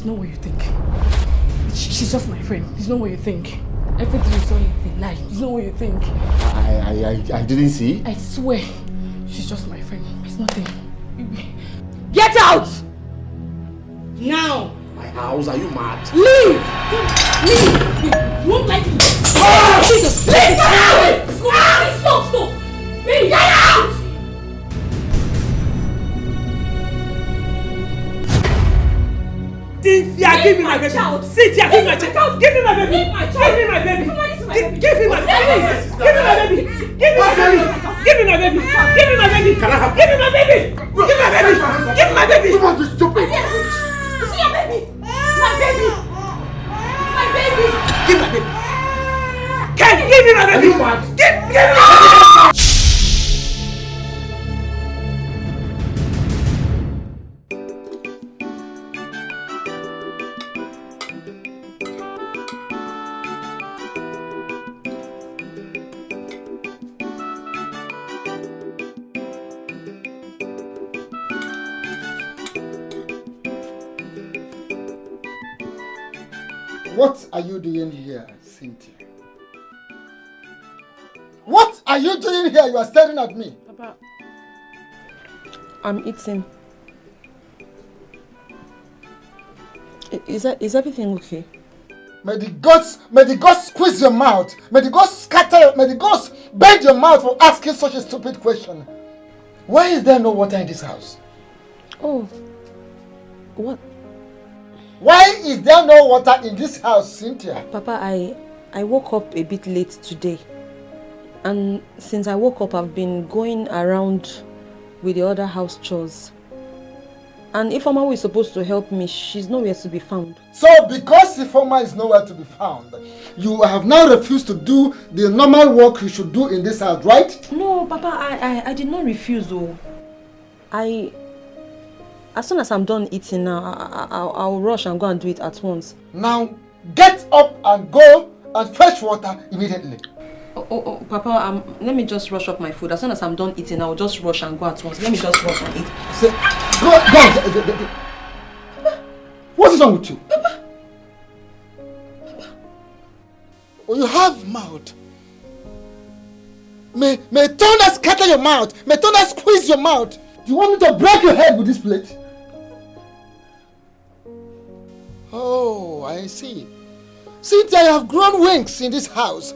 not what you think. She's just my friend. It's not what you think. Everything you saw is a lie. It's not what you think. I didn't see. I swear. She's just my friend. It's nothing. Get out! Now! My house, are you mad? Leave! Leave! You won't like it. Oh, Jesus! Leave! Stop! Leave! Get out! Cynthia, give me my baby! Cynthia, give me my child! Give me my baby! Give me my baby! Give me my baby! Give me my baby! Give me my baby! Give me my baby! Give me my baby! Can I have? Give me my baby! Give me my baby! Give me my baby! You must be stupid! It's your baby! It's my baby! It's my baby! Give me my baby! Ken, give me my baby! Give me my baby! What are you doing here, Cynthia? What are you doing here? You are staring at me. Papa, I'm eating. Is everything okay? May the gods squeeze your mouth. May the gods may the gods bend your mouth for asking such a stupid question. Why is there no water in this house? Oh, what? Why is there no water in this house, Cynthia? Papa, I woke up a bit late today. And since I woke up, I've been going around with the other house chores. And Ifeoma is supposed to help me, she's nowhere to be found. So because Ifeoma is nowhere to be found, you have now refused to do the normal work you should do in this house, right? No, Papa, I did not refuse though. As soon as I'm done eating now, I'll rush and go and do it at once. Now, get up and go and fetch water immediately. Oh, Papa, let me just rush up my food. As soon as I'm done eating, I'll just rush and go at once. Let me just rush and eat. Go. What is wrong with you? Papa. Oh, you have mouth. May thunder scatter your mouth. May thunder squeeze your mouth. Do you want me to break your head with this plate? Oh, I see. Cynthia, you have grown wings in this house.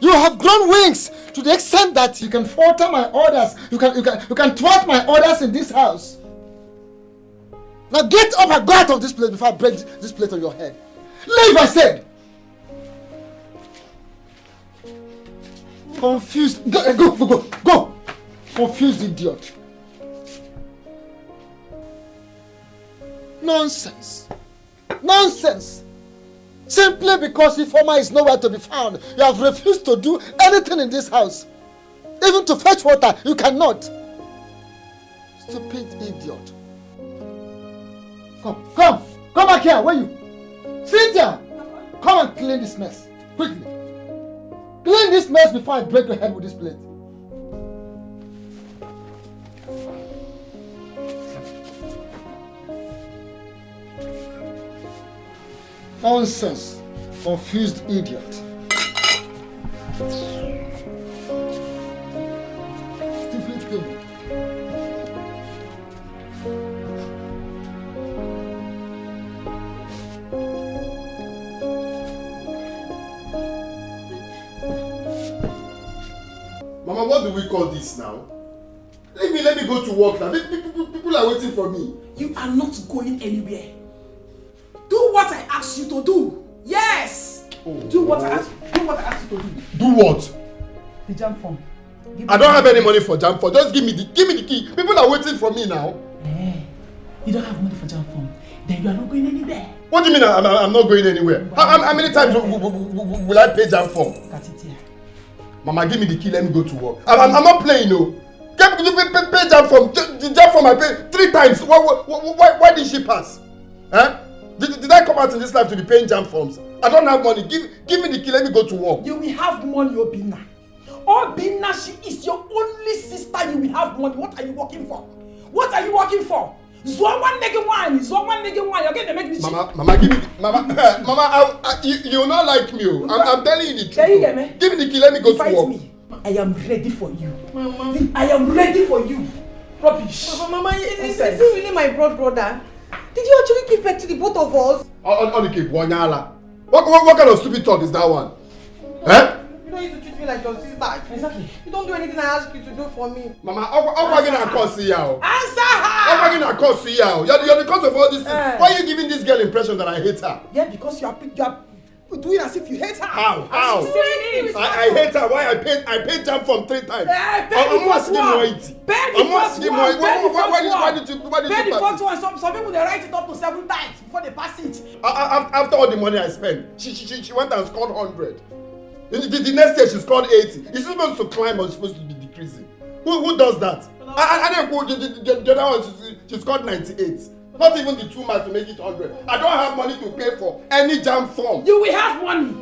You have grown wings to the extent that you can falter my orders. You can thwart my orders in this house. Now get up and go out of this place before I break this plate on your head. Leave, I said. Confused. Go. Confused idiot. Nonsense. Simply because Ifeoma is nowhere to be found, you have refused to do anything in this house. Even to fetch water, you cannot. Stupid idiot. Come back here, where are you? Cynthia, come and clean this mess, quickly. Clean this mess before I break your head with this plate. Nonsense. Confused idiot. Stupid thing. Mama, what do we call this now? Let me go to work now. People are waiting for me. You are not going anywhere. Do what I asked you to do. Yes. Do what I asked you to do. Do what? The jam form. I don't have any money for jam form. Just give me the key. People are waiting for me now. You don't have money for jam form. Then you are not going anywhere. What do you mean I'm not going anywhere? How many times will I pay jam form? That's it here. Mama, give me the key. Let me go to work. I'm not playing, no. Pay jam form. The jam form I paid 3 times. Why did she pass? Huh? Did I come out in this life to be paying jam forms? I don't have money. Give me the key. Let me go to work. You will have money, Obinna. Obinna, she is your only sister. You will have money. What are you working for? What are you working for? One making wine. You're going to make me cheat. Mama, give me Mama, you will not like me. I'm telling you the truth. Can you get me? Give me the key, let me go to work. Me. I am ready for you. Mama. I am ready for you. Rubbish. Mama, is this really my brother? Did you actually give birth to the both of us? What kind of stupid thought is that one? Eh? You don't need to treat me like your sister. Exactly. You don't do anything I ask you to do for me. Mama, I'm going to cause you. Answer her! I'm going to cause you. You're the cause of all this. Why are you giving this girl impression that I hate her? Yeah, because you are doing as if you hate her. How? I hate her. Why I paid jam from 3 times. I'm asking why did you pass it? Some people they write it up to 7 times before they pass it. After all the money I spent, she went and scored 100. The next year she scored 80. Is she supposed to climb or is she supposed to be decreasing? Who does that? The other one she scored 98. Not even the 2 months to make it 100. I don't have money to pay for any jam form. You will have money.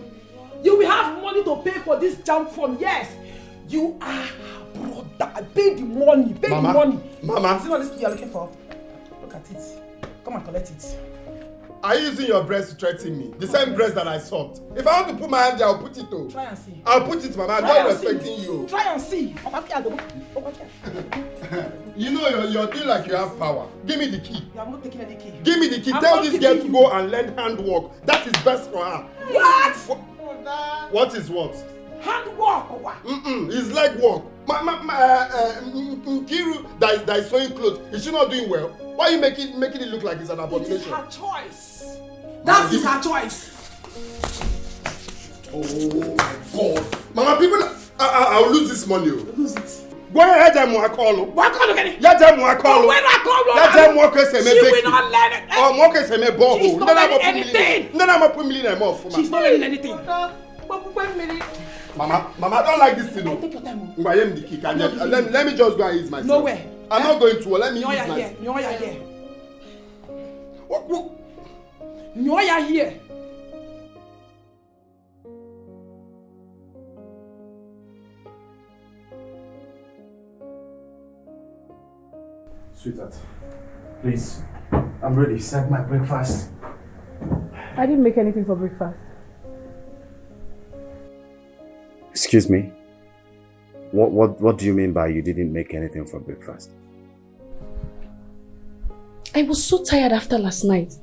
You will have money to pay for this jam form. Yes. You are brother. Pay the money. Pay the money. Mama. See what this you are looking for? Look at it. Come and collect it. Are you using your breast to threaten me? The same breast that I sought. If I want to put my hand there, I'll put it though. Try and see. I'll put it, Mama. I'm not respecting you. Try and see. You know you're doing like you have power. Give me the key. I'm not taking any key. Give me the key. Tell this girl to go and learn handwork. That is best for her. What? What is what? Handwork or what? It's leg work. Nkiru that is sewing clothes. Is she not doing well? Why are you making it look like it's an abomination? It is her choice. That is her choice. Oh my God. Mama, people, I'll lose this money. Lose it. Go ahead and call. What call again? Let them call. When I call, let them walk us and she will not learn it. Oh, walk us and borrow. She's not learning anything. Then I'm put million more for she's not learning anything. Mama, I don't like this thing. Take your time. I am the key. Let me just go and ease myself. Nowhere. I'm not going to. Let me ease myself. You're here. What? You're here. Sweetheart, please, I'm ready. Serve my breakfast. I didn't make anything for breakfast. Excuse me? What do you mean by you didn't make anything for breakfast? I was so tired after last night.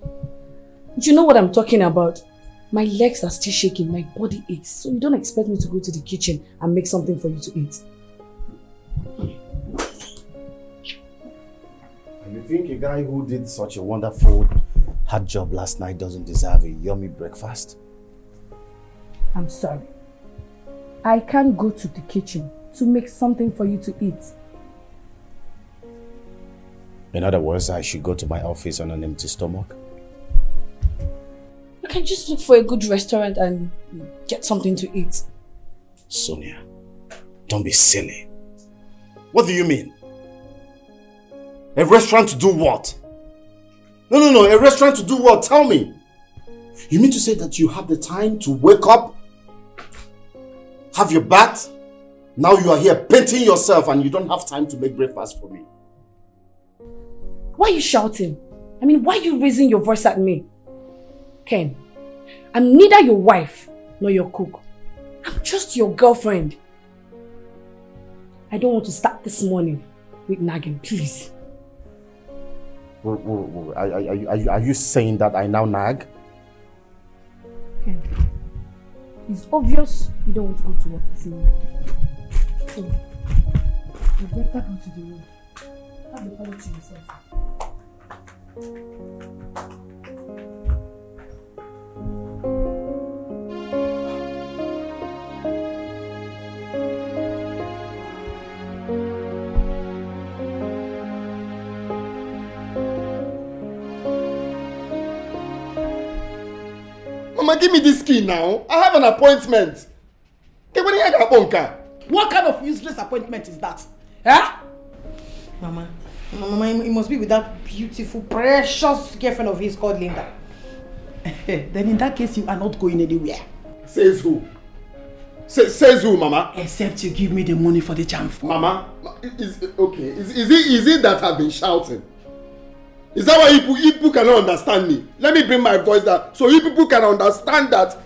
Do you know what I'm talking about? My legs are still shaking, my body aches, so you don't expect me to go to the kitchen and make something for you to eat. You think a guy who did such a wonderful hard job last night doesn't deserve a yummy breakfast? I'm sorry. I can't go to the kitchen to make something for you to eat. In other words, I should go to my office on an empty stomach? You can just look for a good restaurant and get something to eat. Sonia, don't be silly. What do you mean? A restaurant to do what? No, a restaurant to do what? Tell me. You mean to say that you have the time to wake up, have your bath, now you are here painting yourself and you don't have time to make breakfast for me? Why are you shouting? I mean, why are you raising your voice at me? Ken, I'm neither your wife nor your cook. I'm just your girlfriend. I don't want to start this morning with nagging, please. Are you saying that I now nag? Ken, it's obvious you don't want to go to work this evening. So, you better go to the room. Have the party to yourself. Mama, give me this key now. I have an appointment. What kind of useless appointment is that? Huh? Mama, it must be with that beautiful, precious girlfriend of his called Linda. Then in that case, you are not going anywhere. Says who? Says who, Mama? Except you give me the money for the jam form. Mama, is it that I've been shouting? Is that why you people cannot understand me? Let me bring my voice down so you people can understand that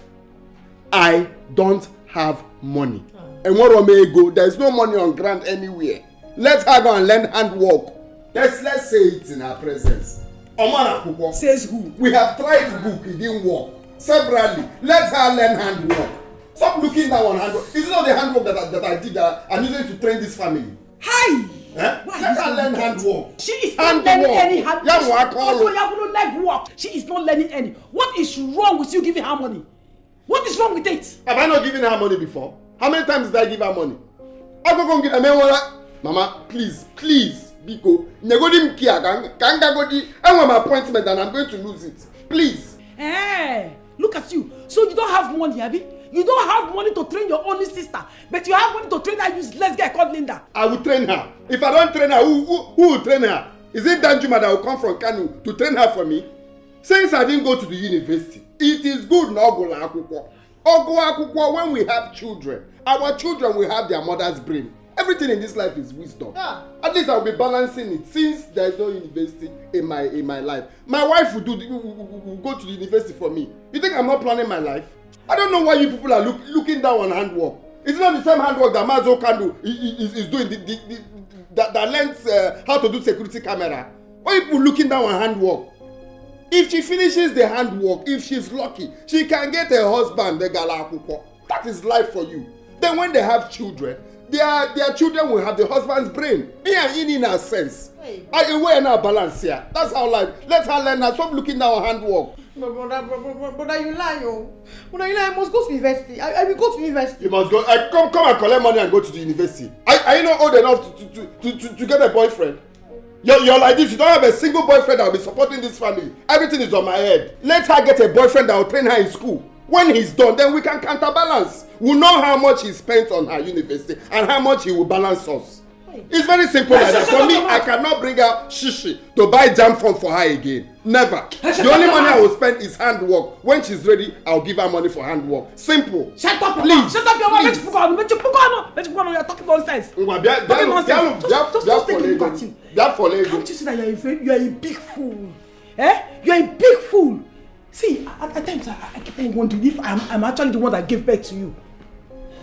I don't have money. And what may go? There is no money on ground anywhere. Let her go and learn handwork. Let's say it in her presence. Omar Akuko says who? We have tried to book, it didn't work. Severally. Let her learn handwork. Stop looking down on handwork. Is it not the handwork that I did that I'm using to train this family? Hi! Eh? Let her learn handwork. She is not learning any handwork. She is not learning any. What is wrong with you giving her money? What is wrong with it? Have I not given her money before? How many times did I give her money? I go get a Mama, please, Biko. Negodim kia kanga godi. I want my appointment and I'm going to lose it. Please. Hey, look at you. So you don't have money, Abby? You don't have money to train your only sister, but you have money to train that useless girl called Linda. I will train her. If I don't train her, who will train her? Is it Danjuma that will come from Kanu to train her for me? Since I didn't go to the university, it is good not go to Akukwo. Akukwo, when we have children, our children will have their mother's brain. Everything in this life is wisdom. Yeah. At least I'll be balancing it since there is no university in my life. My wife will go to the university for me. You think I'm not planning my life? I don't know why you people are looking down on handwork. It's not the same handwork that Mazo Kanu is doing that learns how to do security camera. Why are you people looking down on handwork? If she finishes the handwork, if she's lucky, she can get a husband, the Ghallywood. That is life for you. Then when they have children, their children will have the husband's brain. In a sense. We're not balance here. That's how life. Let her learn her. Stop looking down on handwork. Brother, you lie, yo. Brother, you lie. I must go to university. I will go to university. You must go. Come and collect money and go to the university. Are you not old enough to get a boyfriend? You're like this. You don't have a single boyfriend that will be supporting this family. Everything is on my head. Let her get a boyfriend that will train her in school. When he's done, then we can counterbalance. We'll know how much he spent on her university and how much he will balance us. It's very simple like that. For me, I cannot bring her shishi to buy jam from for her again. Never. The only money I will spend is handwork. When she's ready, I'll give her money for handwork. Simple. Shut up, please. Shut up, your mouth. You're talking nonsense. Just look at you. Can't you see that you're a big fool? Eh? You're a big fool. See, at times I keep on wondering if I'm actually the one that gave birth to you.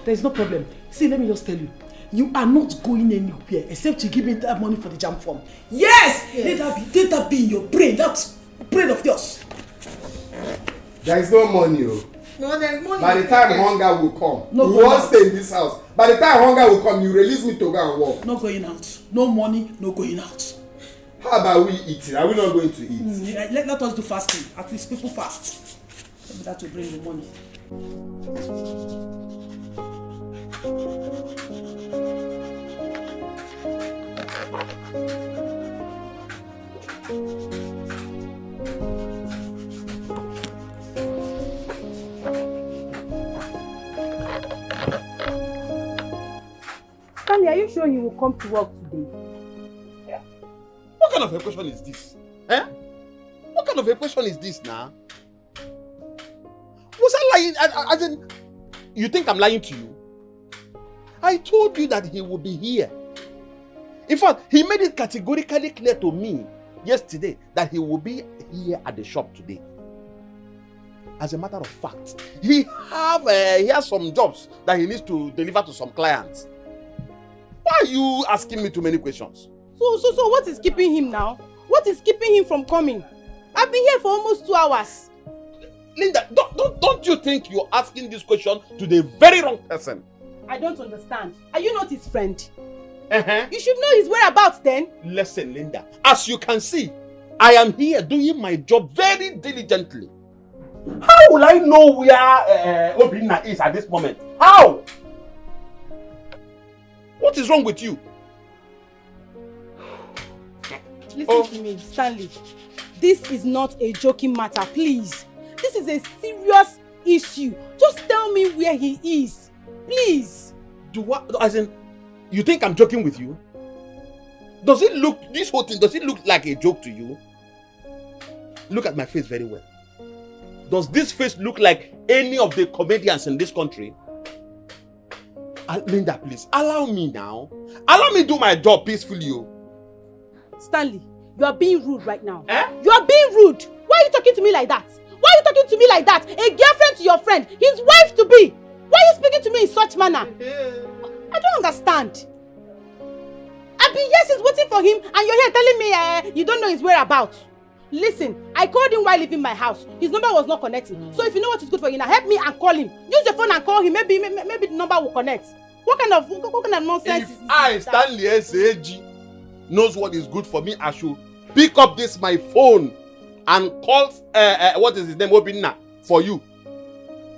There's no problem. See, let me just tell you. You are not going anywhere except to give me that money for the jam form. Yes! Let that be in your brain. That's brain of yours. There is no money. No, there's money. By the time hunger will come, no you won't stay in this house. By the time hunger will come, you release me to go and work. No going out. No money, no going out. How about we eating? Are we not going to eat? Let us do fasting. At least people fast. Maybe that will bring the money. Stanley, are you sure you will come to work today? Yeah. What kind of a question is this? Eh? What kind of a question is this now? Was I lying? You think I'm lying to you? I told you that he will be here. In fact, he made it categorically clear to me yesterday that he will be here at the shop today. As a matter of fact, he has some jobs that he needs to deliver to some clients. Why are you asking me too many questions? So what is keeping him now? What is keeping him from coming? I've been here for almost 2 hours. Linda, don't you think you're asking this question to the very wrong person? I don't understand. Are you not his friend? Uh-huh. You should know his whereabouts then. Listen, Linda, as you can see, I am here doing my job very diligently. How will I know where Obinna is at this moment? How? What is wrong with you? Listen to me, Stanley. This is not a joking matter, please. This is a serious issue. Just tell me where he is. Please. Do what? As in, you think I'm joking with you? Does this whole thing look like a joke to you? Look at my face very well. Does this face look like any of the comedians in this country? Linda, please, allow me now. Allow me do my job peacefully. Stanley, You are being rude right now. You are being rude. Why are you talking to me like that? Why are you talking to me like that? A girlfriend to your friend, his wife to be. Why are you speaking to me in such manner? I don't understand. I've been here since waiting for him and you're here telling me you don't know his whereabouts. Listen, I called him while leaving my house. His number was not connecting. So if you know what is good for you now, help me and call him. Use your phone and call him. Maybe the number will connect. What kind of nonsense is I, Stanley SAG, knows what is good for me, I should pick up my phone and call what is his name, Obinna, for you.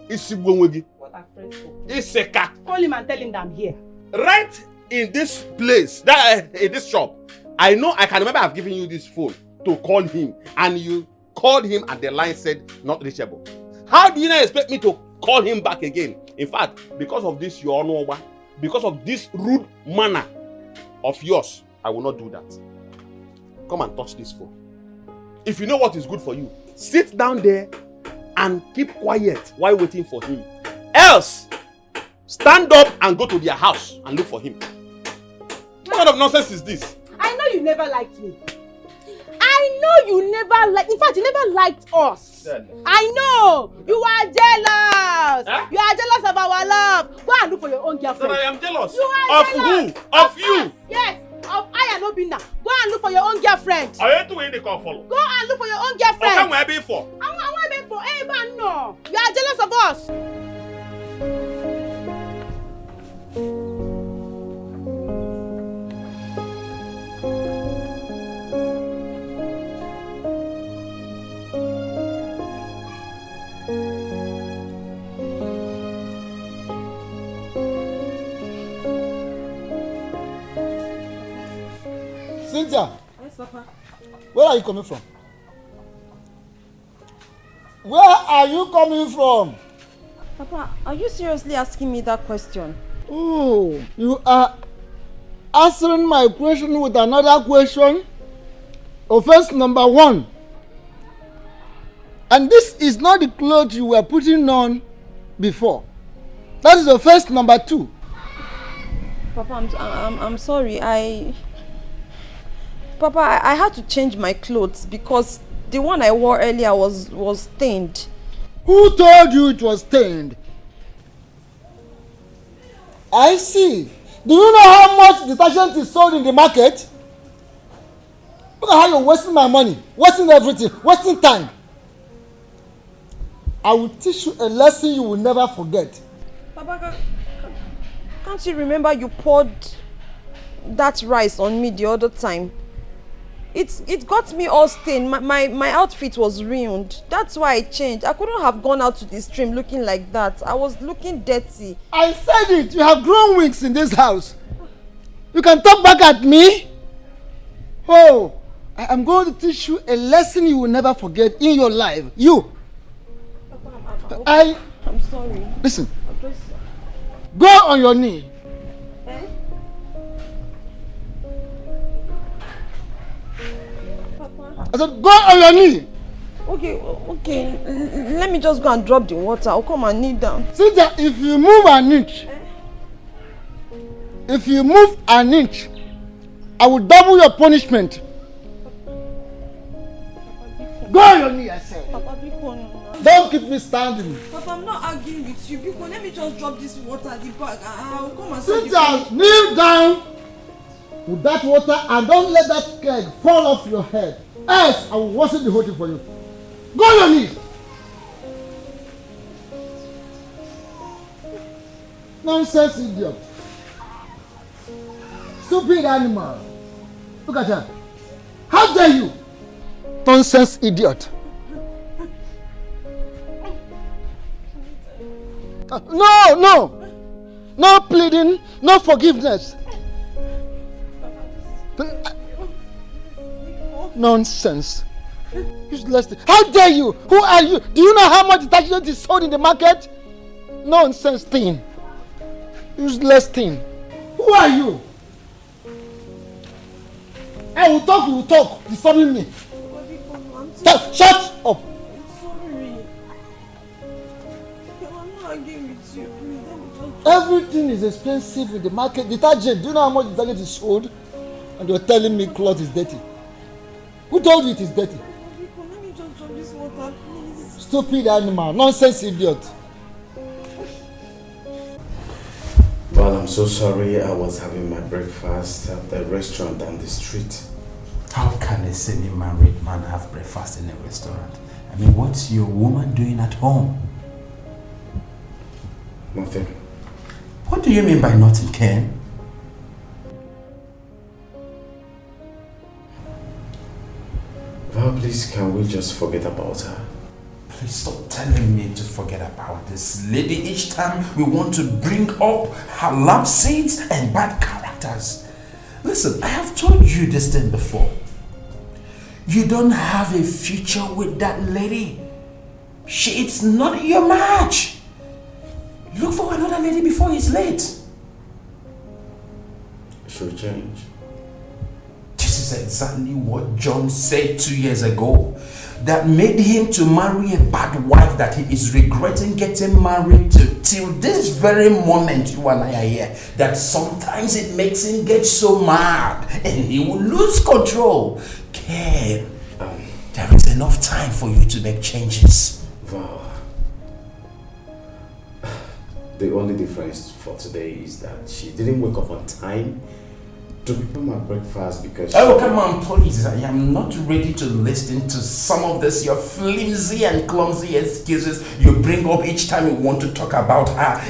What a friend for. Iseka. Call him and tell him that I'm here. Right in this place, in this shop, I can remember I've given you this phone to call him, and you called him and the line said not reachable. How do you not expect me to call him back again? In fact, because of this your honor, because of this rude manner of yours, I will not do that. Come and touch this phone. If you know what is good for you, sit down there and keep quiet while waiting for him. Else, stand up and go to their house and look for him. What kind of nonsense is this? I know you never liked me. I know you never liked. In fact, you never liked us. I know. You are jealous. Huh? You are jealous of our love. Go and look for your own girlfriend. Sir, I am jealous. You are of jealous. Who? Of you. Us. Yes. Of I and Obinna. Go and look for your own girlfriend. Are you doing the call follow? Go and look for your own girlfriend. Okay, where be for? I want to be for. Hey, man, no. You are jealous of us. Cynthia. Yes, Papa. Where are you coming from? Where are you coming from? Papa, are you seriously asking me that question? Oh, you are answering my question with another question. Offense number 1. And this is not the clothes you were putting on before. That is offense number 2. Papa, I'm sorry. Papa, I had to change my clothes because the one I wore earlier was stained. Who told you it was stained? I see. Do you know how much detergent is sold in the market? Look at how you're wasting my money, wasting everything, wasting time. I will teach you a lesson you will never forget. Papa, can't you remember you poured that rice on me the other time? It got me all stained. My outfit was ruined. That's why I changed. I couldn't have gone out to the stream looking like that. I was looking dirty. I said it. You have grown wings in this house. You can talk back at me. Oh, I am going to teach you a lesson you will never forget in your life. You. Papa, I'm sorry. Listen. Go on your knee. I said, go on your knee. Okay. Let me just go and drop the water. I'll come and kneel down. Cynthia, if you move an inch, I will double your punishment. Go on your knee, I said. Papa, don't keep me standing. Papa, I'm not arguing with you. Because let me just drop this water at the bag. I'll come and Cynthia, kneel down with that water and don't let that keg fall off your head. Else, I will wash the whole thing for you. Go on your knees. Nonsense idiot. Stupid animal. Look at her. How dare you? Nonsense idiot. No pleading, no forgiveness. Nonsense. Useless thing. How dare you? Who are you? Do you know how much detergent is sold in the market? Nonsense thing. Useless thing. Who are you? I will talk, you will talk. Disturbing me. Talk. Shut up. Everything is expensive in the market. Detergent. Do you know how much detergent is sold? And you're telling me cloth is dirty. Who told you it is dirty? Let me just drop this water, please. Stupid animal. Nonsense idiot. Well, I'm so sorry. I was having my breakfast at the restaurant down the street. How can a semi-married man have breakfast in a restaurant? I mean, what's your woman doing at home? Nothing. What do you mean by nothing, Ken? Well, please, can we just forget about her? Please stop telling me to forget about this lady each time we want to bring up her lapses and bad characters. Listen, I have told you this thing before. You don't have a future with that lady. It's not your match. Look for another lady before it's late. She'll change. This is exactly what John said 2 years ago. That made him to marry a bad wife that he is regretting getting married to till this very moment you and I are here. That sometimes it makes him get so mad and he will lose control. Ken, there is enough time for you to make changes. Wow. The only difference for today is that she didn't wake up on time to prepare my breakfast because... Oh, come on, please. I am not ready to listen to some of this, your flimsy and clumsy excuses you bring up each time you want to talk about her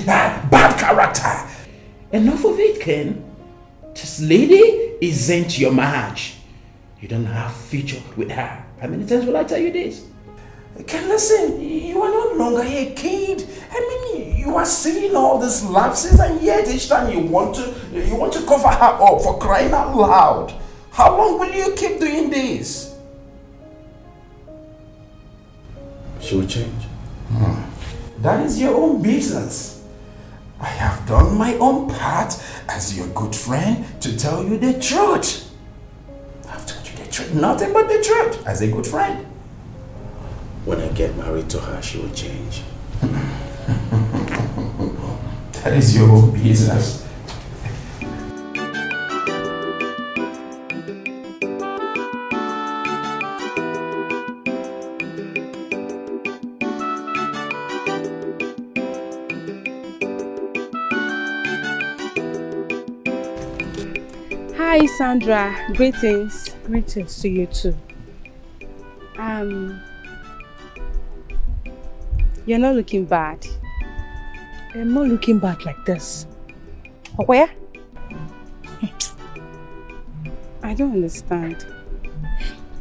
bad character. Enough of it, Ken. This lady isn't your match. You don't have future with her. How many times will I tell you this? Ken, listen, you are no longer a kid. I mean, you are seeing all these lapses and yet each time you want to cover her up, for crying out loud. How long will you keep doing this? She will change. That is your own business. I have done my own part as your good friend to tell you the truth. I've told you the truth, nothing but the truth as a good friend. When I get married to her, she will change. That is your own business. Hi Sandra, greetings. Greetings to you too. You're not looking bad. I'm not looking bad like this. Where? I don't understand.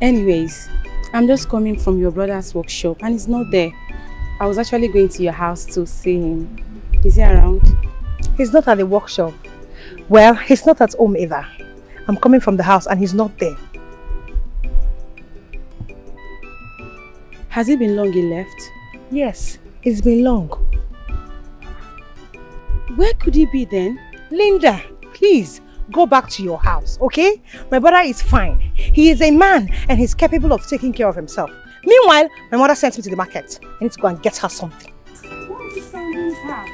Anyways, I'm just coming from your brother's workshop and he's not there. I was actually going to your house to see him. Is he around? He's not at the workshop. Well, he's not at home either. I'm coming from the house and he's not there. Has it been long he left? Yes, it's been long. Where could he be then? Linda, please go back to your house, okay? My brother is fine. He is a man and he's capable of taking care of himself. Meanwhile, my mother sent me to the market. I need to go and get her something. Why is he sounding harsh?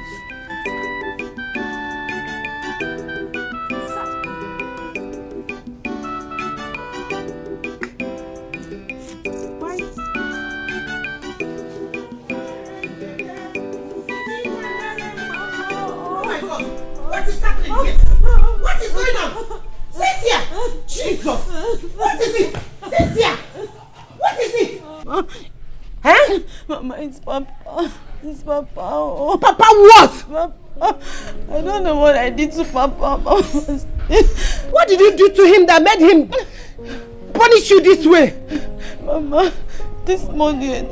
What is happening here? What is going on? Cynthia! Jesus! What is it? Cynthia! What is it? Huh? Mama, it's Papa. It's Papa. Oh. Papa what? Papa. I don't know what I did to Papa. What did you do to him that made him punish you this way? Mama, this morning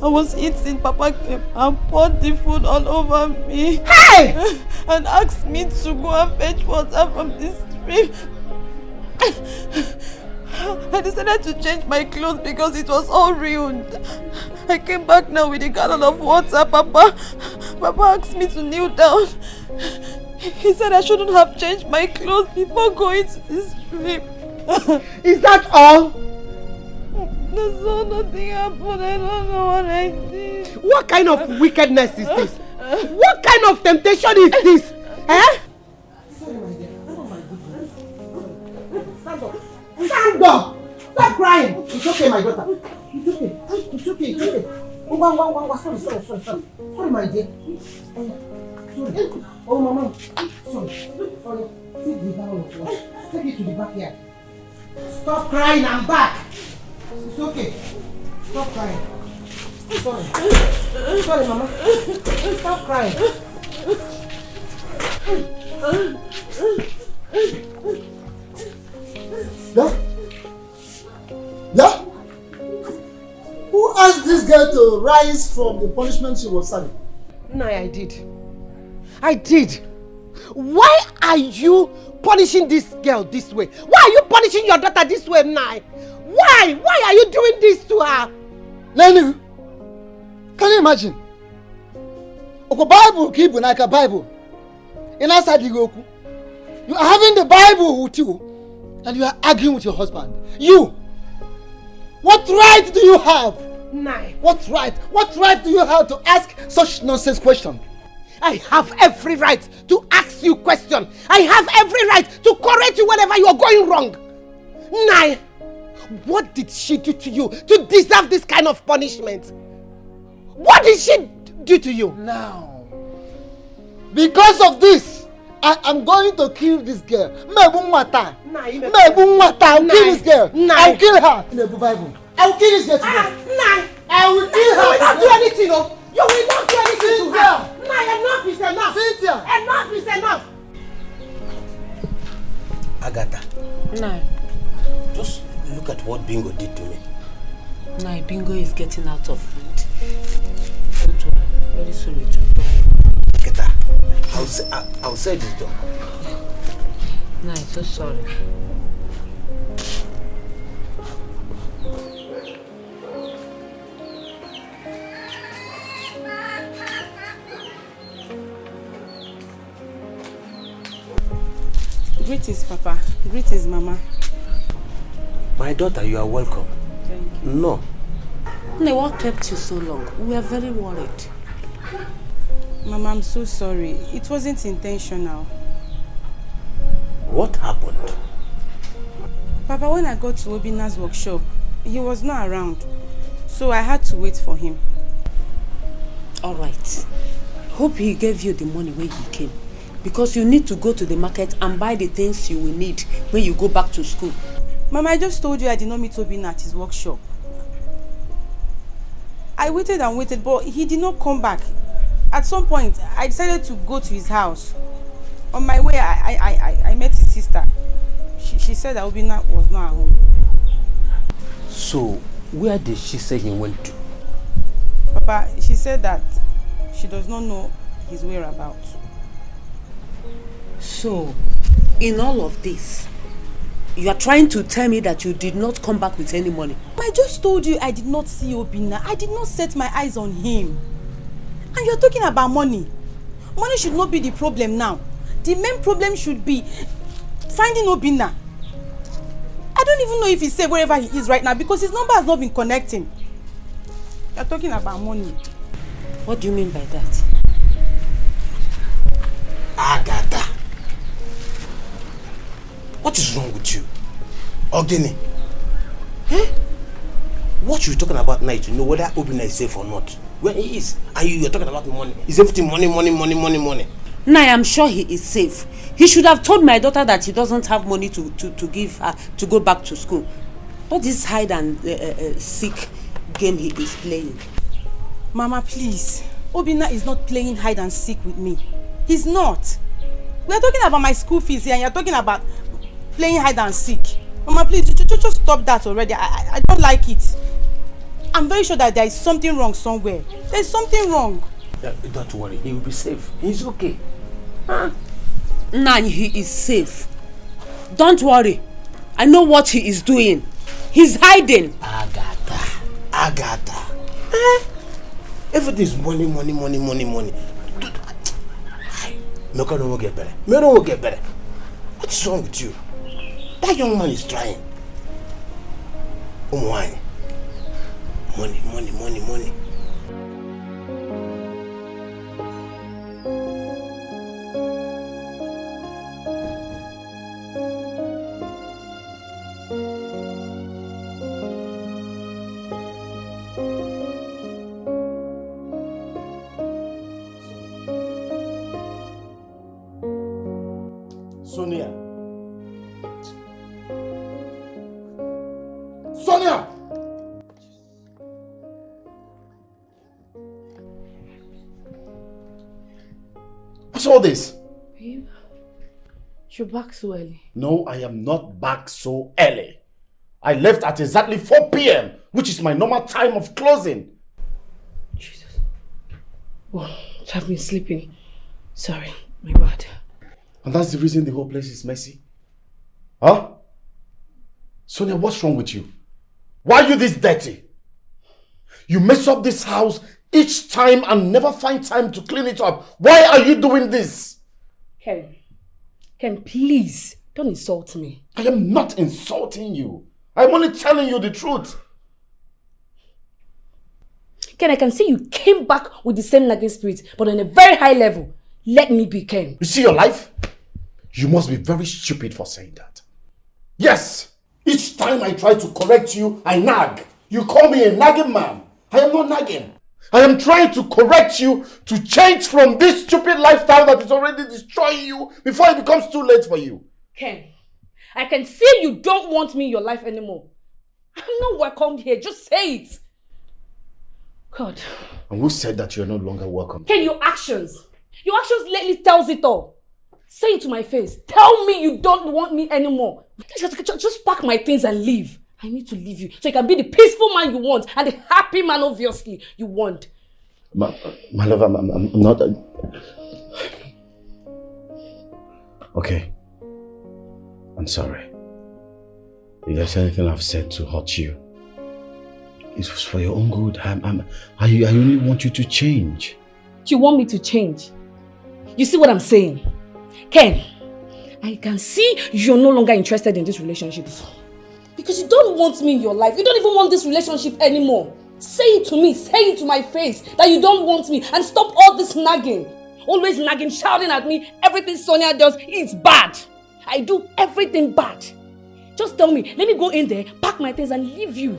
I was eating. Papa came and poured the food all over me. Hey! And asked me to go and fetch water from the stream. I decided to change my clothes because it was all ruined. I came back now with a gallon of water. Papa asked me to kneel down. He said I shouldn't have changed my clothes before going to the stream. Is that all? That's all, nothing happened. I don't know what I did. What kind of wickedness is this? What kind of temptation is this? Eh? Stand up! Stand up! Stop It's okay, my daughter. It's okay. It's okay. It's okay. Oh, sorry, my dear. Sorry. Oh, Mama. Sorry. Take the down. Take it to the backyard. Stop crying. I'm back. It's okay. Stop crying. Sorry, Mama. Stop crying. Yeah? Who asked this girl to rise from the punishment she was serving? No, I did. Why are you punishing this girl this way? Why are you punishing your daughter this way, Nai? Why? Why are you doing this to her? Nenu, can you imagine? Oko Bible keep unaka Bible. Inside the Goku. You are having the Bible with you and you are arguing with your husband. You! What right do you have? Nai. What right do you have to ask such nonsense question? I have every right to ask you question. I have every right to correct you whenever you are going wrong. Nai, what did she do to you to deserve this kind of punishment? What did she do to you? Now, because of this, I am going to kill this girl. I'll kill this girl. I'll kill her. In the Bible. I will kill this girl today. I will kill her. You will not do anything, no. You will not do anything to her. Nah, enough is enough. Cynthia. Enough is enough. Agatha. No. Just look at what Bingo did to me. No, Bingo is getting out of hand. Don't worry. Very sorry to Agatha, I'll say this though. No, I'm so sorry. Greetings, Papa. Greetings, Mama. My daughter, you are welcome. Thank you. No. No, what kept you so long? We are very worried. Mama, I'm so sorry. It wasn't intentional. What happened? Papa, when I got to Obina's workshop, he was not around. So I had to wait for him. All right. Hope he gave you the money when he came. Because you need to go to the market and buy the things you will need when you go back to school. Mama, I just told you I did not meet Obina at his workshop. I waited and waited, but he did not come back. At some point, I decided to go to his house. On my way, I met his sister. She said that Obina was not at home. So, where did she say he went to? Papa, she said that she does not know his whereabouts. So, in all of this, you are trying to tell me that you did not come back with any money? I just told you I did not see Obina. I did not set my eyes on him. And you're talking about money. Money should not be the problem now. The main problem should be finding Obina. I don't even know if he's safe wherever he is right now because his number has not been connecting. You're talking about money. What do you mean by that? Agatha. What is wrong with you? Ogini. Eh? What you're talking about now to know whether Obina is safe or not. Where he is. And you're talking about the money. Is everything money? Now I am sure he is safe. He should have told my daughter that he doesn't have money to give her to go back to school. Not this hide and seek game he is playing. Mama, please. Obina is not playing hide and seek with me. He's not. We are talking about my school fees here and you're talking about playing hide and seek. Mama, please, just stop that already. I don't like it. I'm very sure that there is something wrong somewhere. There's something wrong. Don't worry, he will be safe. He's okay. Huh? Nah, he is safe. Don't worry. I know what he is doing. He's hiding. Agatha. Everything is money. Meko don't get better. Me don't get better. What's wrong with you? That young man is trying. Wine. Money. Sonia. Sonia! What's all this? Babe, you're back so early. No, I am not back so early. I left at exactly 4 p.m., which is my normal time of closing. Jesus. Well, I've been sleeping. Sorry, my bad. And that's the reason the whole place is messy? Huh? Sonia, what's wrong with you? Why are you this dirty? You mess up this house each time and never find time to clean it up. Why are you doing this? Ken, please, don't insult me. I am not insulting you. I'm only telling you the truth. Ken, I can see you came back with the same nagging spirit, but on a very high level. Let me be Ken. You see your life? You must be very stupid for saying that. Yes! Each time I try to correct you, I nag. You call me a nagging man. I am not nagging. I am trying to correct you to change from this stupid lifestyle that is already destroying you before it becomes too late for you. Ken, I can see you don't want me in your life anymore. I'm not welcomed here. Just say it. God. And who said that you're no longer welcome? Ken, your actions lately tells it all. Say it to my face. Tell me you don't want me anymore. Just pack my things and leave. I need to leave you so you can be the peaceful man you want and the happy man, obviously, you want. My love, I'm not... Okay. I'm sorry. If there's anything I've said to hurt you, it was for your own good. I only want you to change. You want me to change? You see what I'm saying? Ken, I can see you're no longer interested in this relationship. Because you don't want me in your life. You don't even want this relationship anymore. Say it to me. Say it to my face that you don't want me. And stop all this nagging. Always nagging, shouting at me. Everything Sonia does is bad. I do everything bad. Just tell me. Let me go in there, pack my things and leave you.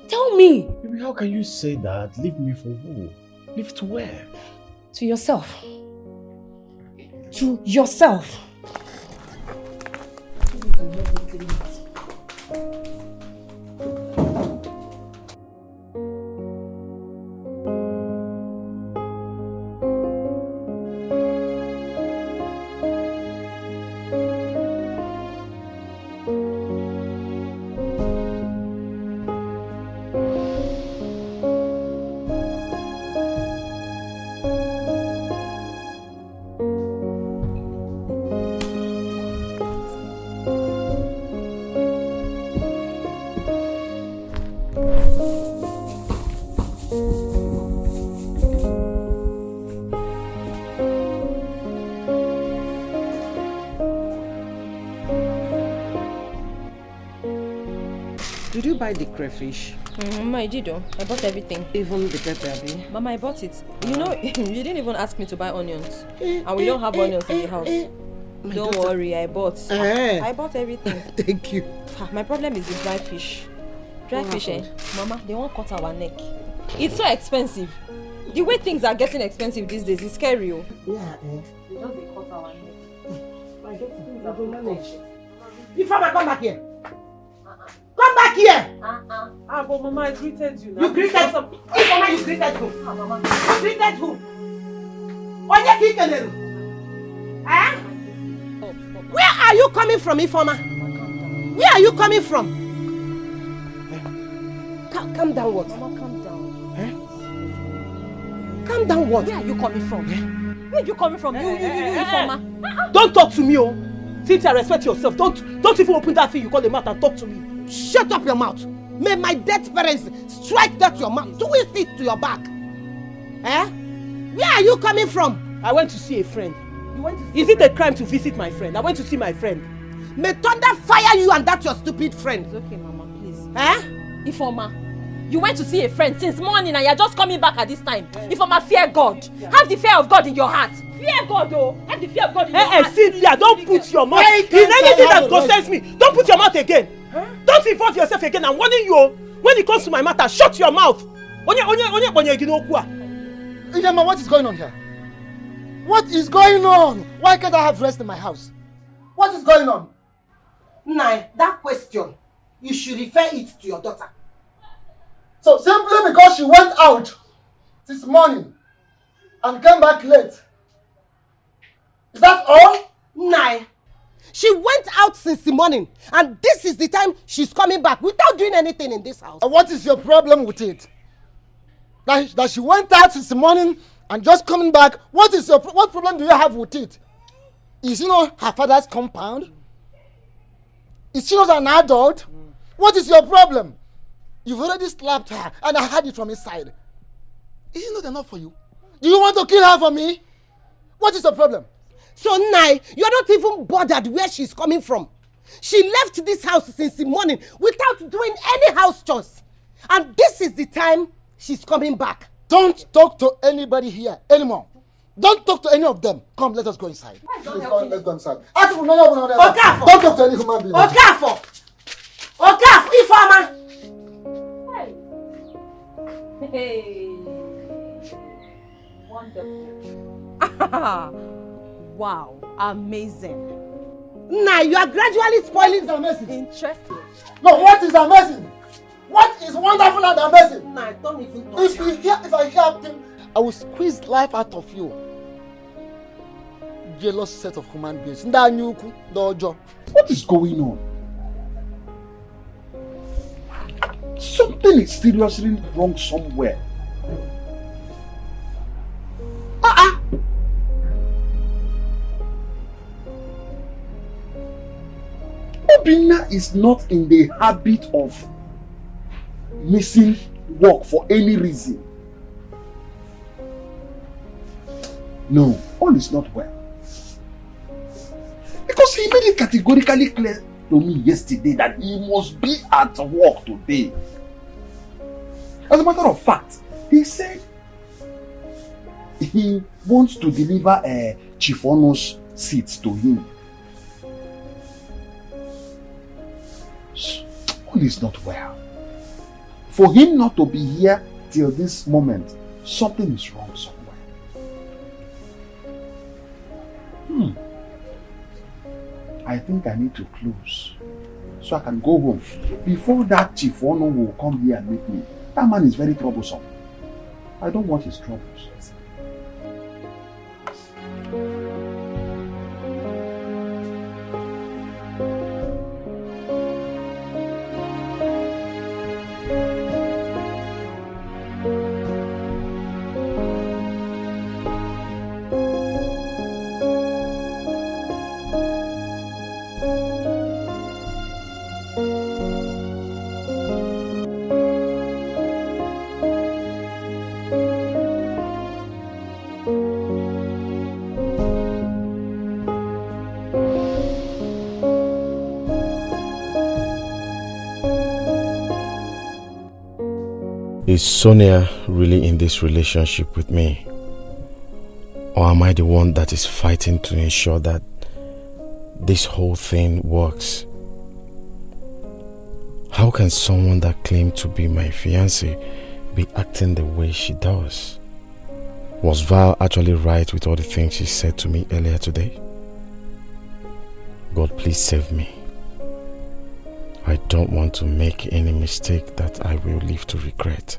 Tell me. Baby, how can you say that? Leave me for who? Leave to where? To yourself. To yourself. Did you buy the crayfish? Mama, I did. I bought everything. Even the pepper, abi? Mama, I bought it. You know, you didn't even ask me to buy onions. And we don't have onions in the house. Don't worry, I bought. I bought everything. Thank you. My problem is the dry fish. Dry fish, Mama, they won't cut our neck. It's so expensive. The way things are getting expensive these days is scary. Yeah, They just they cut our neck. I get things are so manage. Ifeoma, come back here. Come back here! but Mama, I greeted you now. You greeted who? Ifeoma, you greeted who? Mama. You greeted who? Onye ki kelere? Where are you coming from, Ifeoma? Where are you coming from? Calm down what? Mama, calm down. Calm down what? Where are you coming from? Where are you coming from? You, Ifeoma. Don't talk to me, oh. Cynthia, respect yourself. Don't even open that thing you call the mouth and talk to me. Shut up your mouth. May my dead parents strike that your mouth. Twist it to your back. Where are you coming from? I went to see a friend. You went to see Is it a crime to visit my friend? I went to see my friend. May thunder fire you and that your stupid friend. It's okay, Mama, please. Ifeoma, you went to see a friend since morning and you're just coming back at this time. Ifeoma, fear God. Have the fear of God in your heart. Fear God, though. Have the fear of God in your heart. Cynthia, don't put your mouth in anything that concerns me. Don't put your mouth again. Don't involve yourself again. I'm warning you. When it comes to my matter, shut your mouth. Ijema, what is going on here? What is going on? Why can't I have rest in my house? What is going on? Nai, that question, you should refer it to your daughter. So simply because she went out this morning and came back late. Is that all? Nai, she went out since the morning and this is the time she's coming back without doing anything in this house. And what is your problem with it? That she went out since the morning and just coming back. What problem do you have with it? Is she not her father's compound? Is she not an adult? What is your problem? You've already slapped her and I heard it from inside. Is it not enough for you? Do you want to kill her for me? What is the problem? So Nai, you're not even bothered where she's coming from. She left this house since the morning without doing any house chores. And this is the time she's coming back. Don't talk to anybody here anymore. Don't talk to any of them. Come, let us go inside. Let's go inside. Don't talk to any human being. Okafo, Ifeoma. Hey. Wonderful. Wow, amazing. Now you are gradually spoiling. Amazing. Interesting. No, what is amazing? What is wonderful and amazing? Nah, don't even touch If I hear things, I will squeeze life out of you. Jealous set of human beings. What is going on? Something is seriously wrong somewhere. Obinna is not in the habit of missing work for any reason. No, all is not well. Because he made it categorically clear to me yesterday that he must be at work today. As a matter of fact, he said he wants to deliver a Chief Honor's seat to him. All is not well. For him not to be here till this moment, something is wrong somewhere. I think I need to close so I can go home before that Chief Honor will come here and meet me. That man is very troublesome. I don't want his troubles. Is Sonia really in this relationship with me? Or am I the one that is fighting to ensure that this whole thing works? How can someone that claimed to be my fiancé be acting the way she does? Was Val actually right with all the things she said to me earlier today? God, please save me. I don't want to make any mistake that I will live to regret.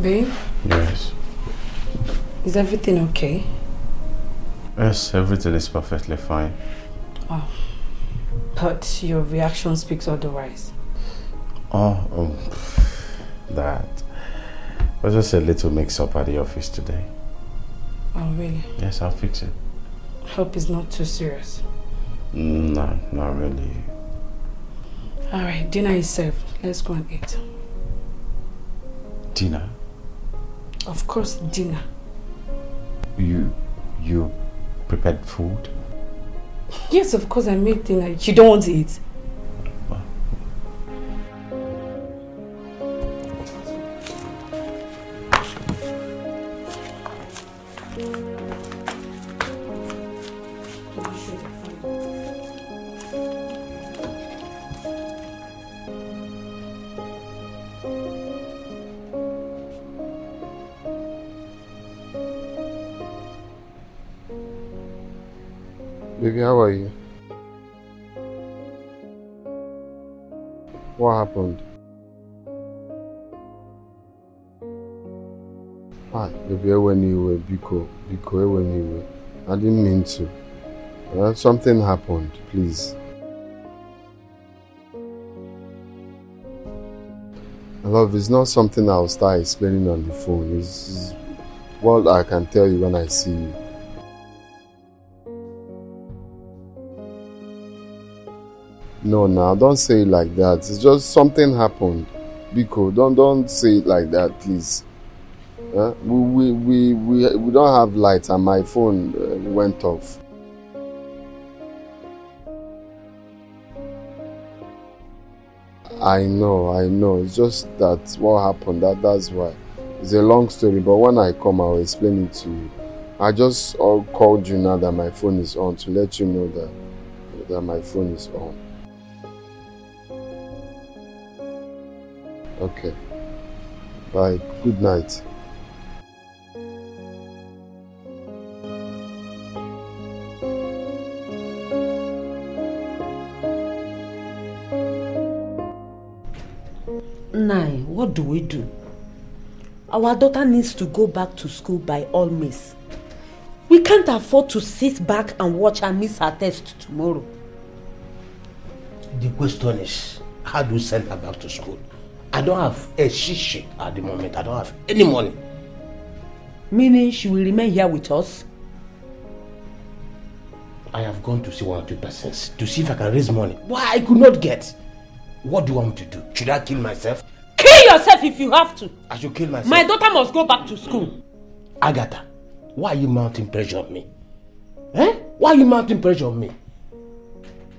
Babe? Yes. Is everything okay? Yes, everything is perfectly fine. Oh. But your reaction speaks otherwise. That was just a little mix-up at the office today. Oh, really? Yes, I'll fix it. Hope it's not too serious. No, not really. Alright, dinner is served. Let's go and eat. Dinner? Of course, dinner. You prepared food? Yes, of course I made dinner. You don't want to eat? Baby, how are you? What happened? Hi, baby, when you were Biko, when you were. I didn't mean to. Something happened, please. Love, it's not something I'll start explaining on the phone. It's what I can tell you when I see you. No, now don't say it like that. It's just something happened. Biko, don't say it like that, please. We don't have lights and my phone went off. I know. It's just that what happened. That's why. It's a long story, but when I come, I'll explain it to you. I just called you now that my phone is on to let you know that my phone is on. Okay. Bye. Good night. Nai, what do we do? Our daughter needs to go back to school by all means. We can't afford to sit back and watch her miss her test tomorrow. The question is, how do you send her back to school? I don't have a shishi at the moment. I don't have any money. Meaning she will remain here with us? I have gone to see one or two persons to see if I can raise money. Why I could not get? What do you want me to do? Should I kill myself? Kill yourself if you have to. I should kill myself. My daughter must go back to school. Agatha, why are you mounting pressure on me? Why are you mounting pressure on me?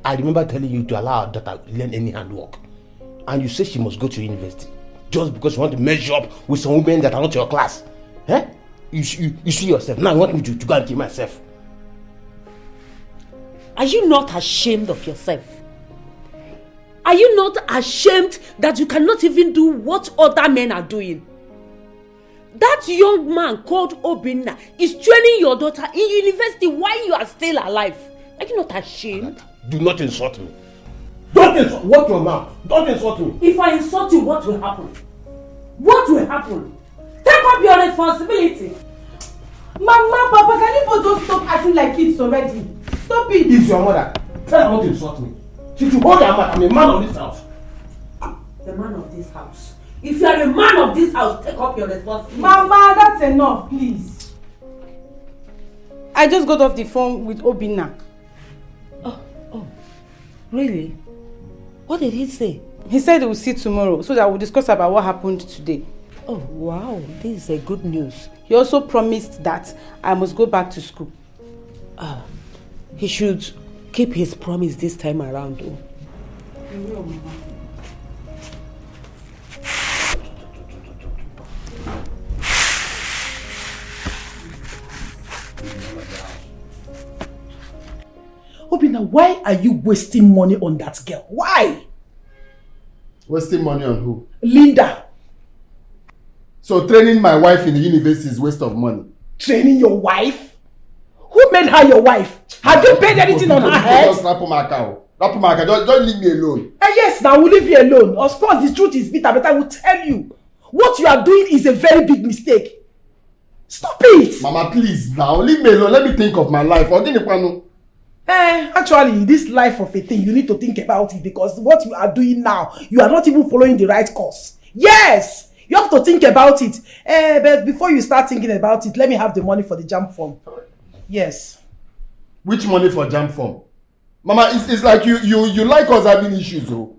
I remember telling you to allow our daughter to learn any handwork. And you say she must go to university just because you want to measure up with some women that are not your class. You see yourself. Now you want me to go and kill myself. Are you not ashamed of yourself? Are you not ashamed that you cannot even do what other men are doing? That young man called Obinna is training your daughter in university while you are still alive. Are you not ashamed? Do not insult me. Don't insult. Watch your mouth. Don't insult me. If I insult you, what will happen? What will happen? Take up your responsibility. Mama, Papa, can you both just stop acting like kids already? Stop it. It's your mother. Tell her not to insult me. She should hold her mouth. I'm a man of this house. The man of this house. If you are a man of this house, take up your responsibility. Mama, that's enough, please. I just got off the phone with Obinna. Oh, really? What did he say? He said he will see tomorrow so that we'll discuss about what happened today. Oh, wow. This is a good news. He also promised that I must go back to school. He should keep his promise this time around. Obinna, why are you wasting money on that girl? Why? Wasting money on who? Linda. So training my wife in the university is waste of money. Training your wife? Who made her your wife? Have you paid anything on her head? Just rap my cow. Just leave me alone. Yes, now we'll leave you alone. Of course, the truth is bitter, but I will tell you. What you are doing is a very big mistake. Stop it! Mama, please now, leave me alone. Let me think of my life. Actually, this life of a thing, you need to think about it because what you are doing now, you are not even following the right course. Yes! You have to think about it. But before you start thinking about it, let me have the money for the jam form. Yes. Which money for jam form? Mama, it's like you like us having issues, oh.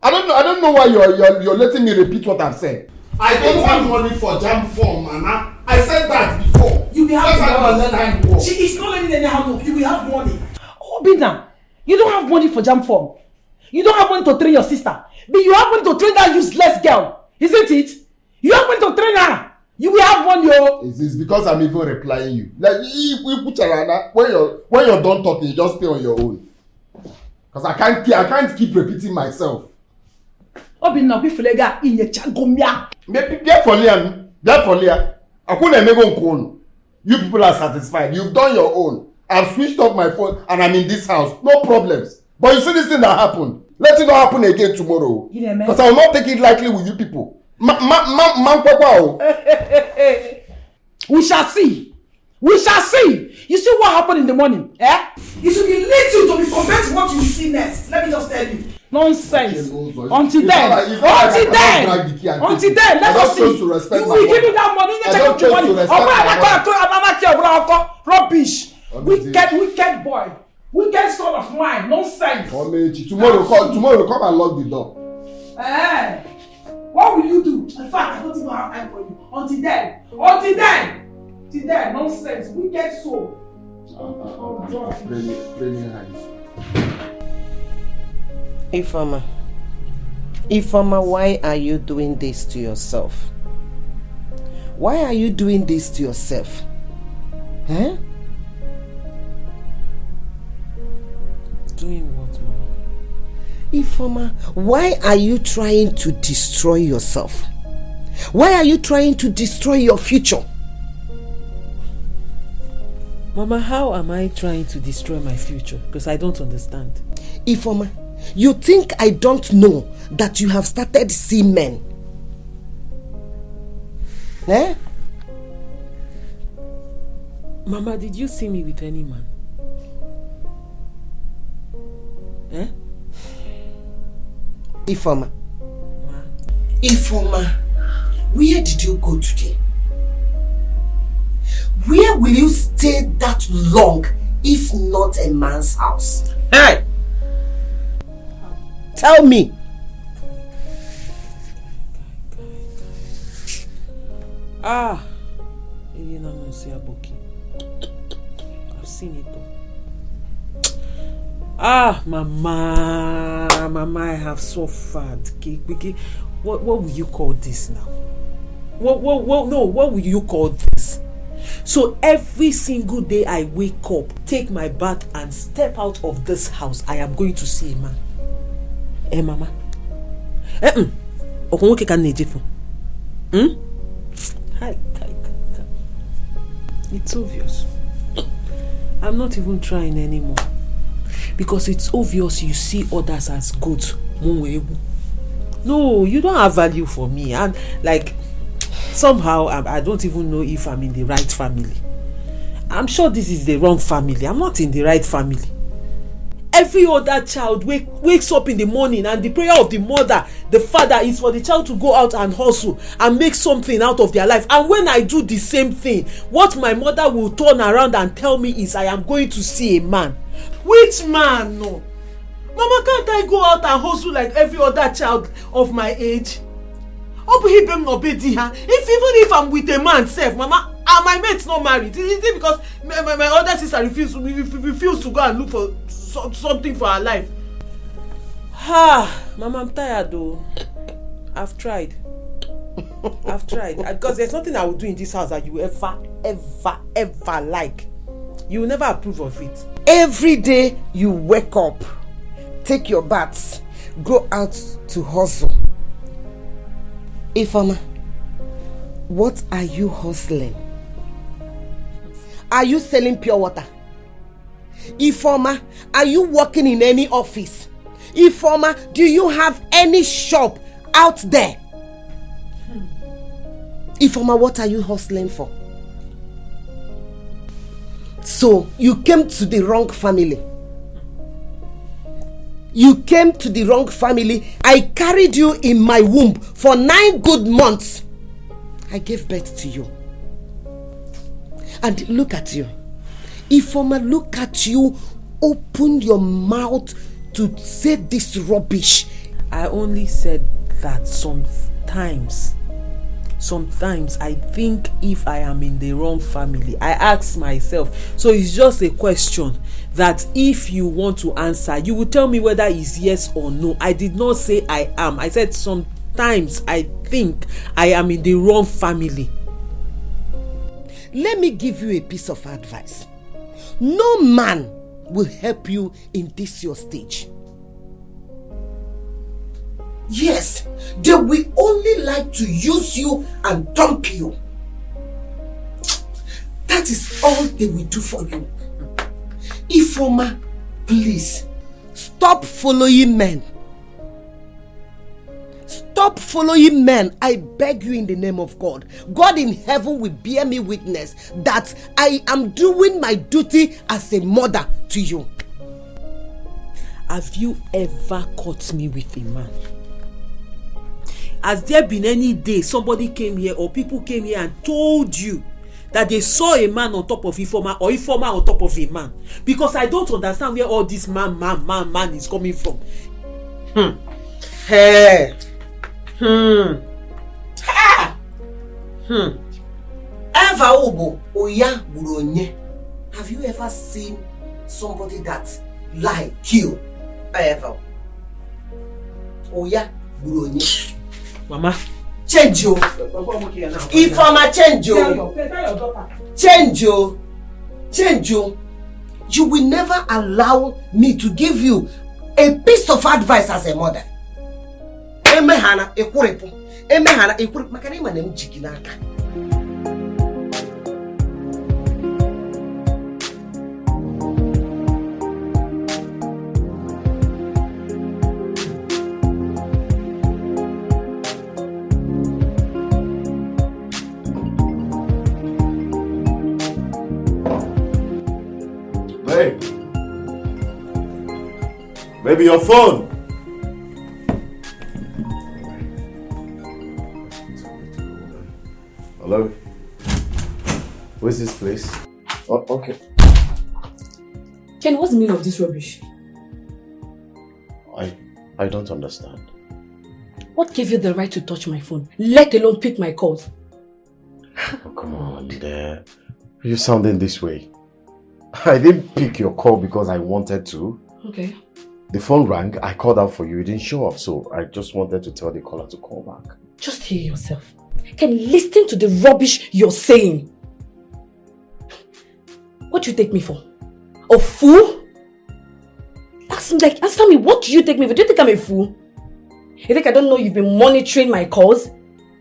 I don't know why you're letting me repeat what I've said. I don't have money for jam form, Mama. I said that before. You will have money. She is not learning any handwork. You will have money. Oh, Bina, you don't have money for jam form. You don't have money to train your sister. But you have money to train that useless girl. Isn't it? You have money to train her. You will have money, yo. It's because I'm even replying you. Like, when you're done talking, you just stay on your own. Because I can't keep repeating myself. Obinna bifulega inye chagomia. You people are satisfied. You've done your own. I've switched off my phone and I'm in this house. No problems. But you see this thing that happened. Let it not happen again tomorrow. Because I will not take it lightly with you people. We shall see. We shall see. You see what happened in the morning? Eh? It should be little to be compared to what you see next. Let me just tell you. Nonsense. Until then, let's see. You will give me that money. Rubbish. Wicked boy. Wicked son of mine. Nonsense. Tomorrow come and lock the door. Eh? What will you do? In fact, I don't even have time for you. Until then, nonsense. Wicked soul. Ifeoma, why are you doing this to yourself? Why are you doing this to yourself? Huh? Doing what, Mama? Ifeoma, why are you trying to destroy yourself? Why are you trying to destroy your future? Mama, how am I trying to destroy my future? Because I don't understand. Ifeoma, you think I don't know that you have started seeing men? Eh? Mama, did you see me with any man? Eh? Ifeoma. Ifeoma, where did you go today? Where will you stay that long if not a man's house? Hey! Tell me. I've seen it all. Mama, I have suffered. What will you call this now? What will you call this? So every single day I wake up, take my bath and step out of this house, I am going to see a man. Eh, Mama? Okonkwo can need it. It's obvious. I'm not even trying anymore. Because it's obvious you see others as good. No, you don't have value for me. And like, somehow, I don't even know if I'm in the right family. I'm sure this is the wrong family. I'm not in the right family. Every other child wakes up in the morning and the prayer of the mother, the father, is for the child to go out and hustle and make something out of their life. And when I do the same thing, what my mother will turn around and tell me is I am going to see a man. Which man? No. Mama, can't I go out and hustle like every other child of my age? If I'm with a man, self, Mama, and my mate's not married, is it because my other sister refused to go and look for something for her life? Mama, I'm tired though. I've tried. Because there's nothing I will do in this house that you ever like. You will never approve of it. Every day you wake up, take your baths, go out to hustle. Ifeoma, what are you hustling? Are you selling pure water? Ifeoma, are you working in any office? Ifeoma, do you have any shop out there? Ifeoma, what are you hustling for? So, you came to the wrong family. You came to the wrong family. I carried you in my womb for 9 good months. I gave birth to you. And look at you. Ifeoma, look at you. Open your mouth to say this rubbish. I only said that sometimes I think if I am in the wrong family, I ask myself. So it's just a question that if you want to answer, you will tell me whether it's yes or no. I did not say I am. I said sometimes I think I am in the wrong family. Let me give you a piece of advice. No man will help you in this your stage. Yes, they will only like to use you and dump you. That is all they will do for you. Ifeoma, please, stop following men. Stop following men, I beg you in the name of God. God in heaven will bear me witness that I am doing my duty as a mother to you. Have you ever caught me with a man? Has there been any day somebody came here or people came here and told you that they saw a man on top of Ifeoma or Ifeoma on top of a man? Because I don't understand where all this man is coming from. Hey. Eva Obo Oya Buronye. Have you ever seen somebody that lie, kill? Ever? Oya Buronye. Mama, change you. Ifeoma, change you. Change you. You will never allow me to give you a piece of advice as a mother. Emehana ekurepu. Makana ima nem jiginaka. Maybe your phone. Hello? Where's this place? Oh, okay. Ken, what's the meaning of this rubbish? I don't understand. What gave you the right to touch my phone, let alone pick my calls? Oh, come on, there. You're sounding this way. I didn't pick your call because I wanted to. Okay. The phone rang, I called out for you, you didn't show up, so I just wanted to tell the caller to call back. Just hear yourself. Ken, listen to the rubbish you're saying. What do you take me for? A fool? Answer me, what do you take me for? Do you think I'm a fool? You think I don't know you've been monitoring my calls?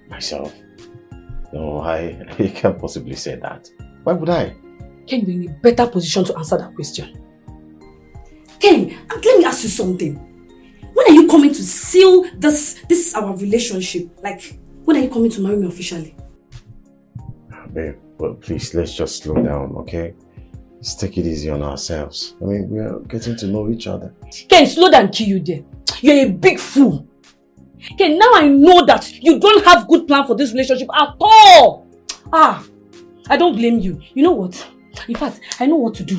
Myself? No, I can't possibly say that. Why would I? Ken, you're in a better position to answer that question. Ken, let me ask you something. When are you coming to seal this our relationship? Like, when are you coming to marry me officially? Babe, well, please, let's just slow down, okay? Let's take it easy on ourselves. I mean, we are getting to know each other. Ken, slow down, kill you there. You're a big fool. Ken, now I know that you don't have good plan for this relationship at all. I don't blame you. You know what? In fact, I know what to do.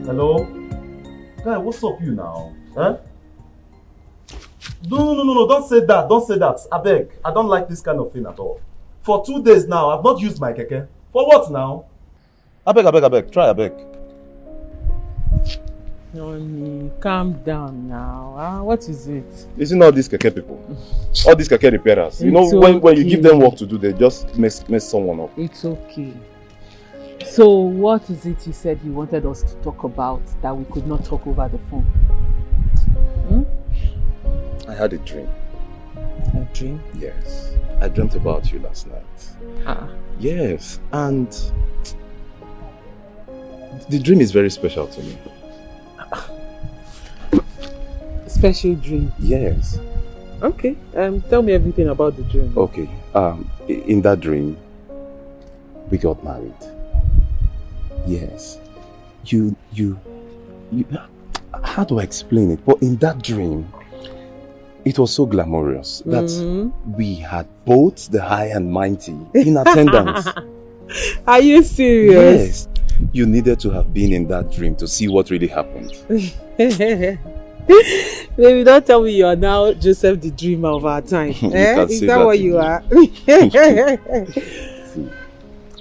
Hello? Guy, what's up you now? Huh? No, don't say that, I beg. I don't like this kind of thing at all. For 2 days now, I've not used my keke. For what now? I beg, try, I beg. Nolly, calm down now. What is it? Isn't all these keke people? All these keke repairers. You know, when you give them work to do, they just mess someone up. It's okay. So, what is it you said you wanted us to talk about that we could not talk over the phone? I had a dream. A dream? Yes. I dreamt about you last night. Yes, and the dream is very special to me. Special dream? Yes. Okay, tell me everything about the dream. Okay, in that dream, we got married. Yes. You, how do I explain it? But in that dream, It was so glamorous that we had both the high and mighty in attendance. Are you serious? Yes. You needed to have been in that dream to see what really happened. Baby, don't tell me you are now Joseph the dreamer of our time. Is that what you are? See,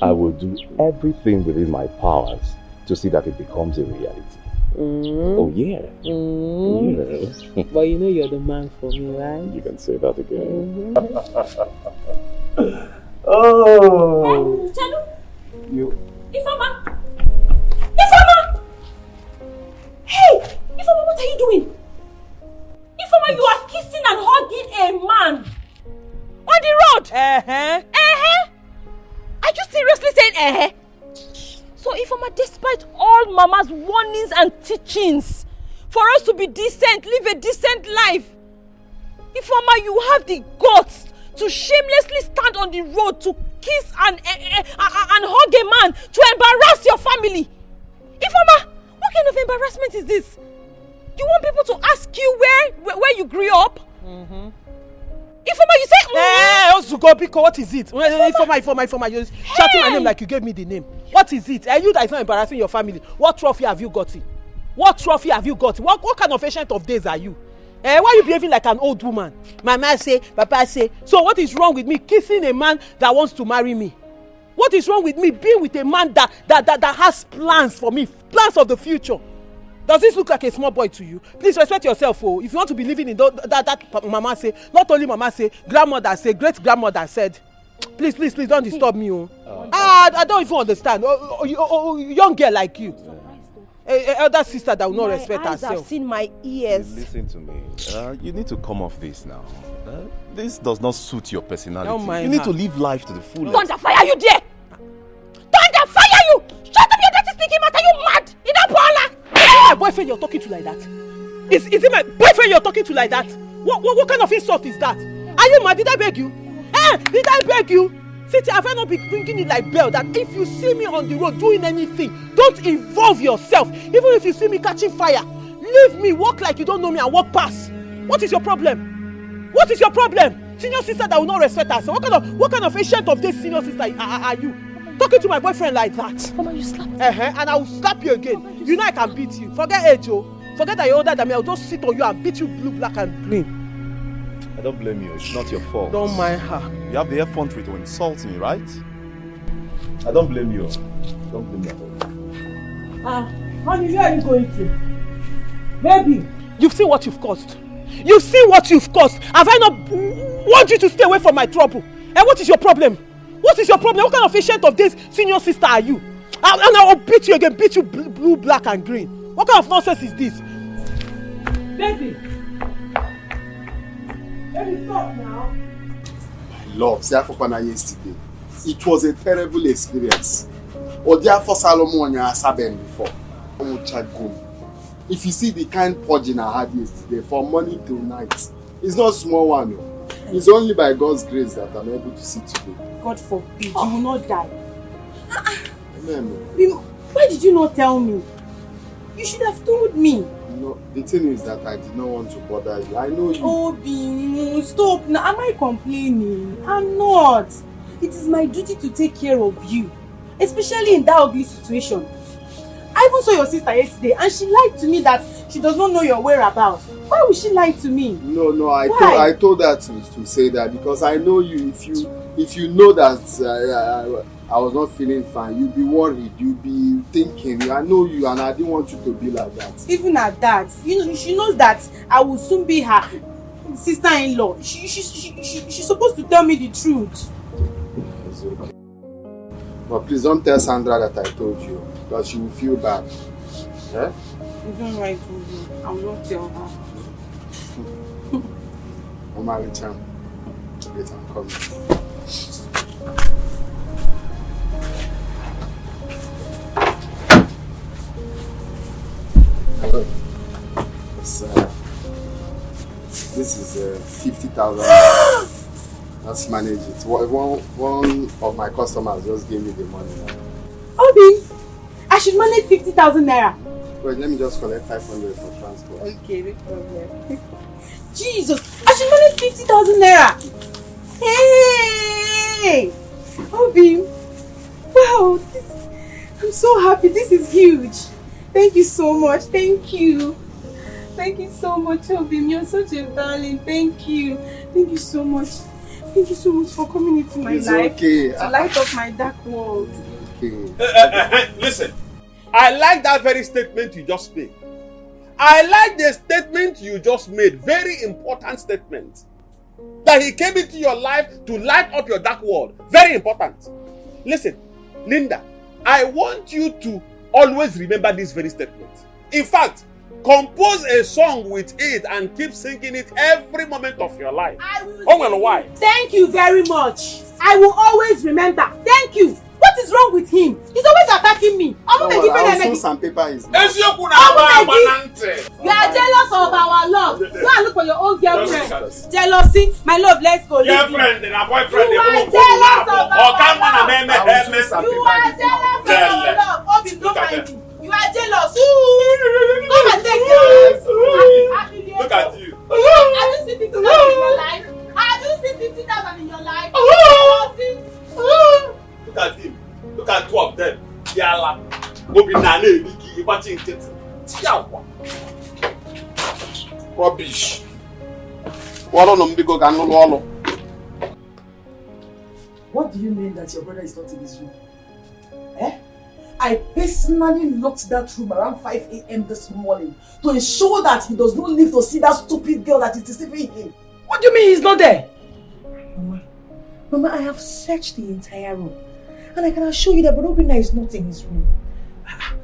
I will do everything within my powers to see that it becomes a reality. Oh yeah. Yeah. But you know you're the man for me, right? You can say that again. Oh. You. Ifeoma! Hey! Ifeoma, what are you doing? Ifeoma, you are kissing and hugging a man! On the road! Are you seriously saying So Ifeoma, despite all Mama's warnings and teachings for us to be decent, live a decent life, Ifeoma, you have the guts to shamelessly stand on the road to kiss and hug a man to embarrass your family. Ifeoma, what kind of embarrassment is this? You want people to ask you where you grew up? Ifeoma, you say Ozugo Biko, what is it? Ifeoma, you're shouting my name like you gave me the name. What is it? Are you that is not embarrassing your family? What trophy have you gotten? What trophy have you got? What kind of ancient of days are you? Why are you behaving like an old woman? Mama say, Papa say. So what is wrong with me kissing a man that wants to marry me? What is wrong with me being with a man that has plans for me, plans of the future? Does this look like a small boy to you? Please respect yourself. Oh, if you want to be living in that Mama say, not only Mama say, grandmother say, great grandmother said. Please don't disturb me. Oh. I don't even understand. Young girl like you. Elder sister that will not respect herself. My eyes have seen my ears. Listen to me. You need to come off this now. This does not suit your personality. You need to live life to the fullest. Thunderfire you there! Thunderfire you! Shut up your dirty stinking mouth! Are you mad? In that parlor? Is it my boyfriend you're talking to like that? Is it my boyfriend you're talking to like that? What kind of insult is that? Are you mad? Did I beg you? Did I beg you? Cynthia, have I not been bringing it like bell that if you see me on the road doing anything, don't involve yourself. Even if you see me catching fire, leave me, walk like you don't know me and walk past. What is your problem? What is your problem? Senior sister that will not respect herself. What kind of ancient of this senior sister are you? Talking to my boyfriend like that. Mama, you slapped me. And I will slap you again. You know I can beat you. Forget age, oh. Forget that you're older than me. I'll just sit on you and beat you blue, black and green. I don't blame you. It's not your fault. Don't mind her. You have the effrontery to insult me, right? I don't blame you. Don't blame me at all. Honey, where are you going to? Baby, you've seen what you've caused. You've seen what you've caused. Have I not warned you to stay away from my trouble? And what is your problem? What is your problem? What kind of ancient of this senior sister are you? And I will beat you again, beat you blue, black and green. What kind of nonsense is this? Baby. Baby, stop now. My love, say Afopana yesterday. It was a terrible experience. Odia for Solomon and Husaband before. If you see the kind purging I had yesterday, from morning till night, it's not a small one. It's only by God's grace that I'm able to see today. God forbid, you will not die. Amen. Why did you not tell me? You should have told me. No, the thing is that I did not want to bother you. I know you. Obi, stop now. Am I complaining? I'm not. It is my duty to take care of you, especially in that ugly situation. I even saw your sister yesterday and she lied to me that she does not know your whereabouts. Why would she lie to me? No, I told her to say that because I know you. If you know that I was not feeling fine, you'll be worried, you'll be thinking. I know you and I didn't want you to be like that. Even at that, she knows that I will soon be her sister-in-law. She's supposed to tell me the truth. It's okay. But please don't tell Sandra that I told you, because she will feel bad. Yeah? It's not right to do. I will not tell her. Mama, return. Wait, I'm coming. This is 50,000. Let's manage it. One of my customers just gave me the money now. Obi, I should manage 50,000 naira. Wait, let me just collect 500 for transport. Okay, no problem. Jesus, I should manage 50,000 naira. Hey! Obi, wow, I'm so happy. This is huge. Thank you so much. Thank you. Thank you so much, Obi. You're such a darling. Thank you. Thank you so much. Thank you so much for coming into my life. Okay. To light up my dark world. Okay. Listen, I like that very statement you just made. I like the statement you just made. Very important statement. That he came into your life to light up your dark world. Very important. Listen, Linda, I want you to always remember this very statement. In fact, compose a song with it and keep singing it every moment of your life. Oh well, why? Thank you very much. I will always remember. Thank you. What is wrong with him? He's always attacking me. I'll soon sandpaper his mouth. You are jealous of our love. Go and look for your own girlfriend. Jealousy? My love, let's go. Girlfriend and a boyfriend. You are jealous of our love. You are jealous of our love. Obi, don't mind me. You are jealous. Come and take yours. Look at you. Have you seen 50,000 in your life? Have you seen 50,000 in your life? Look at him. Look at two of them. Yala. Obi Nane, Iyke, Ibachi, Tiawa. Rubbish. What do you mean that your brother is not in his room? Eh? I personally locked that room around 5 a.m. this morning to ensure that he does not live to see that stupid girl that is deceiving him. What do you mean he's not there? Mama, I have searched the entire room. And I can assure you that Obinna is not in his room.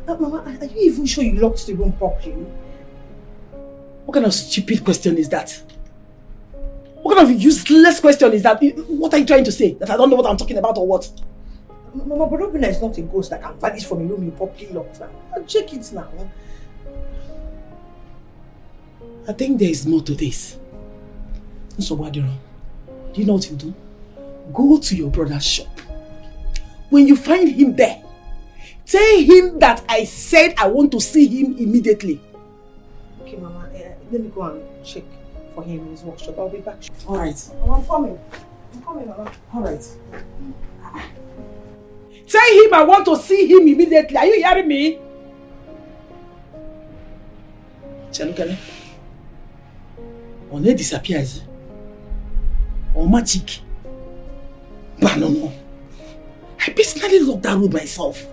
Mama, are you even sure you locked the room properly? What kind of stupid question is that? What kind of useless question is that? What are you trying to say? That I don't know what I'm talking about or what? Mama, Obinna is not a ghost that can vanish from a room you properly locked now. Check it now. I think there is more to this. So what do you know what you do? Go to your brother's shop. When you find him there, tell him that I said I want to see him immediately. Okay, Mama, let me go and check for him in his workshop. I'll be back. Alright. I'm coming. I'm coming, Mama. Alright. Tell him I want to see him immediately. Are you hearing me? Chalukale. On disappears. On magic. But no. I personally locked that room myself.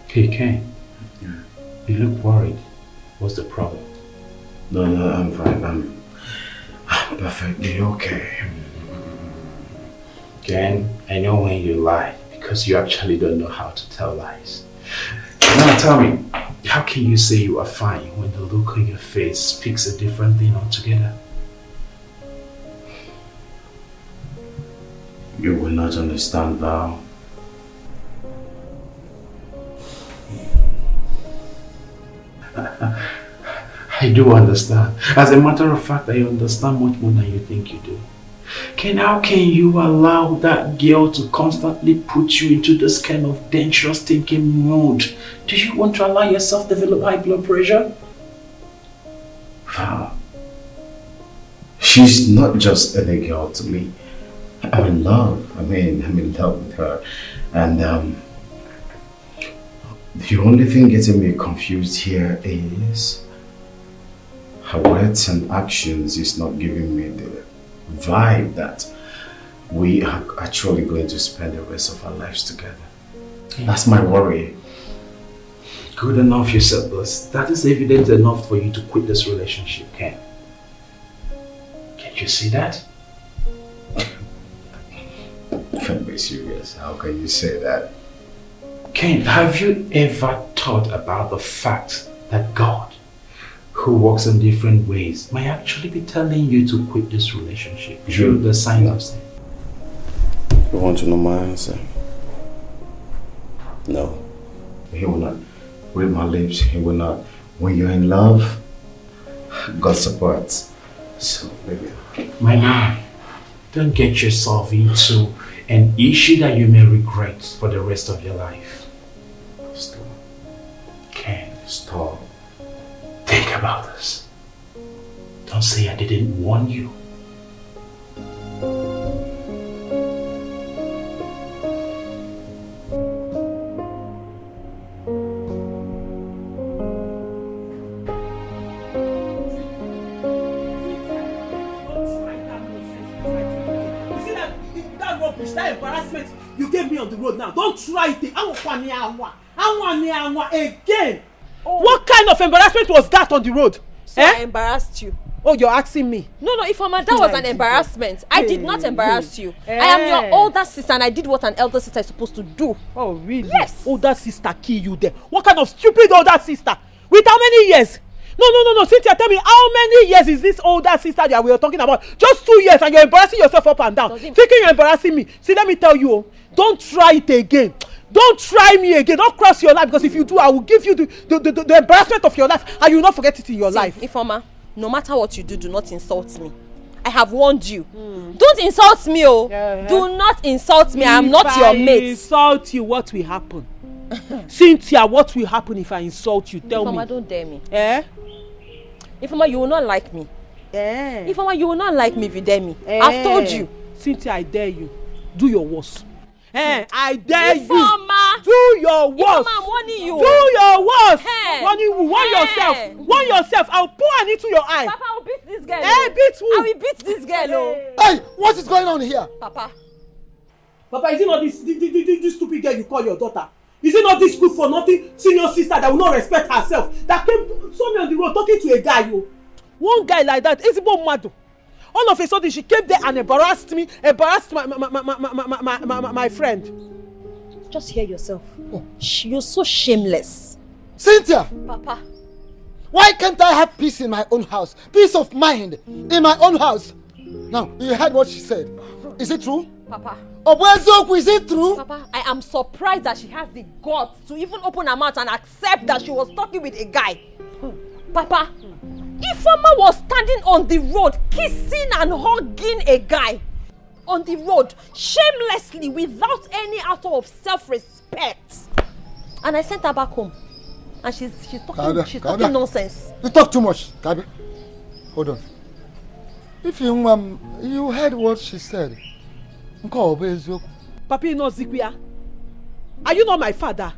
Hey, Ken. You look worried. What's the problem? No, I'm fine. I'm perfectly okay. Ken, I know when you lie because you actually don't know how to tell lies. Now tell me, how can you say you are fine when the look on your face speaks a different thing altogether? You will not understand, Val. I do understand. As a matter of fact, I understand much more than you think you do. Ken, how can you allow that girl to constantly put you into this kind of dangerous thinking mood? Do you want to allow yourself to develop high blood pressure? Val, she's not just any girl to me. I'm in love. I'm in love with her. And the only thing getting me confused here is her words and actions is not giving me the vibe that we are actually going to spend the rest of our lives together. That's my worry. Good enough you said this. That is evident enough for you to quit this relationship, Ken. Can't you see that? Can't be serious. How can you say that? Ken, have you ever thought about the fact that God, who works in different ways, might actually be telling you to quit this relationship through the signs of sin? You want to know my answer? No. He will not read my lips. He will not. When you're in love, God supports. So, baby. My man, Don't get yourself into an issue that you may regret for the rest of your life. Stop. Ken, stop. Think about this. Don't say I didn't warn you. That embarrassment you gave me on the road now. Don't try it again. Oh. What kind of embarrassment was that on the road? So I embarrassed you. Oh, you're asking me? No, Ifeoma, that was an embarrassment. I did not embarrass you. I am your older sister and I did what an elder sister is supposed to do. Oh, really? Yes. Older sister kill you there. What kind of stupid older sister? With how many years? No. Cynthia, tell me, how many years is this older sister that we are talking about? Just 2 years and you're embarrassing yourself up and down. Thinking you're embarrassing me. See, let me tell you, don't try it again. Don't try me again. Don't cross your life, because if you do, I will give you the embarrassment of your life and you will not forget it in your life. Ifeoma, no matter what you do not insult me. I have warned you. Don't insult me, oh. Do not insult me. I am not your mate. If I insult you, what will happen? Cynthia, what will happen if I insult you? Tell me. Ifeoma, don't dare me. Ifeoma, you will not like me. Ifeoma, you will not like me if you dare me. I've told you. Cynthia, I dare you. Do your worst. I dare Ifeoma. you. Do your worst. Ifeoma, I'm warning you. Do your worst. Warn yourself. Warn yourself. I'll pour an into your eye. Papa, I will beat this girl. Beat who? I will beat this girl. Hey, what is going on here? Papa, is it not this stupid girl you call your daughter? Is it not this good for nothing senior sister that will not respect herself, that saw me on the road talking to a guy? One guy like that, Ezigbo Madu. All of a sudden she came there and embarrassed my friend. Just hear yourself. You're so shameless. Cynthia! Papa. Why can't I have peace in my own house? Peace of mind in my own house. Now, you heard what she said. Is it true? Papa. Is it true? Papa, I am surprised that she has the guts to even open her mouth and accept that she was talking with a guy. Papa, Ifeoma was standing on the road kissing and hugging a guy on the road shamelessly without any atom of self-respect. And I sent her back home. And she's talking nonsense. You talk too much, Kabi. Hold on. If you heard what she said. Papi, no Zikwia. Are you not my father?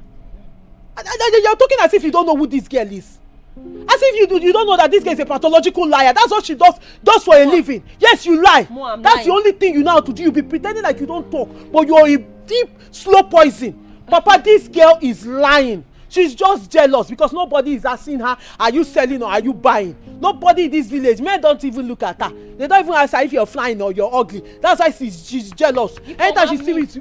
You're talking as if you don't know who this girl is. As if you don't know that this girl is a pathological liar. That's what she does for a living. Yes, you lie. That's the only thing you know how to do. You be pretending like you don't talk, but you're a deep, slow poison. Papa, this girl is lying. She's just jealous because nobody is asking her, are you selling or are you buying? Nobody in this village, men don't even look at her. They don't even ask her if you're flying or you're ugly. That's why she's jealous. Anytime she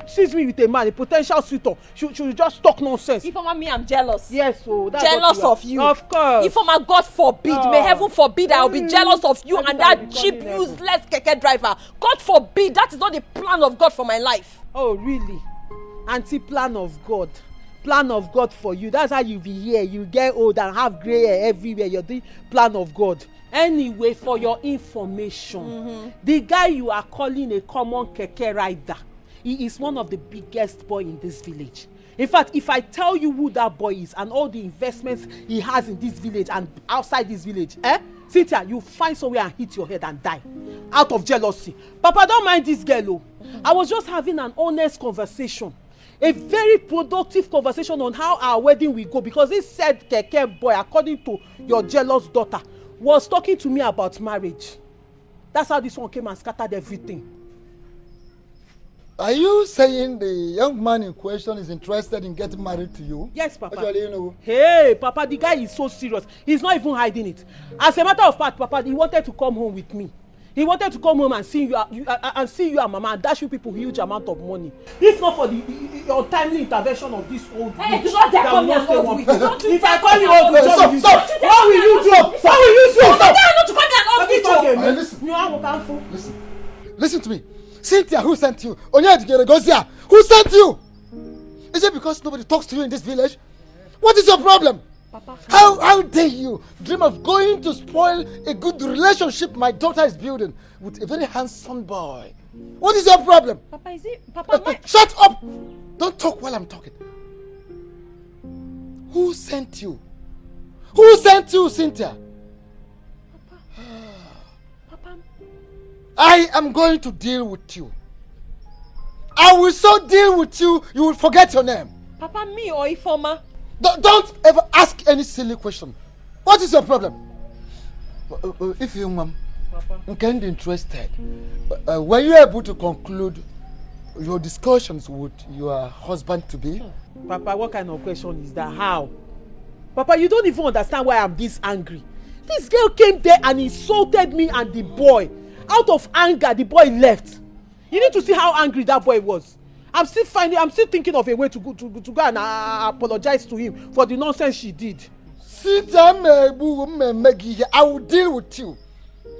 sees me with a man, a potential suitor, she'll just talk nonsense. Ifeoma, me, I'm jealous. Yes, so that's jealous of you. Of course. Ifeoma, God forbid, may heaven forbid I'll be jealous of you and that cheap, useless keke driver. God forbid, that is not the plan of God for my life. Oh, really? Anti-plan of God. Plan of God for you. That's how you be here. You get old and have gray hair everywhere. You're the plan of God. Anyway, for your information, the guy you are calling a common keke rider, he is one of the biggest boys in this village. In fact, if I tell you who that boy is and all the investments he has in this village and outside this village, Cynthia, you find somewhere and hit your head and die out of jealousy. Papa, don't mind this girl. I was just having an honest conversation. A very productive conversation on how our wedding will go, because this said keke boy, according to your jealous daughter, was talking to me about marriage. That's how this one came and scattered everything. Are you saying the young man in question is interested in getting married to you? Yes, Papa. Actually, you know. Hey, Papa, the guy is so serious. He's not even hiding it. As a matter of fact, Papa, he wanted to come home with me. He wanted to come home and see you and Mama and dash you people huge amount of money. If not for the untimely intervention of this old witch. Hey, do not dare call me an old witch. If I call you old witch, stop. What will you do? What will you do? Stop. Not to call me an old witch. Listen to me. Cynthia, who sent you? Onyedike, who sent you? Is it because nobody talks to you in this village? What is your problem? Papa. How dare you dream of going to spoil a good relationship my daughter is building with a very handsome boy? What is your problem? Papa, is it? Papa, shut up! Don't talk while I'm talking. Who sent you? Who sent you, Cynthia? Papa. I am going to deal with you. I will so deal with you, you will forget your name. Papa, me or Ifoma? Don't ever ask any silly question. What is your problem? If you, ma'am, can be interested, were you able to conclude your discussions with your husband-to-be? Papa, what kind of question is that? How? Papa, you don't even understand why I'm this angry. This girl came there and insulted me and the boy. Out of anger, the boy left. You need to see how angry that boy was. I'm still thinking of a way to go and apologize to him for the nonsense she did. Cynthia, I will deal with you.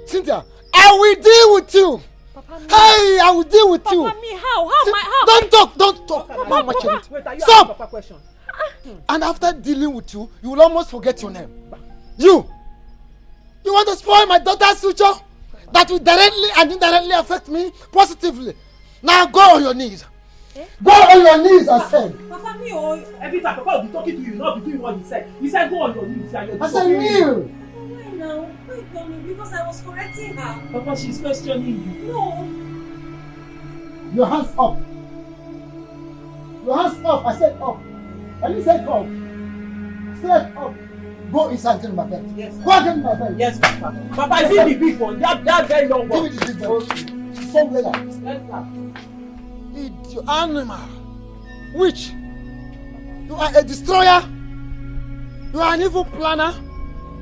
Cynthia, I will deal with you. Papa, hey, I will deal with you. Papa, me, how? Don't talk. Papa, wait, stop. Papa question. And after dealing with you, you will almost forget your name. You want to spoil my daughter's future? That will directly and indirectly affect me positively. Now go on your knees. Go on your knees, I said. Papa, me or every time Papa will be talking to you, not be doing what he said. He said go on your knees. I said kneel. Why now? Why coming? Because I was correcting her. Papa, she's questioning you. No. Your hands up. Your hands up. I said up. I didn't say up. Straight up. Go inside and get my bed. Yes. Go and get my bed. Yes, Papa. Papa, is it the big one? That very long one. Give me the big one. Some later. Idiot animal. Witch. You are a destroyer. You are an evil planner.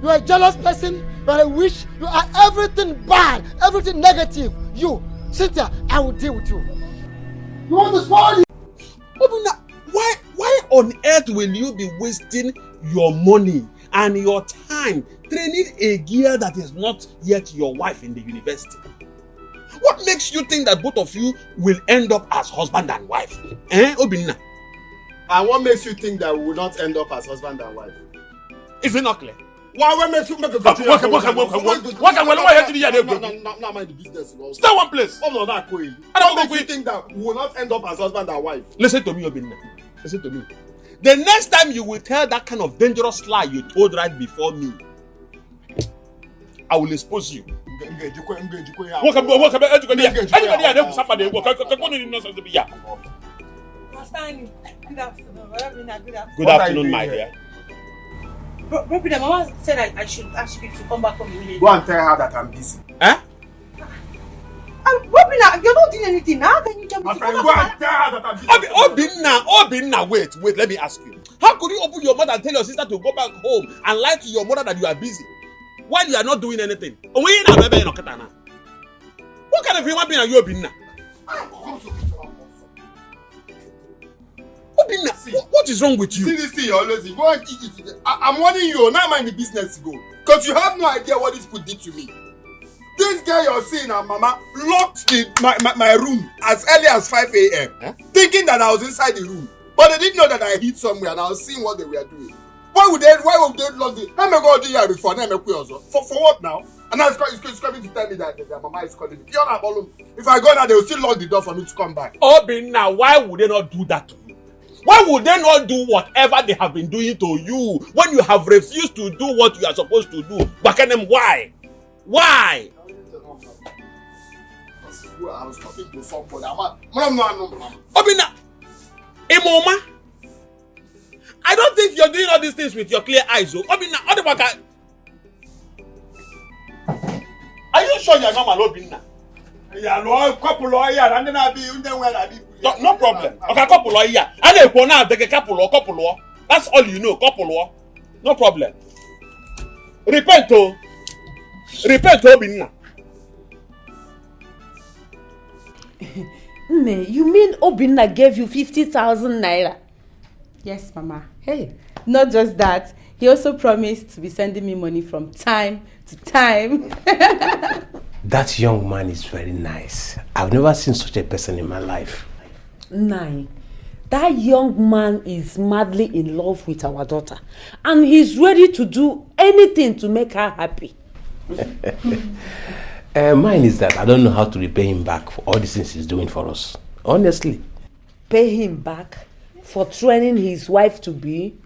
You are a jealous person. You are a witch. You are everything bad. Everything negative. You, Cynthia, I will deal with you. You want to spoil it? Why on earth will you be wasting your money and your time training a girl that is not yet your wife in the university? What makes you think that both of you will end up as husband and wife? Obinna? And what makes you think that we will not end up as husband and wife? Is it not clear? What makes you make a What mind the business. Stay one place. What makes you think that we will not end up as husband and wife? Listen to me, Obinna. Listen to me. The next time you will tell that kind of dangerous lie you told right before me, I will expose you. Good afternoon, my dear. Robin, Mama said I should ask you to come back home immediately. Go and tell her that I'm busy. Robin, you're not doing anything. How can you tell me to come Go and tell her that I'm busy. Obinna, wait, let me ask you. How could you open your mouth and tell your sister to go back home and lie to your mother that you are busy while you are not doing anything? What kind of human being are you, Obinna? Obinna, what is wrong with you? See this thing, you always say, go and eat it. I'm warning you, now mind the business to go. Because you have no idea what this food did to me. This guy you're seeing, Mama, locked my room as early as 5 a.m. Thinking that I was inside the room. But they didn't know that I hid somewhere and I was seeing what they were doing. Why would they lock the... I'm going to do that before. For what now? And now it's coming to tell me that Mama is calling me. If I go now, they will still lock the door for me to come back. Obinna, why would they not do that to you? Why would they not do whatever they have been doing to you when you have refused to do what you are supposed to do? Bakanem, why? Why? I was talking to somebody. Obinna, Imoma, I don't think you're doing all these things with your clear eyes. Obinna, are you sure you're normal, Obinna? No problem. Okay, couple of years. That's all you know, couple. No problem. Repent, Obinna. You mean Obinna gave you 50,000 naira? Yes, Mama. Hey, not just that. He also promised to be sending me money from time to time. That young man is very nice. I've never seen such a person in my life. Nai, That young man is madly in love with our daughter, and he's ready to do anything to make her happy. Mine is that I don't know how to repay him back for all the things he's doing for us. Honestly. Pay him back for training his wife to be?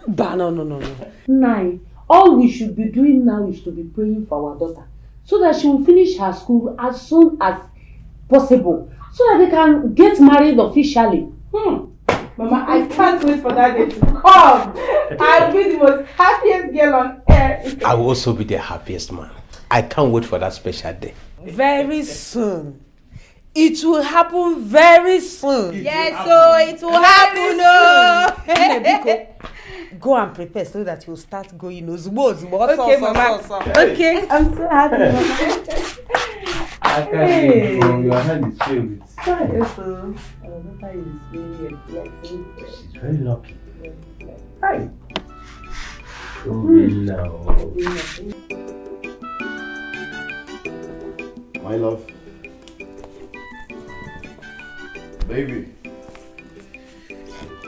No. Nai, all we should be doing now is to be praying for our daughter, so that she will finish her school as soon as possible, so that they can get married officially. Mama, I can't wait for that day to come. I'll be the most happiest girl on earth. I will also be the happiest man. I can't wait for that special day. Very soon. It will happen very soon. Yes, so it will happen. Go and prepare so that you'll start going. Okay, Mama. Okay, I'm so happy, Mama. I can't wait. Your hand is filled with. She's very lucky. Hi. No. My love. Baby.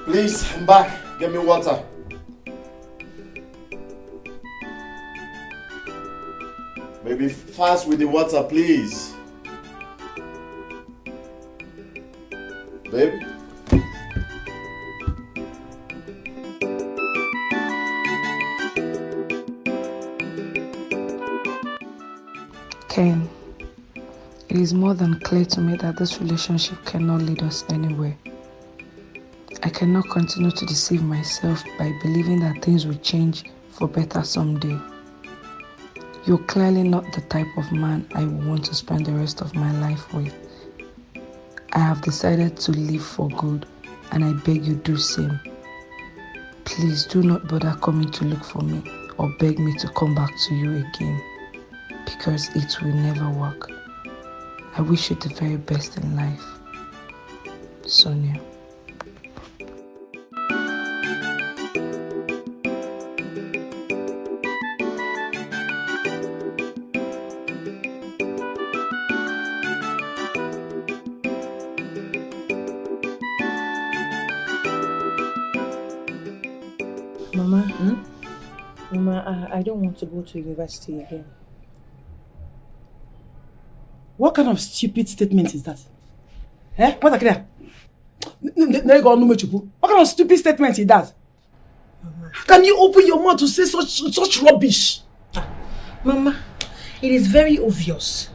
Please, I'm back. Get me water. Baby, fast with the water, please. Baby. Ken, it is more than clear to me that this relationship cannot lead us anywhere. I cannot continue to deceive myself by believing that things will change for better someday. You're clearly not the type of man I want to spend the rest of my life with. I have decided to leave for good, and I beg you do same. Please do not bother coming to look for me or beg me to come back to you again, because it will never work. I wish you the very best in life. Sonia. Mama, I don't want to go to university again. What kind of stupid statement is that? What kind of stupid statement is that? How can you open your mouth to say such rubbish? Mama, it is very obvious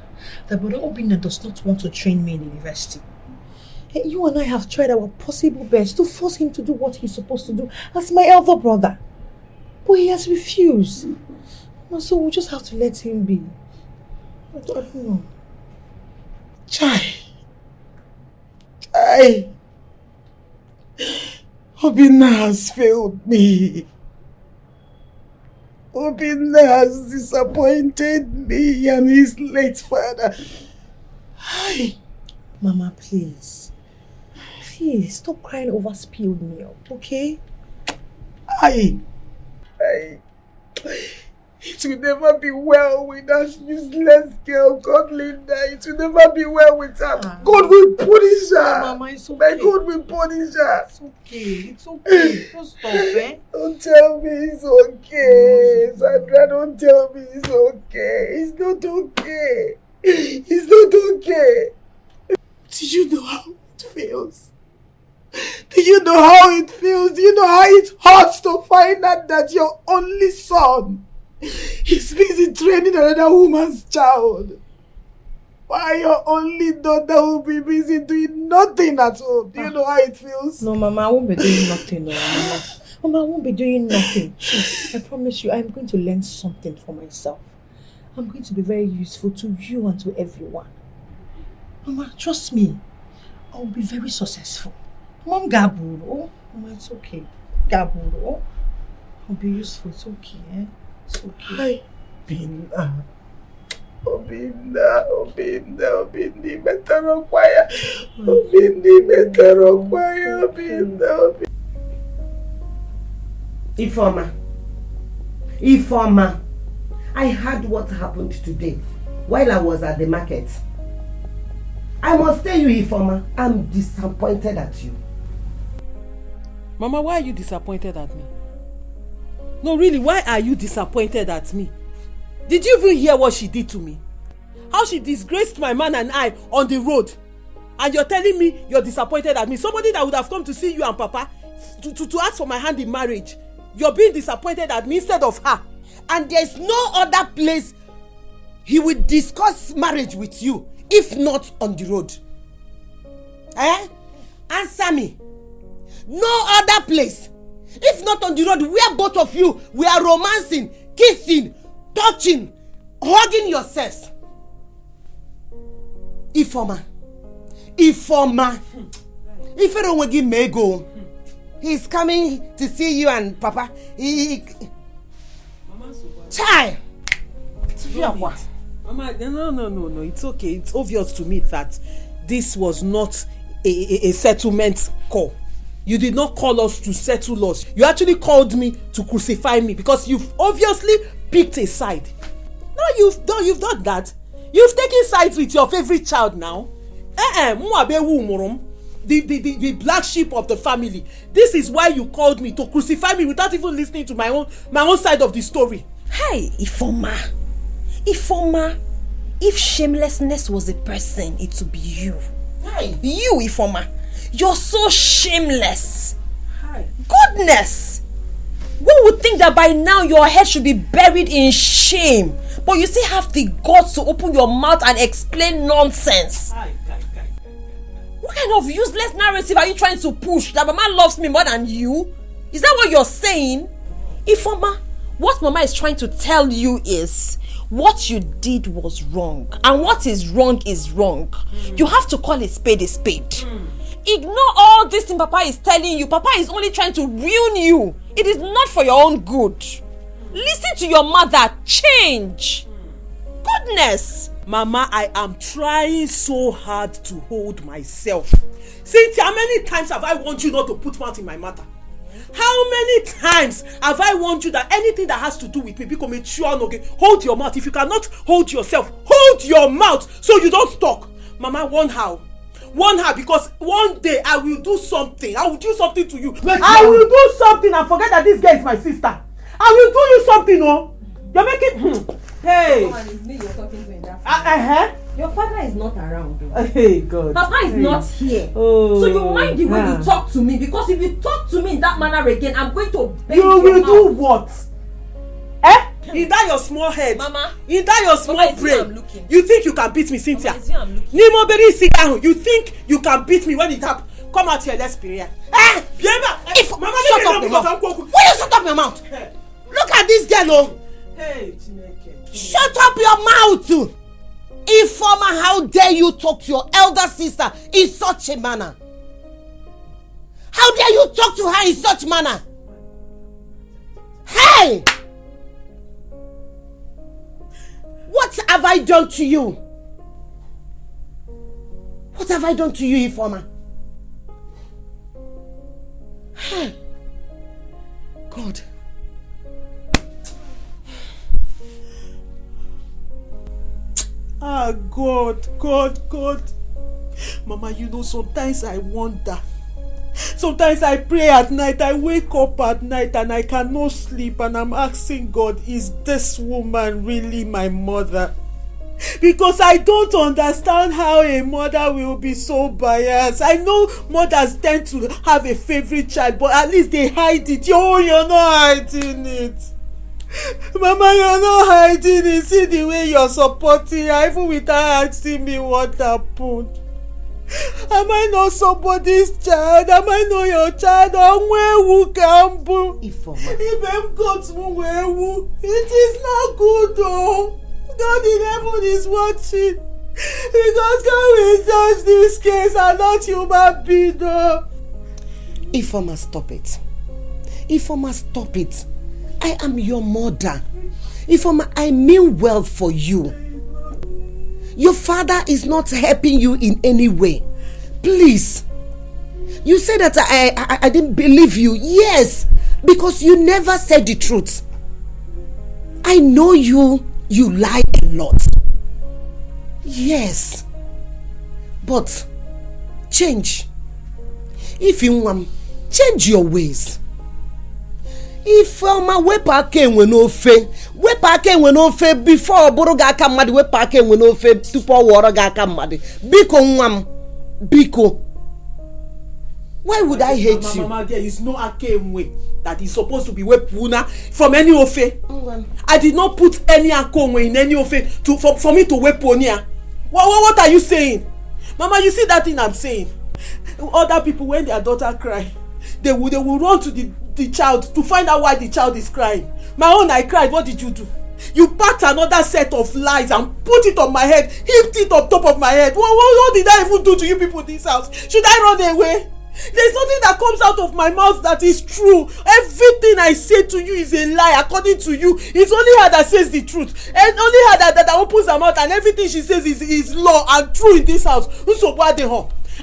that Brother Obinna does not want to train me in university. You and I have tried our possible best to force him to do what he's supposed to do as my elder brother. But he has refused. So we'll just have to let him be. I don't know. Chai. Obinna has failed me. Obinna has disappointed me and his late father. Mama, please. Please, stop crying over spilled milk, okay? It will never be well with that useless girl called Linda. It will never be well with her. God will punish her. Mama, it's okay. My God will punish her. It's okay. It's okay. Don't stop, eh? Don't tell me it's okay. Sandra, don't tell me it's okay. It's not okay. It's not okay. Do you know how it feels? Do you know how it feels? Do you know how it hurts to find out that your only son is busy training another woman's child, while your only daughter will be busy doing nothing at home? Do you know how it feels? No, Mama, I won't be doing nothing. No, Mama, I won't be doing nothing. I promise you, I'm going to learn something for myself. I'm going to be very useful to you and to everyone. Mama, trust me. I'll be very successful. Mom Gaburo. Mama, it's okay. Gaburo. I'll be useful. It's okay, eh? It's okay. Obinna, better acquire. Obinna. Ifeoma, I heard what happened today while I was at the market. I must tell you, Ifeoma, I'm disappointed at you. Mama, why are you disappointed at me? No, really, why are you disappointed at me? Did you even hear what she did to me? How she disgraced my man and I on the road. And you're telling me you're disappointed at me? Somebody that would have come to see you and Papa to ask for my hand in marriage. You're being disappointed at me instead of her. And there's no other place he will discuss marriage with you if not on the road. Answer me. No other place. If not on the road where both of you we are romancing, kissing, touching, hugging yourselves. Ifeoma. If I don't give me go, he's coming to see you and Papa. Child. Mama, no. It's okay. It's obvious to me that this was not a settlement call. You did not call us to settle us. You actually called me to crucify me because you've obviously picked a side. Now you've done that. You've taken sides with your favorite child now. The black sheep of the family. This is why you called me to crucify me without even listening to my own side of the story. Hey, Ifeoma, if shamelessness was a person, it would be you. Hey. You, Ifeoma, you're so shameless. Hi. Goodness! One would think that by now your head should be buried in shame, but you still have the guts to open your mouth and explain nonsense. What kind of useless narrative are you trying to push? That Mama loves me more than you? Is that what you're saying? Ifeoma, what Mama is trying to tell you is what you did was wrong, and what is wrong is wrong. You have to call a spade a spade. Ignore all this thing Papa is telling you. Papa is only trying to ruin you. It is not for your own good. Listen to your mother. Change. Goodness. Mama, I am trying so hard to hold myself. Cynthia, how many times have I warned you not to put mouth in my matter? How many times have I warned you that anything that has to do with me become a churn, okay? Hold your mouth. If you cannot hold yourself, hold your mouth so you don't talk. Mama, warn her. Warn her, because one day I will do something. I will do something to you. I will do something and forget that this girl is my sister. I will do you something, oh. You're making... Hey. Come on, it's me you're talking to in that. Your father is not around. Hey, God. Papa is not here. Oh, so you mind the way you talk to me, because if you talk to me in that manner again, I'm going to bend you your will mouth. do what? In that your small head, Mama, in that your small Mama, brain, you think you can beat me, Cynthia? Mama, sit down. You think you can beat me when it happens? Come out here, let's be real. Mama, shut up your mouth. Will you shut up your mouth? Look at this girl, oh. Hey, shut up your mouth. Ifeoma, how dare you talk to your elder sister in such a manner? How dare you talk to her in such manner? Hey! What have I done to you? What have I done to you, Ifeoma? Hey! God. Ah, God. Mama, you know, sometimes I wonder. Sometimes I pray at night, I wake up at night and I cannot sleep, and I'm asking God, is this woman really my mother? Because I don't understand how a mother will be so biased. I know mothers tend to have a favorite child, but at least they hide it. You're not hiding it. Mama, you're not hiding it. See the way you're supporting her, even without asking me what happened. Am I not somebody's child? Am I not your child? It is not good though. God in heaven is watching. Because God will judge this case and not human being though. Ifeoma, stop it. Ifeoma, stop it. I am your mother. Ifeoma, I mean well for you. Your father is not helping you in any way. Please. You said that I didn't believe you. Yes, because you never said the truth. I know you lie a lot. Yes. But change. If you want, change your ways. Ifeoma wepụ aka enwe n'ofe, wepụ aka enwe n'ofe before ọ bụrụ gị aka mmadụ, wepụ aka enwe n'ofe tupu ọ wụọrọ gị aka mmadụ. Biko nwa m, biko. Why would I hate you? Mama, there is no aka enwe that is supposed to be wepuna from any ofe. I did not put any aka enwe in any ofe for me to weponia. What are you saying? Mama, you see that thing I'm saying? Other people, when their daughter cry, they will run to the child to find out why the child is crying. My own, I cried. What did you do? You packed another set of lies and put it on my head, heaped it on top of my head. What did I even do to you people in this house? Should I run away? There's nothing that comes out of my mouth that is true. Everything I say to you is a lie. According to you, it's only her that says the truth, and only her that opens her mouth, and everything she says is law and true in this house.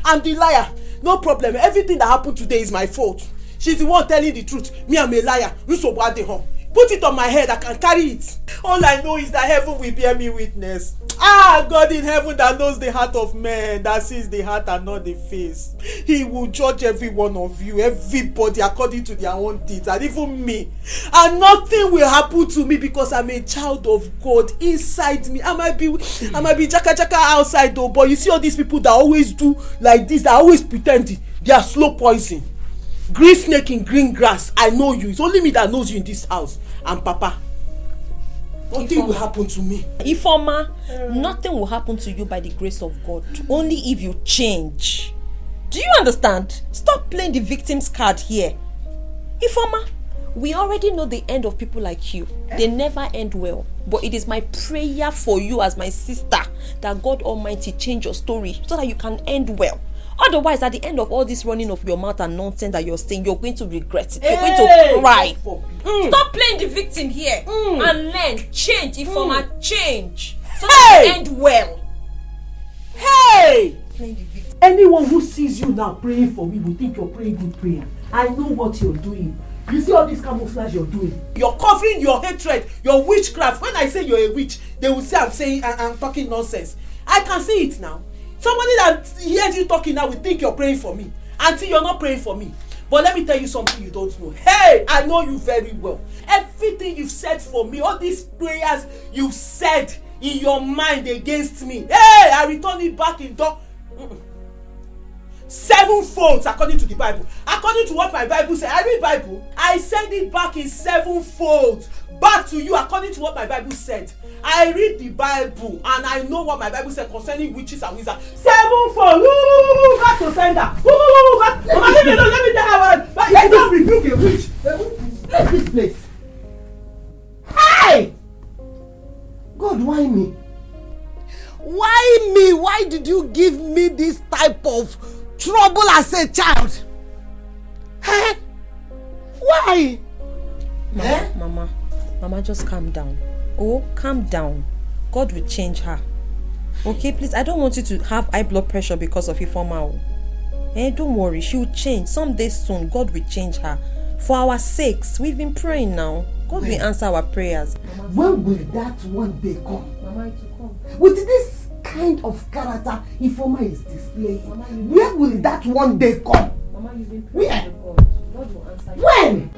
I'm the liar. No problem. Everything that happened today is my fault. She's the one telling the truth. Me, I'm a liar. Put it on my head, I can carry it. All I know is that heaven will bear me witness. God in heaven that knows the heart of man, that sees the heart and not the face. He will judge every one of you, everybody according to their own deeds, and even me. And nothing will happen to me because I'm a child of God inside me. I might be jaka outside though, but you see all these people that always do like this, that always pretend they are slow poison. Green snake in green grass. I know you. It's only me that knows you in this house. And Papa. Nothing will happen to me. Ifeoma, nothing will happen to you by the grace of God. Only if you change. Do you understand? Stop playing the victim's card here. Ifeoma, we already know the end of people like you. They never end well. But it is my prayer for you as my sister that God Almighty change your story so that you can end well. Otherwise, at the end of all this running of your mouth and nonsense that you're saying, you're going to regret it. You're going to cry. Stop playing the victim here and learn. Change, Ifeoma, change. So that you end well. Hey! Anyone who sees you now praying for me will think you're praying good prayer. I know what you're doing. You see all this camouflage you're doing? You're covering your hatred, your witchcraft. When I say you're a witch, they will say I'm talking nonsense. I can see it now. Somebody that hears you talking now will think you're praying for me until you're not praying for me. But let me tell you something you don't know. Hey, I know you very well. Everything you've said for me, all these prayers you've said in your mind against me, hey, I return it back in sevenfold according to the Bible. According to what my Bible says, I read Bible, I send it back in sevenfold back to you according to what my Bible said. I read the Bible and I know what my Bible said concerning witches and wizards. Sevenfold! Back to sender! Back. Let me tell you what. You don't rebuke a witch. Leave this place. Hey! God, why me? Why me? Why did you give me this type of trouble as a child? Hey? Why? Mama, just calm down. Oh, calm down. God will change her. Okay, please, I don't want you to have high blood pressure because of Ifeoma. Don't worry, she will change. Someday soon, God will change her. For our sakes, we've been praying now. God will answer our prayers. When will that one day come? Mama, it will come. With this kind of character Ifeoma is displaying, where will that one day come? Mama, you've been praying to God. God will answer you. When?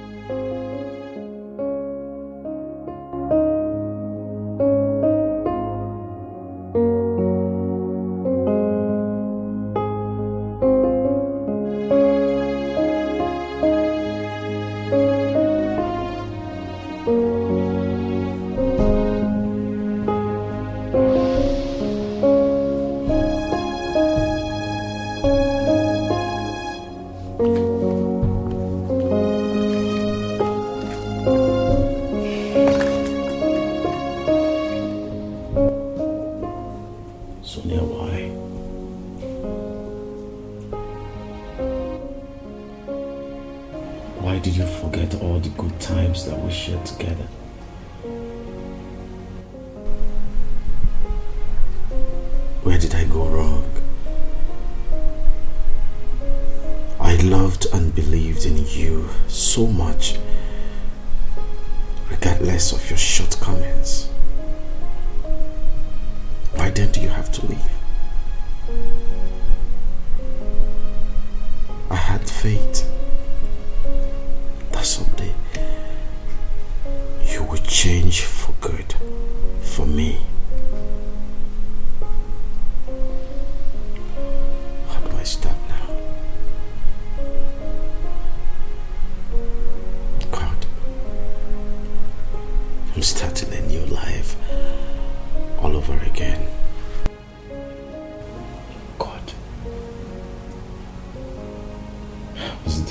Together. Where did I go wrong? I loved and believed in you so much, regardless of your shortcomings. Why then do you have to leave? I had faith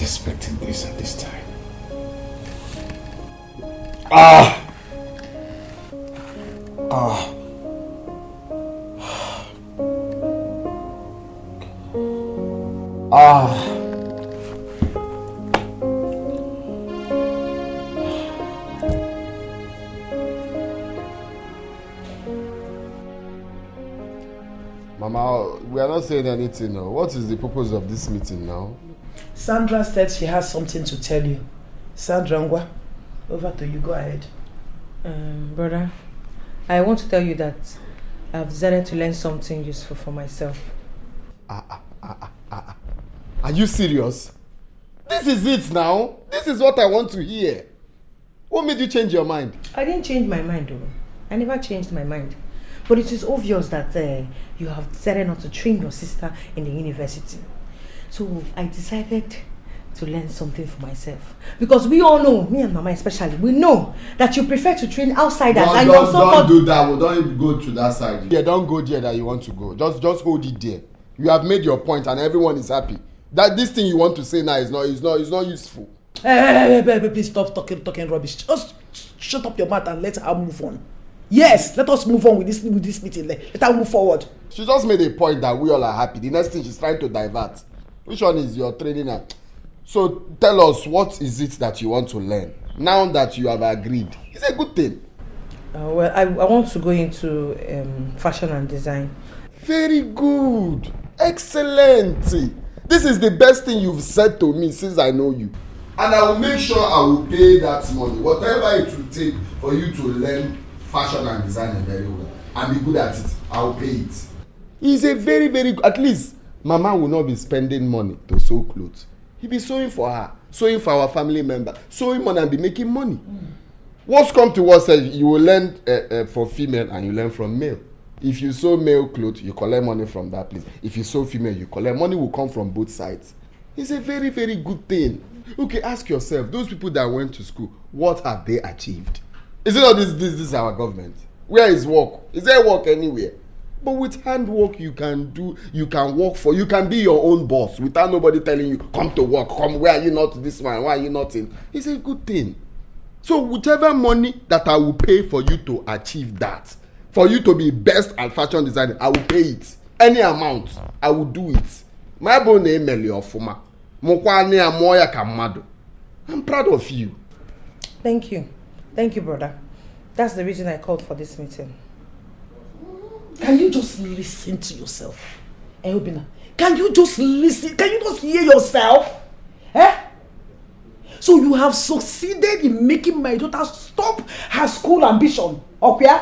expecting this at this time. Ah! Ah! Ah! Mama, we are not saying anything now. What is the purpose of this meeting now? Sandra said she has something to tell you. Sandra Ngwa, over to you. Go ahead. Brother, I want to tell you that I've decided to learn something useful for myself. Are you serious? This is it now. This is what I want to hear. What made you change your mind? I didn't change my mind, though. I never changed my mind. But it is obvious that you have decided not to train your sister in the university. So I decided to learn something for myself. Because we all know, me and Mama especially, we know that you prefer to train outsiders. Don't do that. We don't go to that side. Yeah, don't go there that you want to go. Just hold it there. You have made your point and everyone is happy. That this thing you want to say now is not useful. Please stop talking rubbish. Just shut up your mouth and let her move on. Yes, let us move on with this meeting. Let her move forward. She just made a point that we all are happy. The next thing she's trying to divert. Which one is your training at? So tell us, what is it that you want to learn now that you have agreed? It's a good thing. Well, I want to go into fashion and design. Very good. Excellent. This is the best thing you've said to me since I know you. And I will make sure I will pay that money. Whatever it will take for you to learn fashion and design very well and be good at it, I will pay it. It's a very, very good. At least Mama will not be spending money to sew clothes. He'll be sewing for her, sewing for our family member, sewing money and be making money. What's come to us, you will learn for female and you learn from male. If you sew male clothes, you collect money from that place. If you sew female, you collect money will come from both sides. It's a very, very good thing. Okay, ask yourself, those people that went to school, what have they achieved? Is it not this is our government? Where is work? Is there work anywhere? But with handwork you can do, you can work for, you can be your own boss without nobody telling you, come to work, come, why are you not this one, why are you not in? It's a good thing. So whichever money that I will pay for you to achieve that, for you to be best at fashion designing, I will pay it. Any amount, I will do it. My bone email of Fuma. I'm proud of you. Thank you. Thank you, brother. That's the reason I called for this meeting. Can you just listen to yourself? Obina, can you just listen? Can you just hear yourself? So you have succeeded in making my daughter stop her school ambition. Okay?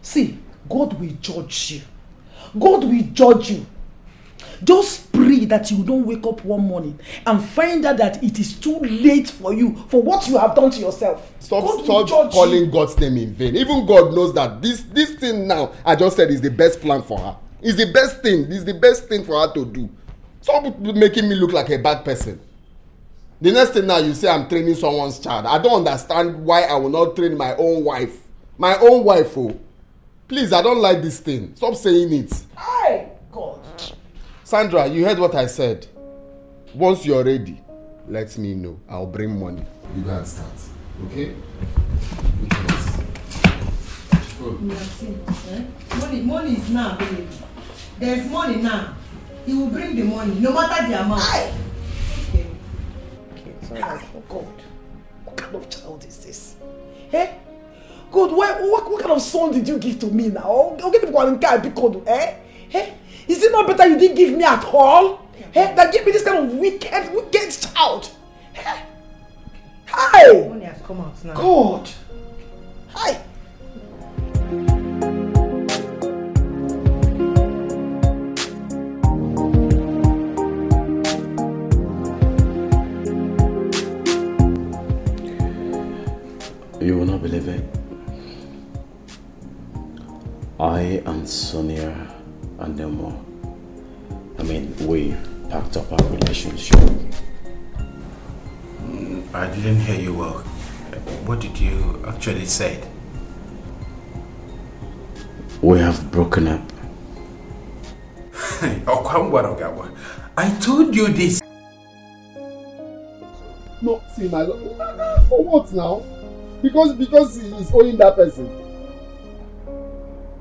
See, God will judge you. God will judge you. Just pray that you don't wake up one morning and find out that it is too late for you for what you have done to yourself. Stop calling God's name in vain. Even God knows that this thing now I just said is the best plan for her. It's the best thing. It's the best thing for her to do. Stop making me look like a bad person. The next thing now you say I'm training someone's child. I don't understand why I will not train my own wife. My own wife, oh. Please, I don't like this thing. Stop saying it. Hey, God. Sandra, you heard what I said. Once you're ready, let me know. I'll bring money. You can start. Okay? Money is now available. There's money now. He will bring the money, no matter the amount. Okay, it's all right. Oh God. What kind of child is this? God, what kind of son did you give to me now? I'll get one guy because is it not better you didn't give me at all? That give me this kind of wicked child. Hi! Money has come out now. God! Hi! You will not believe it. I and Sonia and them more. We packed up our relationship. I didn't hear you well. What did you actually say? We have broken up. I told you this. No, see my love. For what now? Because he's owing that person.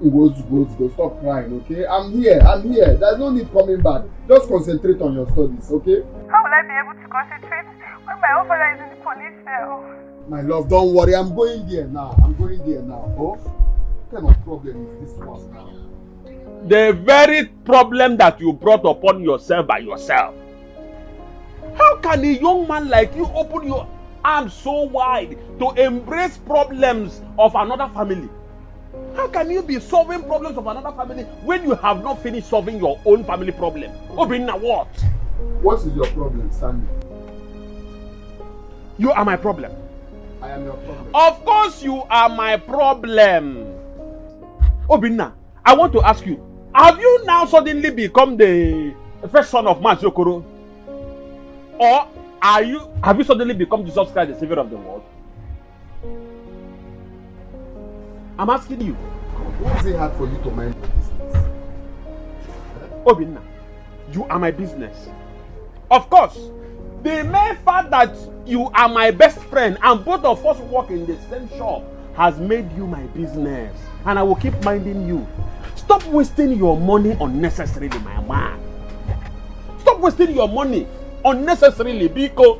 Go, stop crying, okay? I'm here. There's no need coming back. Just concentrate on your studies, okay? How will I be able to concentrate when my own father is in the police cell? My love, don't worry. I'm going there now. Oh? What kind of problem is this one now? The very problem that you brought upon yourself by yourself. How can a young man like you open your arms so wide to embrace problems of another family? How can you be solving problems of another family when you have not finished solving your own family problem? Obinna, what? What is your problem, Stanley? You are my problem. I am your problem. Of course you are my problem. Obinna, I want to ask you, have you now suddenly become the first son of Majid Okoro? Or have you suddenly become Jesus Christ, the Savior of the world? I'm asking you. Why is it hard for you to mind your business? Obinna, you are my business. Of course, the mere fact that you are my best friend and both of us work in the same shop has made you my business. And I will keep minding you. Stop wasting your money unnecessarily, my man. Stop wasting your money unnecessarily, Biko.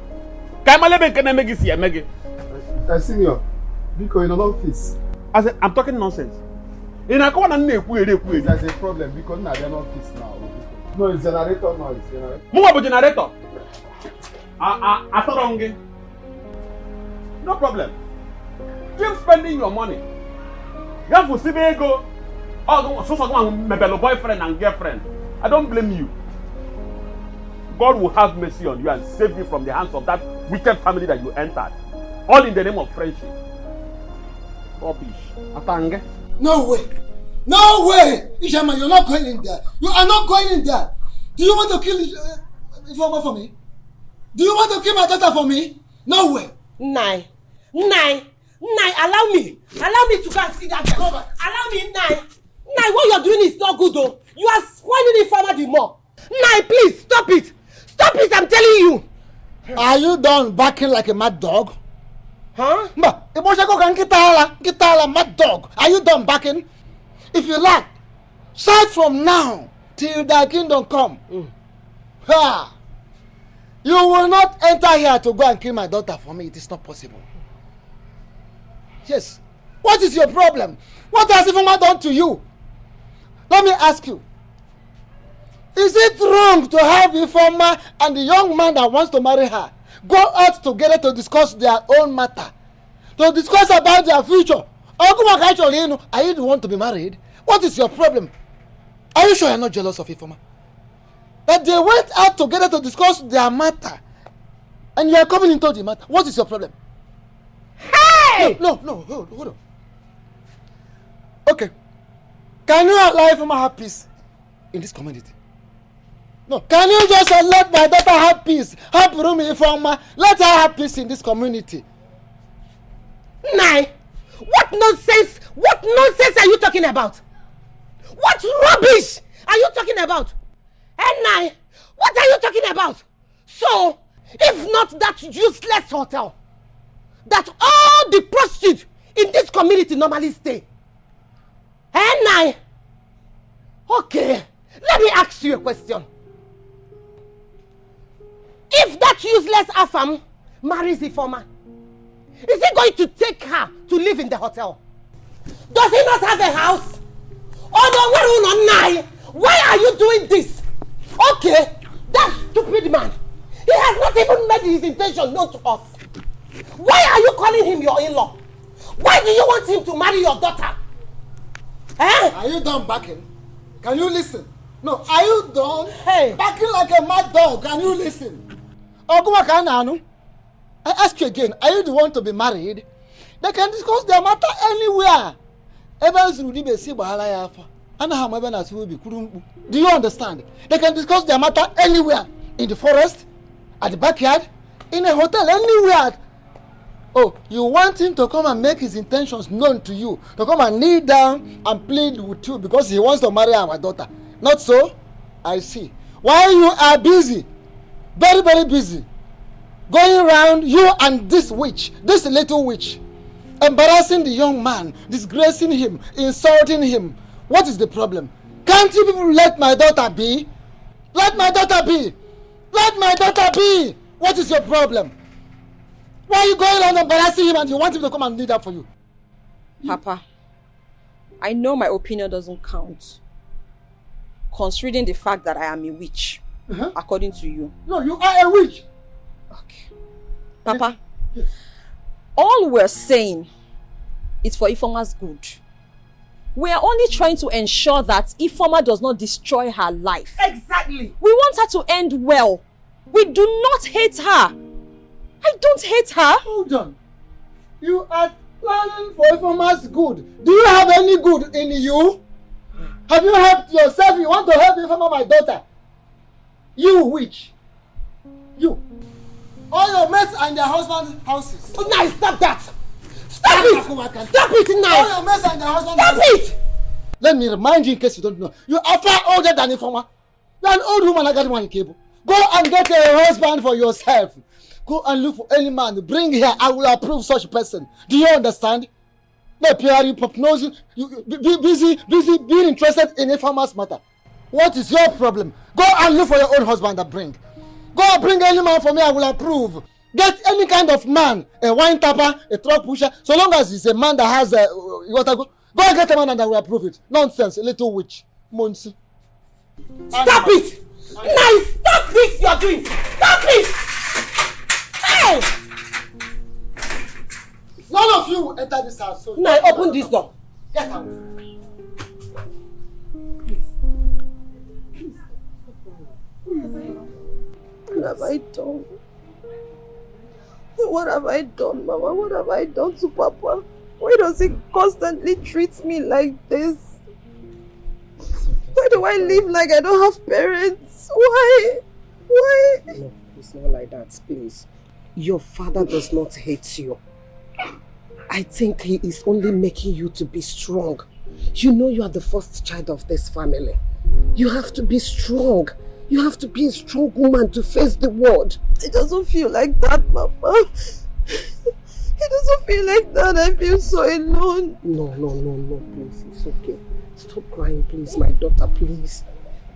Senior, Biko, in an office. I said, I'm talking nonsense. There's a problem because in an office now. No, it's generator noise. Move generator. No problem. Keep spending your money. You have to see me go. Oh, so my boyfriend and girlfriend. I don't blame you. God will have mercy on you and save you from the hands of that wicked family that you entered. All in the name of friendship. Rubbish. Atange. No way. No way! Ishama, you're not going in there. You are not going in there. Do you want to kill Informer for me? Do you want to kill my daughter for me? No way. Nai, allow me to go and see that girl. Allow me, Nai, what you're doing is not good though. You are spoiling Informer the more. Nai, please, stop it, I'm telling you. Are you done barking like a mad dog? Huh? Mad dog. Are you done barking? If you like, start from now till thy kingdom come. Ha! You will not enter here to go and kill my daughter for me. It is not possible. Yes. What is your problem? What has Ifeoma done to you? Let me ask you. Is it wrong to have Ifeoma and the young man that wants to marry her go out together to discuss their own matter? To discuss about their future? Are you the one to be married? What is your problem? Are you sure you're not jealous of Ifeoma? That they went out together to discuss their matter and you are coming into the matter. What is your problem? Hey! No, hold on. Okay. Can you allow Ifeoma have peace in this community? No. Can you just let my daughter have peace? Have room Ifeoma. Let her have peace in this community. Nai, what nonsense are you talking about? What rubbish are you talking about? And Nai, what are you talking about? So, if not that useless hotel that all the prostitutes in this community normally stay. And Nai, okay, let me ask you a question. If that useless Afam marries Ifeoma, is he going to take her to live in the hotel? Does he not have a house? Oh no, why are you doing this? Okay, that stupid man, he has not even made his intention known to us. Why are you calling him your in-law? Why do you want him to marry your daughter? Eh? Are you done barking? Can you listen? No, are you done? Hey. Barking like a mad dog, can you listen? I ask you again, are you the one to be married? They can discuss their matter anywhere. Do you understand? They can discuss their matter anywhere. In the forest, at the backyard, in a hotel, anywhere. Oh, you want him to come and make his intentions known to you, to come and kneel down and plead with you because he wants to marry our daughter. Not so? I see. While you are busy, very, very busy, going around, you and this witch, this little witch, embarrassing the young man, disgracing him, insulting him. What is the problem? Can't you people let my daughter be? Let my daughter be! Let my daughter be! What is your problem? Why are you going around embarrassing him and you want him to come and kneel up for you? Papa, I know my opinion doesn't count, considering the fact that I am a witch, according to you. No, you are a witch! Okay. Papa, all we're saying is for Ifeoma's good. We are only trying to ensure that Ifeoma does not destroy her life. Exactly. We want her to end well. We do not hate her. I don't hate her. Hold on. You are planning for Ifeoma's good. Do you have any good in you? Have you helped yourself? You want to help Ifeoma, my daughter? You witch. You. All your mates and their husband's houses. Oh, now stop that. Stop it! Stop it now! All your mates and their husband's Stop houses. it! Let me remind you in case you don't know. You are far older than Ifeoma. You're an old woman like that one in cable. Go and get a husband for yourself. Go and look for any man. Bring here. I will approve such a person. Do you understand? No, Pierre, you proposing. You busy being interested in Ifeoma's matter. What is your problem? Go and look for your own husband and bring. Go and bring any man for me. I will approve. Get any kind of man, a wine tapper, a truck pusher, so long as he's a man that has a go and get a man and I will approve it. Nonsense, a little witch. Monsi. Stop it! Nice! Stop this you're doing! Stop it! Hey! None of you will enter this house. So now open this door. Get out. What have I done? What have I done, Mama? What have I done to Papa? Why does he constantly treat me like this? Why do I live like I don't have parents? Why? No, it's not like that, please. Your father does not hate you. I think he is only making you to be strong. You know you are the first child of this family. You have to be strong. You have to be a strong woman to face the world. It doesn't feel like that, Mama. It doesn't feel like that. I feel so alone. No, please. It's okay. Stop crying, please, my daughter, please.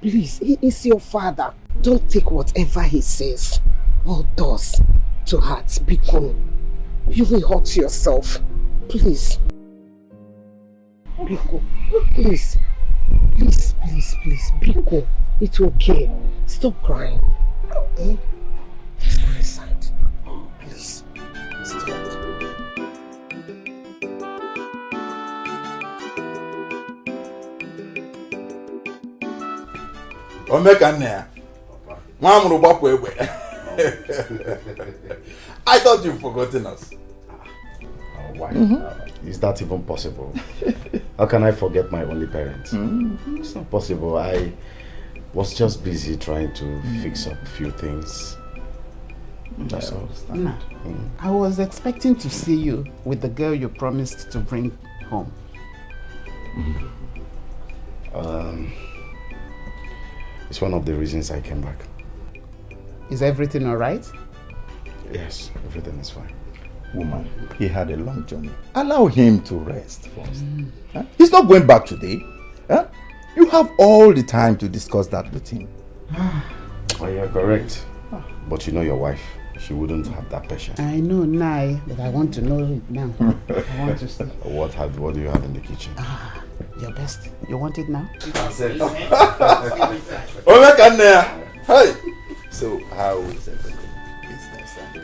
Please, he is your father. Don't take whatever he says or does to heart. Biko, you will hurt yourself. Please. Biko, please. Please, Biko. It's okay. Stop crying. Let's go inside. Please. Stop. Omekane. Mamuru Bapu Ewe. I thought you'd forgotten us. Why? Is that even possible? How can I forget my only parent? It's not possible. I was just busy trying to fix up a few things. That's all. I was expecting to see you with the girl you promised to bring home. It's one of the reasons I came back. Is everything all right? Yes, everything is fine. Woman, he had a long journey. Allow him to rest first. Huh? He's not going back today. Huh? You have all the time to discuss that with him. Oh, you're correct. But you know your wife. She wouldn't have that patience. I know now, but I want to know it now. I want to see. What do you have in the kitchen? Your best. You want it now? That's it. Omekane. Hey. So how is everything? Business and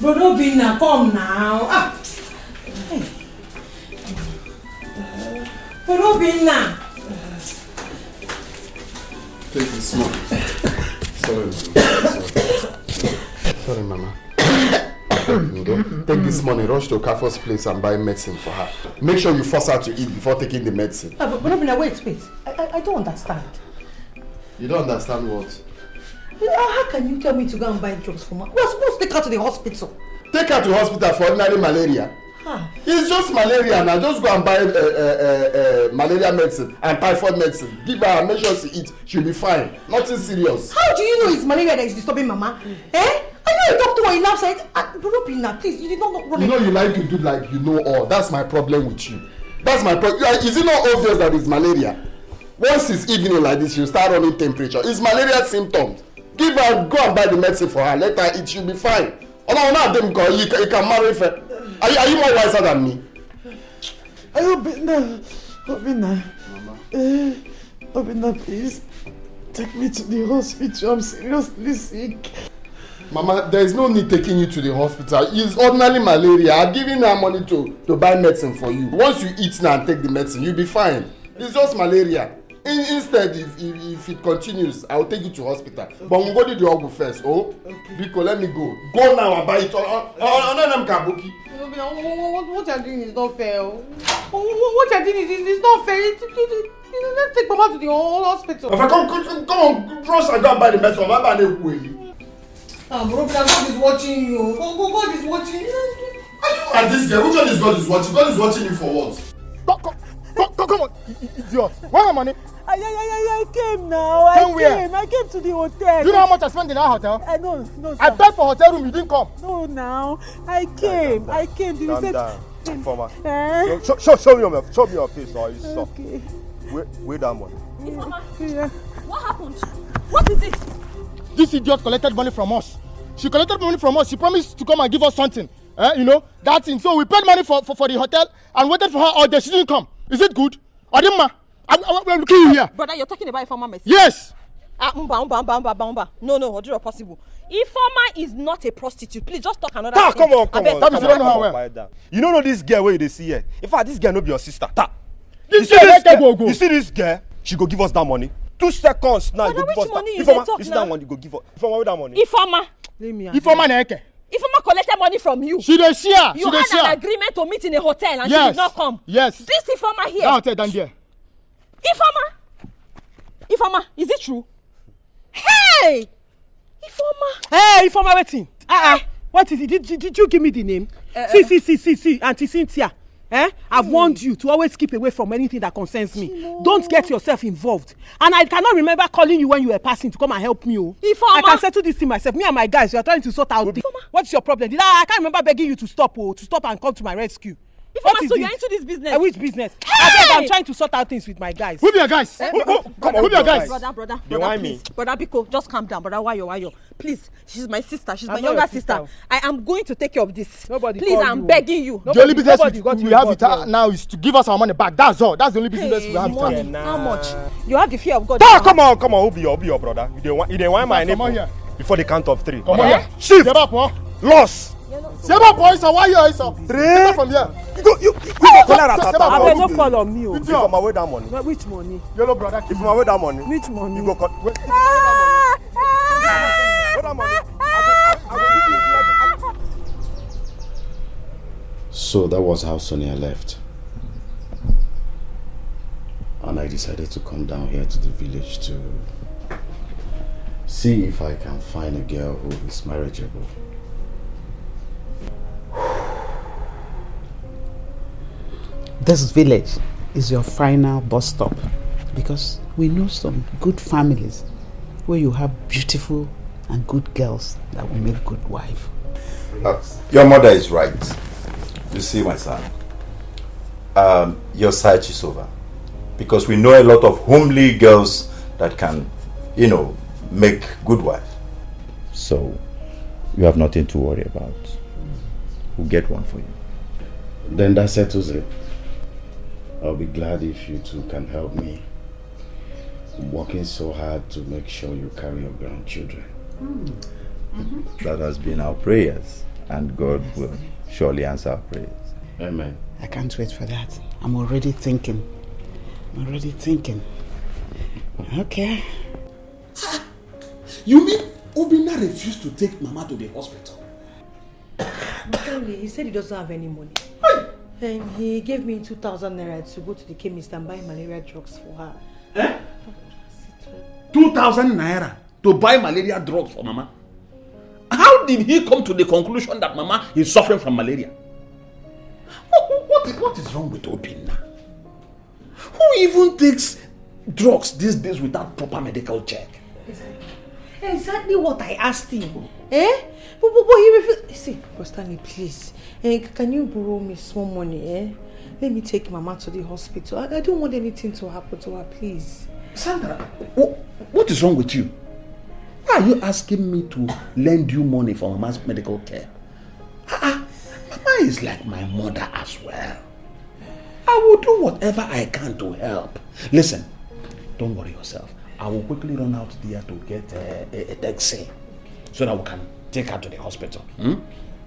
Brother Bina, come now. Hey. Brother Bina. Take this one. Sorry, Mama. Take this money, rush to Kafo's place and buy medicine for her. Make sure you force her to eat before taking the medicine. But Bina, wait. I don't understand. You don't understand what? How can you tell me to go and buy drugs for Mama? We're supposed Just take her to the hospital. Take her to hospital for ordinary malaria. It's just malaria now. Just go and buy malaria medicine and typhoid medicine. Give her and make sure she eats. She'll be fine. Nothing serious. How do you know it's malaria that is disturbing Mama? Eh? I know you talked to her enough said, Robina, please, you did not run. You know you like to do like you know all. That's my problem with you. That's my problem. Is it not obvious that it's malaria? Once it's evening like this, she'll start running temperature. It's malaria symptoms. Give her, go and buy the medicine for her. Let her eat. She'll be fine. Oh no, not them girl. You can marry her. Are you more wiser than me? Obina, please take me to the hospital. I'm seriously sick. Mama, there is no need taking you to the hospital. It's ordinary malaria. I'm giving her money to buy medicine for you. Once you eat now and take the medicine, you'll be fine. It's just malaria. Instead, if it continues, I'll take you to hospital. But we'll go to the hospital first. Oh, okay. Biko, let me go. Go now and buy it. What you're doing is not fair. What you're doing is not fair. Let's take Mama to the hospital. If I come on, rush and go and buy the medicine. I'm not going to God is watching you. God is watching you. And this girl, which one is God is watching? God is watching you for what? Come on, idiot. Where my money? I came now. I came to the hotel. You know how much I spent in our hotel? No, sir. I begged for hotel room, you didn't come. No, now. I came. Calm down. Informer. Show me your face or you stop. Okay. Wait that money. Yeah. What happened? What is it? This idiot collected money from us. She collected money from us. She promised to come and give us something. You know, that thing. So we paid money for the hotel and waited for her all day. She didn't come. Is it good? Adima, I'm looking you here. Brother, you're talking about Ifeoma Mercy? Yes. No, Odiro possible. Ifeoma is not a prostitute. Please just talk another thing. Come on. You don't know this girl where you see here. In fact, this girl no be your sister. You see this girl? She go give us that money. 2 seconds now. You go give us that. Ifeoma, you see that money? You go give us. Ifeoma, where that money? Ifeoma Neke. Ifeoma collected money from you. She dey share. You had an agreement to meet in a hotel and she did not come. Yes. This Ifeoma here. That hotel down there. Ifeoma, is it true? Hey! Ifeoma. Hey, Ifeoma, waiting. What is it? Did you give me the name? See, Auntie Cynthia. I've warned you to always keep away from anything that concerns me. Don't get yourself involved. And I cannot remember calling you when you were passing to come and help me. I can settle this thing myself. Me and my guys, we are trying to sort out this. What's your problem? I can't remember begging you to stop and come to my rescue. Ifeoma, so you're into this business? Which business? I'm trying to sort out things with my guys. Who be your guys? Who be your guys? Brother, please. Brother Biko, just calm down. Brother, why you? Please, she's my sister. She's my younger sister. I am going to take care of this. Please, I'm begging you. The only business we have with her now is to give us our money back. That's all. That's the only business we have with her. How much? You have the fear of God. Come on. Who be your brother? You don't want my name before the count of 3. Come on here. Shift. Loss. Seba boys, why you are so? 3. Get from here. You I don't fall on me. If I'm away that money. Which money? Yellow brother. If I'm away that money. Which money? You go cut. Where that money? So that was how Sonia left. And I decided to come down here to the village to see if I can find a girl who is marriageable. This village is your final bus stop because we know some good families where you have beautiful and good girls that will make good wife. Your mother is right. You see, my son, your search is over because we know a lot of homely girls that can, make good wife. So you have nothing to worry about. We'll get one for you. Then that settles it. I'll be glad if you two can help me. I'm working so hard to make sure you carry your grandchildren. That has been our prayers, and God will surely answer our prayers. Amen. I can't wait for that. I'm already thinking. Okay. You mean Obina refused to take Mama to the hospital? He said he doesn't have any money. And he gave me 2,000 naira to go to the chemist and buy malaria drugs for her. 2,000 naira to buy malaria drugs for Mama? How did he come to the conclusion that Mama is suffering from malaria? What is wrong with Obinna? Who even takes drugs these days without proper medical check? Exactly what I asked him. Eh? But he refused. See, Stanley, please. Can you borrow me small money? Eh? Let me take Mama to the hospital. I don't want anything to happen to her, please. Sandra, what is wrong with you? Why are you asking me to lend you money for Mama's medical care? Mama is like my mother as well. I will do whatever I can to help. Listen, don't worry yourself. I will quickly run out there to get a taxi so that we can take her to the hospital.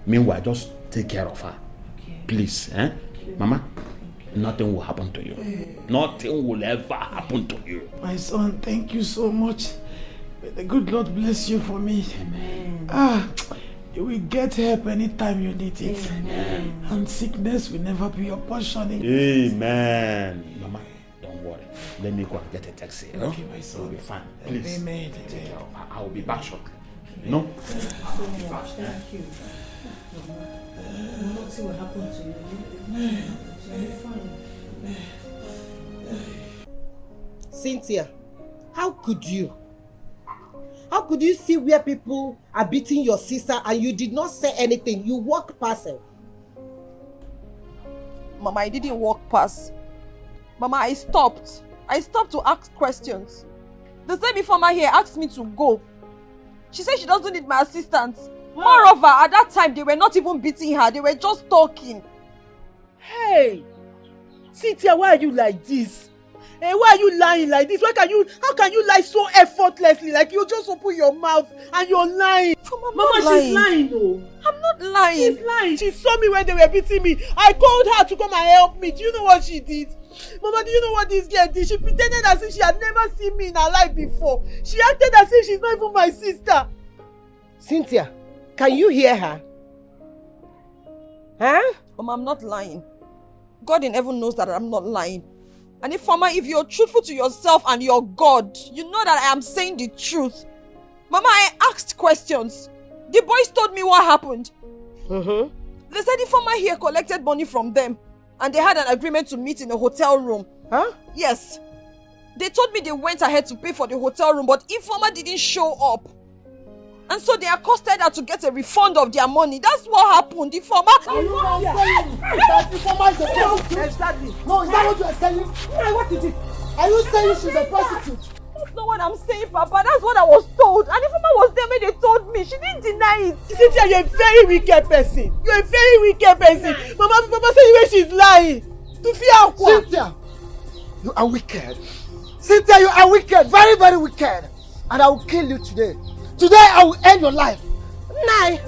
Meanwhile, just take care of her. Okay. Please, Mama, nothing will happen to you. Nothing will ever happen to you. My son, thank you so much. May the good Lord bless you for me. Amen. You will get help anytime you need it. Amen. And sickness will never be your portion. Amen. Mama, don't worry. Let me go and get a taxi. Okay, my son. You'll be fine. Please. Amen. Take care of her. I will be back shortly. No? Thank you. We'll not see what happened to you. You'll be fine. Cynthia, how could you? How could you see where people are beating your sister and you did not say anything? You walked past her. Mama, I didn't walk past. Mama, I stopped. I stopped to ask questions. The same informer here asked me to go. She said she doesn't need my assistance. Moreover, at that time, they were not even beating her. They were just talking. Hey! Cynthia, why are you like this? Hey, why are you lying like this? How can you lie so effortlessly? Like you just open your mouth and you're lying. Mama, she's lying though. I'm not lying. She's lying. She saw me when they were beating me. I called her to come and help me. Do you know what she did? Mama, do you know what this girl did? She pretended as if she had never seen me in her life before. She acted as if she's not even my sister. Cynthia, can you hear her? Huh? Mama, I'm not lying. God in heaven knows that I'm not lying. And if you're truthful to yourself and your God, you know that I am saying the truth. Mama, I asked questions. The boys told me what happened. They said the farmer here collected money from them and they had an agreement to meet in a hotel room. Huh? Yes. They told me they went ahead to pay for the hotel room, but Informer didn't show up. And so they accosted her to get a refund of their money. That's what happened. Informer. Are you not saying that Informer is a prostitute? Exactly. No, is that what you are saying? What is it? Are you saying she's a prostitute? That's not what I'm saying, Papa. That's what I was told. And Informer was there when they told me. She didn't deny it. Cynthia, you're a very wicked person. You're a very wicked person. Mama said when she's lying. To fear what? Cynthia, you are wicked. Cynthia, you are wicked. Very, very wicked. And I will kill you today. Today I will end your life. Nai.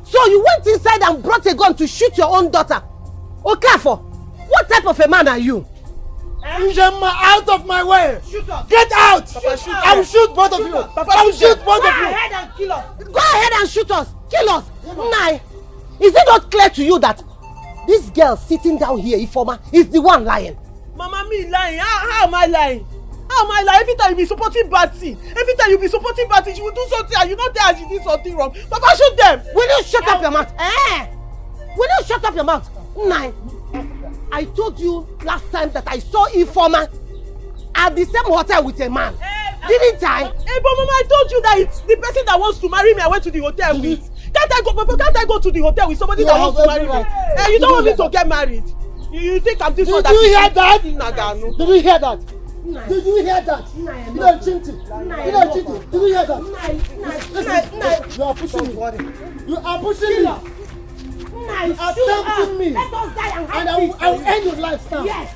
So you went inside and brought a gun to shoot your own daughter. Okafo, what type of a man are you? Njema, out of my way. Shoot us. Get out. Papa, shoot I will shoot both of you. I will shoot both of you. Go ahead and kill us. Go ahead and shoot us. Kill us. Nai. Is it not clear to you that this girl sitting down here, Informer, is the one lying? Mama, me lying? How am I lying? How am I lying? Every time you be supporting bad thing. Every time you be supporting bad thing, she will do something and you not tell her she did something wrong. Papa, shoot them. Will you shut up your mouth? Will you shut up your mouth? Nai. I told you last time that I saw Informer at the same hotel with a man. Didn't I? But Mama, I told you that it's the person that wants to marry me I went to the hotel with. Can't I go to the hotel with somebody that wants to marry me? You don't want me to get married. You think I'm this one that Did you hear that? Did you hear that? Did you hear that? You know, Cynthia. You know, Cynthia. Did you hear that? You are pushing me. You are pushing me. You are tempting me. Let us die and I will end your life now. Yes.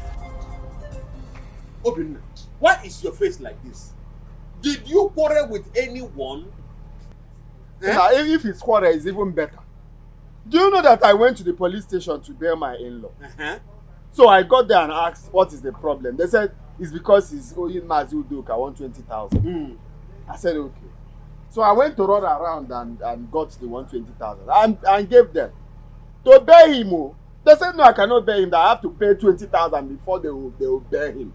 Obinna, why is your face like this? Did you quarrel with anyone? Now, if it's quarrel, it's even better. Do you know that I went to the police station to bail my in-law? So I got there and asked, what is the problem? They said, it's because he's owing Mazuduka 120,000. I said, okay. So I went to run around and got the 120,000 and gave them. To bail him, they said, no, I cannot bail him. That I have to pay 20,000 before they will bail him.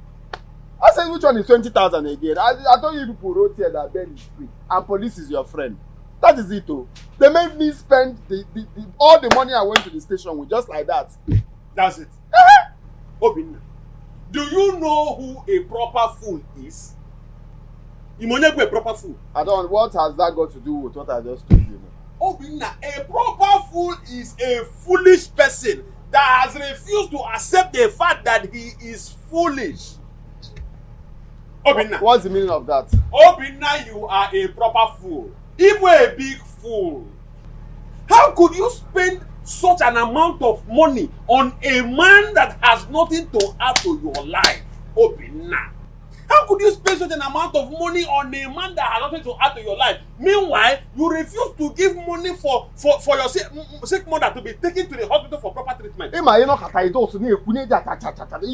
I said, which one is 20,000 again? I told you people wrote here that bail is free. And police is your friend. That is it, oh. They made me spend all the money I went to the station with, just like that. That's it. Obinna, do you know who a proper fool is? Imonyebu a proper fool. I don't. What has that got to do with what I just told you? Obinna, a proper fool is a foolish person that has refused to accept the fact that he is foolish. Obinna. What's the meaning of that? Obinna, you are a proper fool. Even a big fool. How could you spend such an amount of money on a man that has nothing to add to your life? Obinna. How could you spend such an amount of money on a man that has nothing to add to your life? Meanwhile, you refuse to give money for your sick mother to be taken to the hospital for proper treatment. You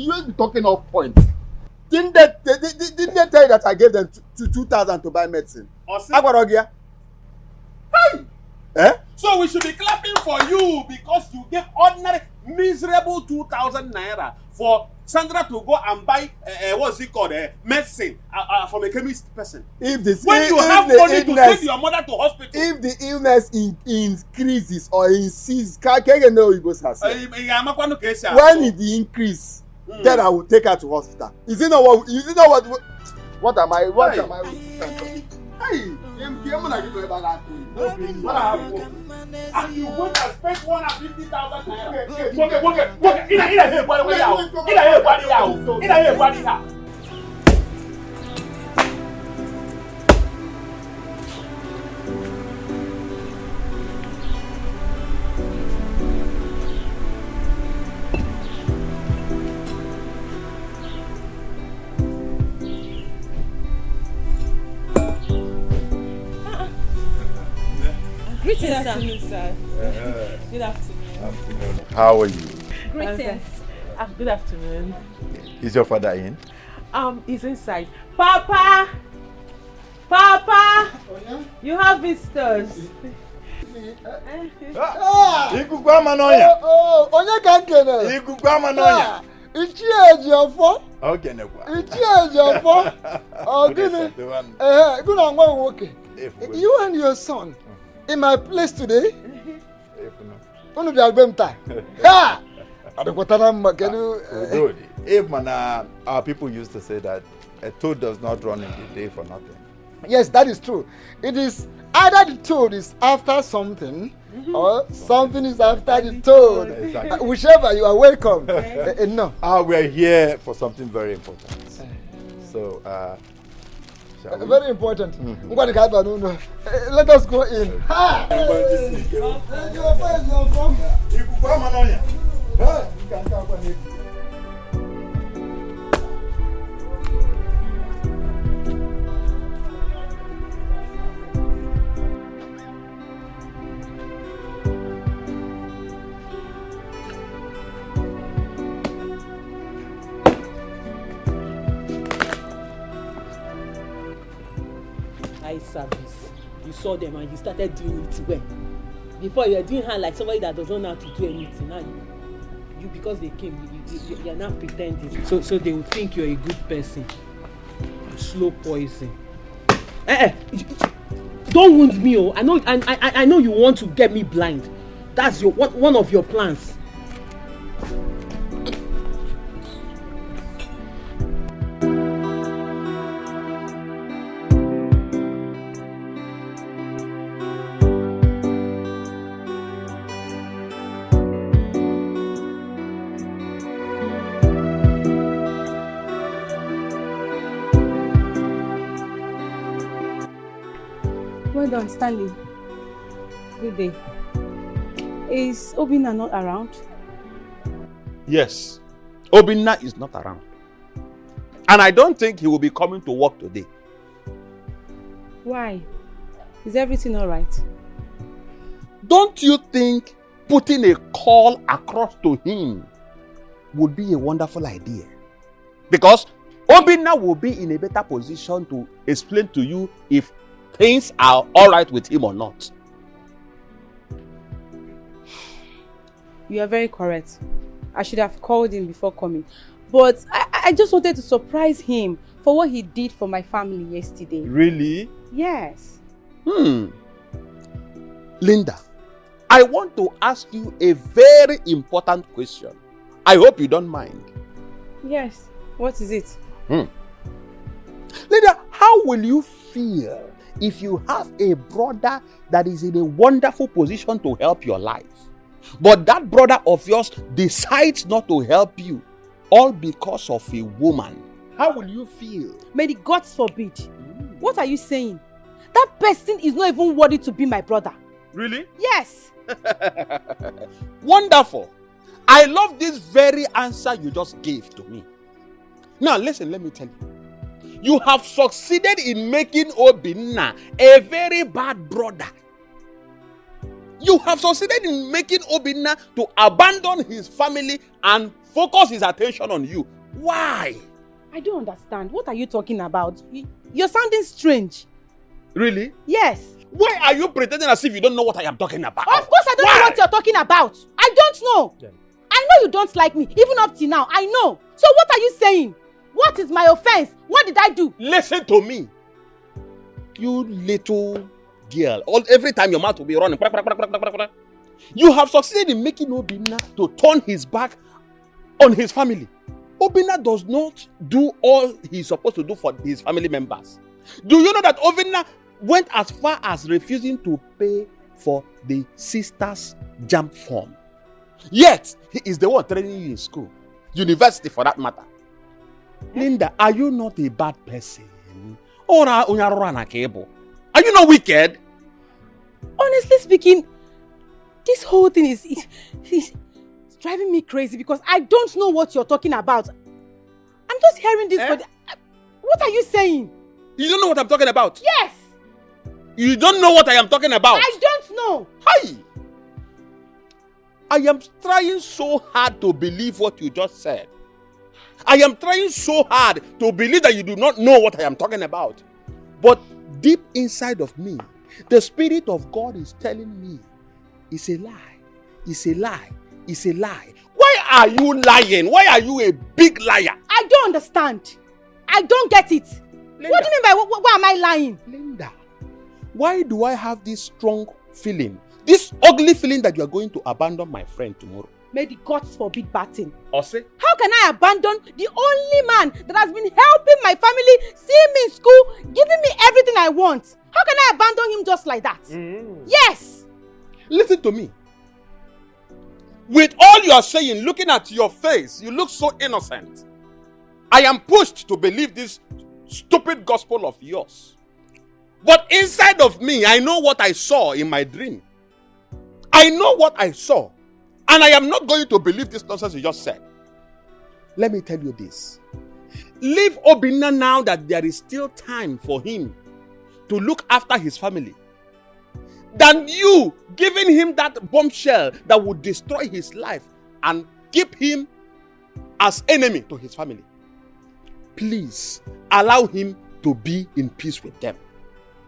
will be talking off point. Didn't they tell you that I gave them 2,000 to buy medicine? Hey! Eh? So we should be clapping for you because you gave ordinary miserable 2,000 naira for Sandra to go and buy what's it called medicine from a chemist person. If this, when if, you if have the money illness, to take your mother to hospital. If the illness increases or inceases, when it increase, then I will take her to hospital. Is it not what am I? Hey, and you went and spent 150,000 naira. Greetings, sir. Good afternoon. How are you? Greetings. Good afternoon. Is your father in? He's inside. Papa! Papa! You have visitors. Onye ka nkene? Ichieji ọfọ? Ichieji ọfọ? Gịnị? Gụna nwa nwoke. You and your son in my place today? Unu bịa gbe m taa. Ha! Adekwatara mma kedu. Our people used to say that a toad does not run in the day for nothing. Yes, that is true. It is either the toad is after something or something is after the toad. Exactly. Whichever, you are welcome. No. We are here for something very important. So, very important. Let us go in. Ha! Service. You saw them and you started doing it well. Before you were doing her like somebody that doesn't know how to do anything. Now you because they came, you are now pretending. So they will think you're a good person. Slow poison. Don't wound me, oh. I know you want to get me blind. That's one of your plans. Well done, Stanley. Good day. Is Obinna not around? Yes, Obinna is not around. And I don't think he will be coming to work today. Why? Is everything all right? Don't you think putting a call across to him would be a wonderful idea? Because Obinna will be in a better position to explain to you if things are all right with him or not. You are very correct. I should have called him before coming. But I just wanted to surprise him for what he did for my family yesterday. Really? Yes. Linda, I want to ask you a very important question. I hope you don't mind. Yes. What is it? Linda, how will you feel if you have a brother that is in a wonderful position to help your life, but that brother of yours decides not to help you, all because of a woman? How will you feel? May the gods forbid. What are you saying? That person is not even worthy to be my brother. Really? Yes. Wonderful. I love this very answer you just gave to me. Now listen, let me tell you. You have succeeded in making Obinna a very bad brother. You have succeeded in making Obinna to abandon his family and focus his attention on you. Why? I don't understand. What are you talking about? You're sounding strange. Really? Yes. Why are you pretending as if you don't know what I am talking about? Of course I don't know what you're talking about. I don't know. Yeah. I know you don't like me, even up till now. I know. So what are you saying? What is my offense? What did I do? Listen to me. You little girl. Every time your mouth will be running. You have succeeded in making Obinna to turn his back on his family. Obinna does not do all he's supposed to do for his family members. Do you know that Obinna went as far as refusing to pay for the sister's jam form? Yet, he is the one training you in school. University for that matter. Linda, are you not a bad person? Or are you not wicked? Honestly speaking, this whole thing is driving me crazy because I don't know what you're talking about. I'm just hearing this for what are you saying? You don't know what I'm talking about? Yes! You don't know what I am talking about? I don't know! Hi! I am trying so hard to believe what you just said. I am trying so hard to believe that you do not know what I am talking about. But deep inside of me, the Spirit of God is telling me, it's a lie, it's a lie, it's a lie. Why are you lying? Why are you a big liar? I don't understand. I don't get it. Linda, what do you mean by why am I lying? Linda, why do I have this strong feeling, this ugly feeling that you are going to abandon my friend tomorrow? May the gods forbid bad thing. Ose? How can I abandon the only man that has been helping my family, seeing me in school, giving me everything I want? How can I abandon him just like that? Yes! Listen to me. With all you are saying, looking at your face, you look so innocent. I am pushed to believe this stupid gospel of yours. But inside of me, I know what I saw in my dream. I know what I saw. And I am not going to believe this nonsense you just said. Let me tell you this. Leave Obinna now that there is still time for him to look after his family, than you giving him that bombshell that would destroy his life and keep him as enemy to his family. Please allow him to be in peace with them,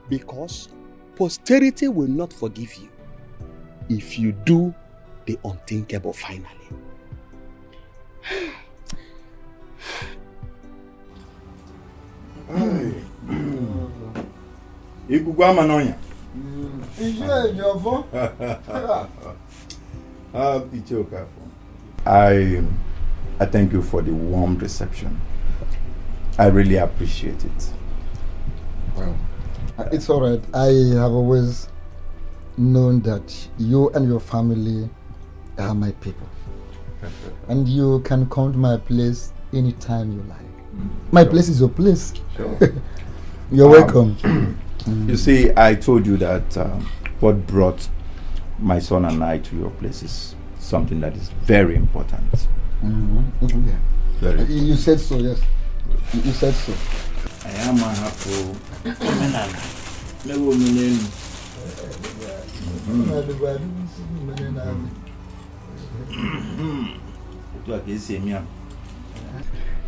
because posterity will not forgive you if you do the unthinkable finally. I thank you for the warm reception. I really appreciate it. Well, it's all right. I have always known that you and your family are my people. And you can come to my place anytime you like. My place is your place. Sure. You're welcome. You see, I told you that what brought my son and I to your place is something that is very important. Yeah. Very. You said so, yes. You said so. I am a happy.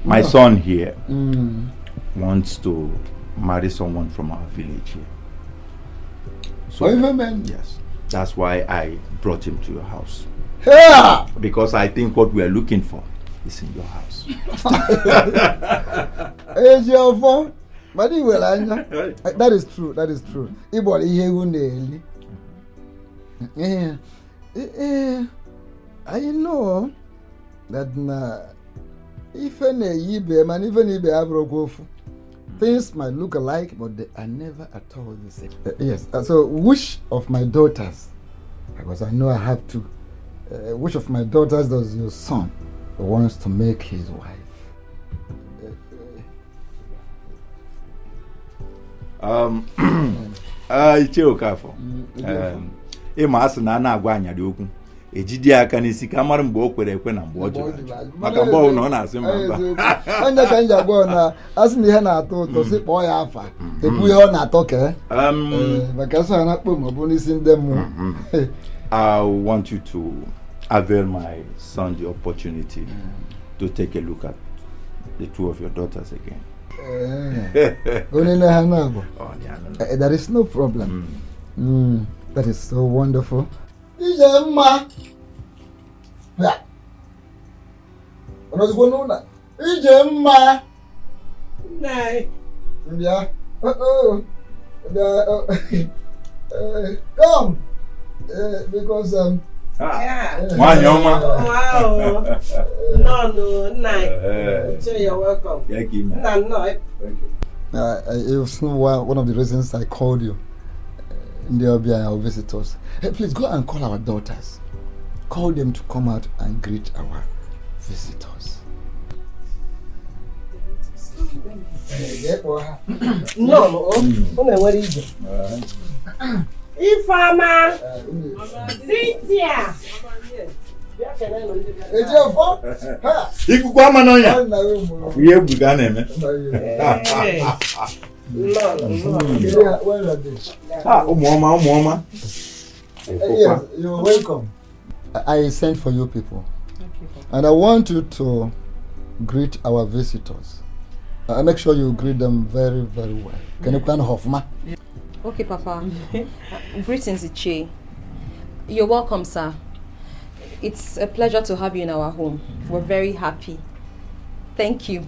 My son here wants to marry someone from our village here. So, yes, that's why I brought him to your house. Yeah! Because I think what we are looking for is in your house. It's your fault. That is true. That is true. I know that even things might look alike, but they are never at all the same. Yes, so which of my daughters, because I know I have to, which of my daughters does your son wants to make his wife? Iyke Okafor. Ịma asị na a na-agwa anyarị okwu ejide aka n'isi ka mara mgbe o kwere ekwe na mgbe ọ jụrụ maka mgbe ọ na ọ na-asị mba onye ka nja gwa na asị na ihe na-atọ ụtọ si kpọọ ya afa ekwu ihe ọ na-atọ ka maka asị na akpọ ma ọ bụ n'isi ndị mmụọ. I want you to avail my son the opportunity to take a look at the two of your daughters again. There is no problem. That is so wonderful. Ijemma. Nay. Yeah. Come. Because Wow. No, so you're welcome. Thank you. No. It's one of the reasons I called you. They'll be our visitors. Hey, please go and call our daughters. Call them to come out and greet our visitors. No. What is it? Ifama. Cynthia. Ikuku ama n'ọnya. Ihe egwu ga na-eme. Umuoma. Yes, you're welcome. I sent for you people. And I want you to greet our visitors. Make sure you greet them very, very well. Can you plan Hofma? Okay, Papa. Greetings, Iyke. You're welcome, sir. It's a pleasure to have you in our home. We're very happy. Thank you.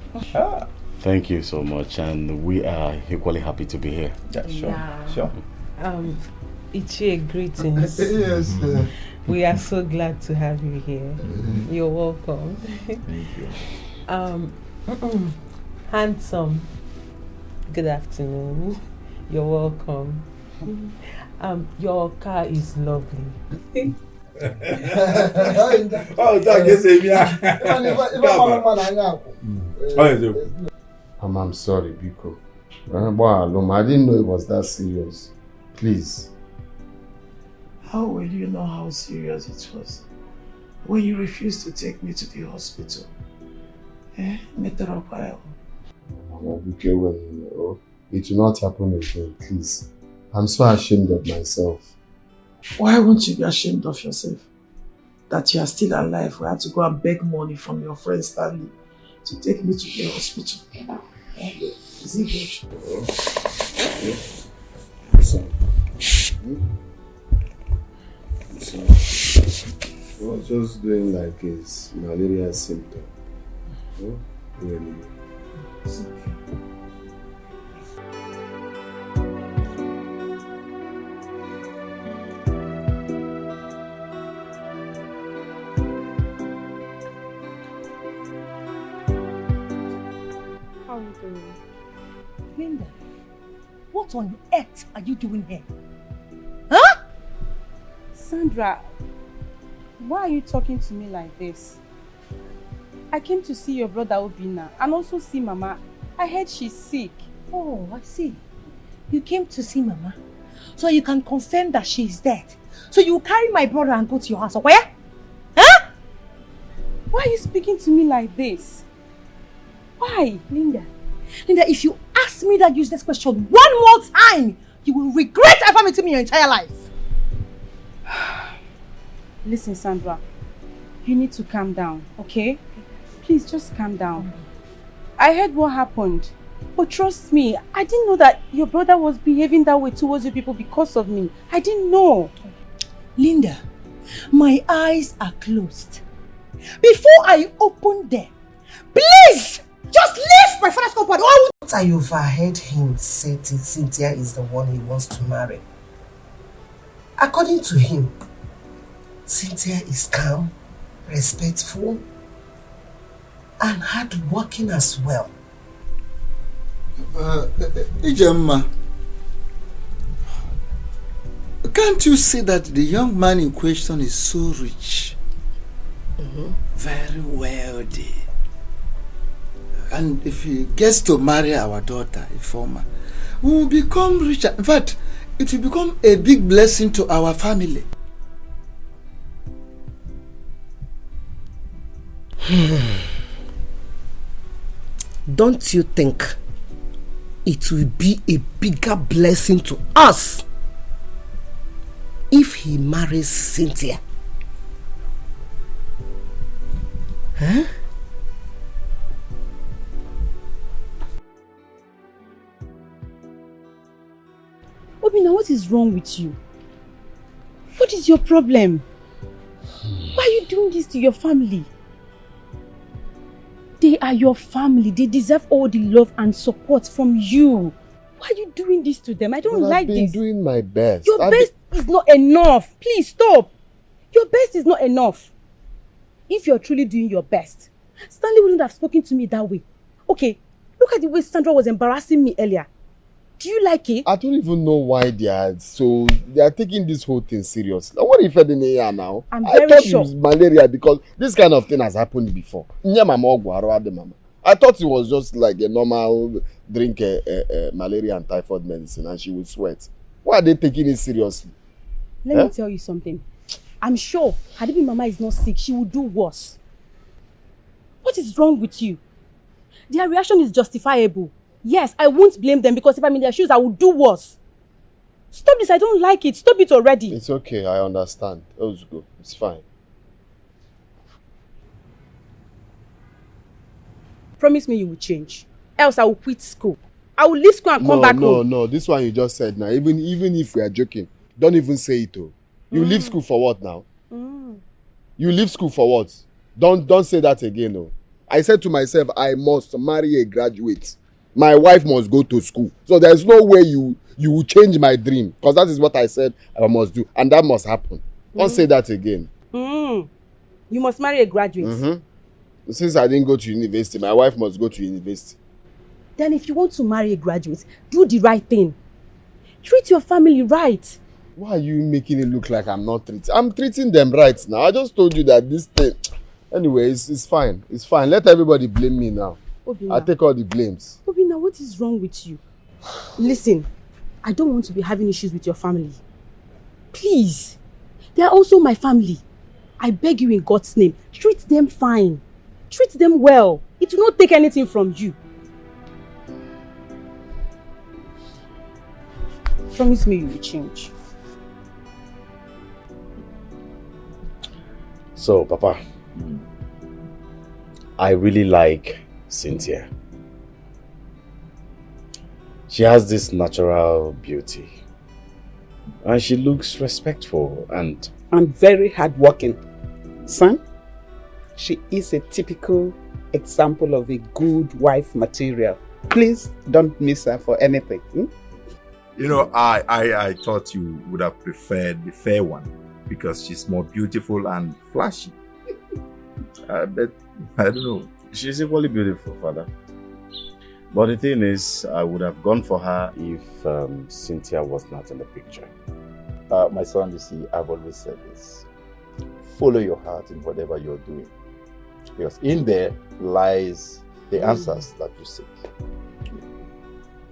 Thank you so much, and we are equally happy to be here. Yeah, sure. Iyke, greetings. Yes. We are so glad to have you here. You're welcome. Thank you. Handsome. Good afternoon. You're welcome. Your car is lovely. I'm sorry, Biko. I didn't know it was that serious. Please. How will you know how serious it was when you refused to take me to the hospital? It will not happen again, please. I'm so ashamed of myself. Why won't you be ashamed of yourself? That you are still alive. We had to go and beg money from your friend Stanley to take me to the hospital. Is it good? Sorry. I was just doing like a malaria symptom. Really. Linda, what on earth are you doing here? Huh? Sandra, why are you talking to me like this? I came to see your brother Obina and also see Mama. I heard she's sick. Oh, I see. You came to see Mama so you can confirm that she's dead. So you carry my brother and go to your house, or where? Huh? Why are you speaking to me like this? Why? Linda, if you ask me that useless question one more time, you will regret ever meeting me your entire life. Listen, Sandra, you need to calm down, okay? Please just calm down. I heard what happened, but trust me, I didn't know that your brother was behaving that way towards you people because of me. I didn't know. Linda, my eyes are closed. Before I open them, please, just leave my father's compound. What I overheard him say Cynthia is the one he wants to marry. According to him, Cynthia is calm, respectful, and hardworking as well. Ijemma, can't you see that the young man in question is so rich? Very wealthy. And if he gets to marry our daughter, Ifeoma, we will become richer. In fact, it will become a big blessing to our family. Don't you think it will be a bigger blessing to us if he marries Cynthia? Huh? Obina, what is wrong with you? What is your problem? Why are you doing this to your family? They are your family. They deserve all the love and support from you. Why are you doing this to them? I don't like this. I've been doing my best. Your best is not enough. Please stop. Your best is not enough. If you're truly doing your best, Stanley wouldn't have spoken to me that way. Okay, look at the way Sandra was embarrassing me earlier. Do you like it? I don't even know why they are taking this whole thing seriously. What if I didn't hear now? I'm I very thought sure. it was malaria because this kind of thing has happened before. I thought it was just like a normal drink malaria and typhoid medicine and she would sweat. Why are they taking it seriously? Let me tell you something. I'm sure Hadibi Mama is not sick. She will do worse. What is wrong with you? Their reaction is justifiable. Yes, I won't blame them because if I'm in their shoes, I will do worse. Stop this. I don't like it. Stop it already. It's okay. I understand. Let's go. It's fine. Promise me you will change. Else I will quit school. I will leave school and come back home. No. This one you just said now. Even if we are joking, don't even say it. Oh. You leave school for what now? You leave school for what? Don't say that again. Oh. I said to myself, I must marry a graduate. My wife must go to school. So there's no way you will change my dream. Because that is what I said I must do. And that must happen. Don't say that again. You must marry a graduate. Since I didn't go to university, my wife must go to university. Then if you want to marry a graduate, do the right thing. Treat your family right. Why are you making it look like I'm not treating? I'm treating them right now. I just told you that this thing... Anyway, it's fine. It's fine. Let everybody blame me now. Obina. I take all the blames. Obina, what is wrong with you? Listen, I don't want to be having issues with your family. Please. They are also my family. I beg you in God's name, treat them fine. Treat them well. It will not take anything from you. Promise me you will change. So, Papa, I really like Cynthia. She has this natural beauty. And she looks respectful and very hardworking. Son, she is a typical example of a good wife material. Please don't miss her for anything. You know, I thought you would have preferred the fair one because she's more beautiful and flashy. But I don't know. She's equally beautiful, Father. But the thing is, I would have gone for her if Cynthia was not in the picture. My son, you see, I've always said this. Follow your heart in whatever you're doing. Because in there lies the answers that you seek.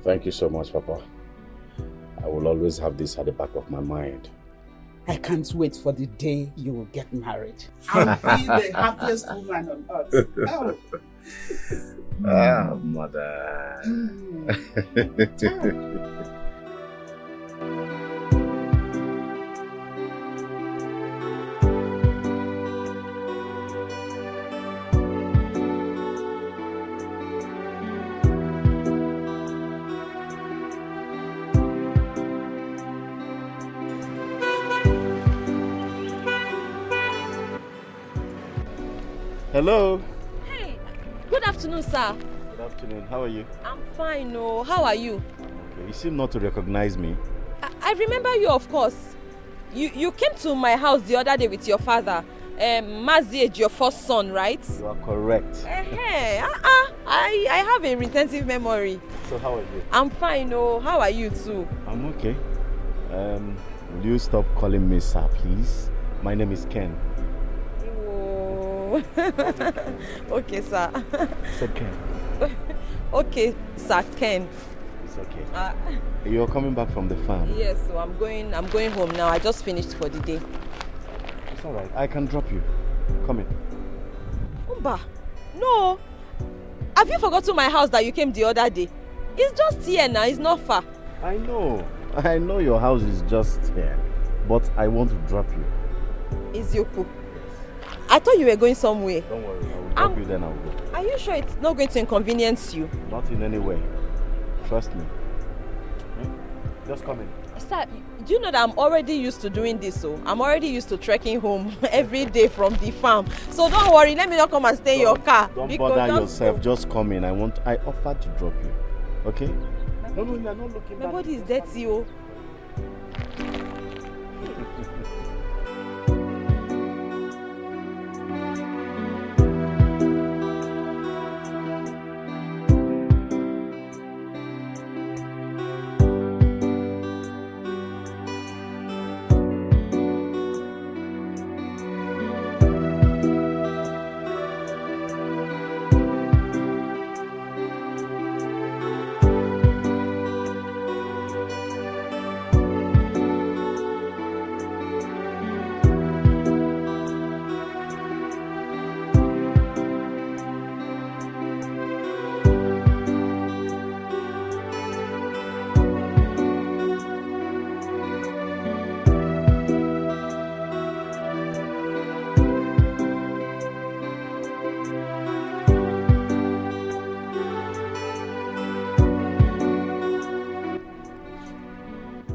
Thank you so much, Papa. I will always have this at the back of my mind. I can't wait for the day you will get married. I'll be the happiest woman on earth. Oh. Ah, mother. Hello. Hey, good afternoon, sir. Good afternoon. How are you? I'm fine, oh. How are you? Okay, you seem not to recognize me. I remember you, of course. You came to my house the other day with your father. Majid, your first son, right? You are correct. I have a retentive memory. So how are you? I'm fine, how are you too? I'm okay. Will you stop calling me sir, please? My name is Ken. Oh. Okay, sir. It's okay. Okay, sir, Ken. It's okay. You're coming back from the farm? Yes, so I'm going home now. I just finished for the day. It's alright. I can drop you. Come in. Umba, no. Have you forgotten my house that you came the other day? It's just here now. It's not far. I know your house is just here. But I want to drop you. Is you cool? I thought you were going somewhere. Don't worry. I will drop you then I'll go. Are you sure it's not going to inconvenience you? Not in any way. Trust me. Just come in. Sir, do you know that I'm already used to doing this? So I'm already used to trekking home every day from the farm. So don't worry, let me not come and stay in your car. Don't bother yourself, just come in. I offered to drop you. Okay? No, you're not looking back. My body is dirty, oh.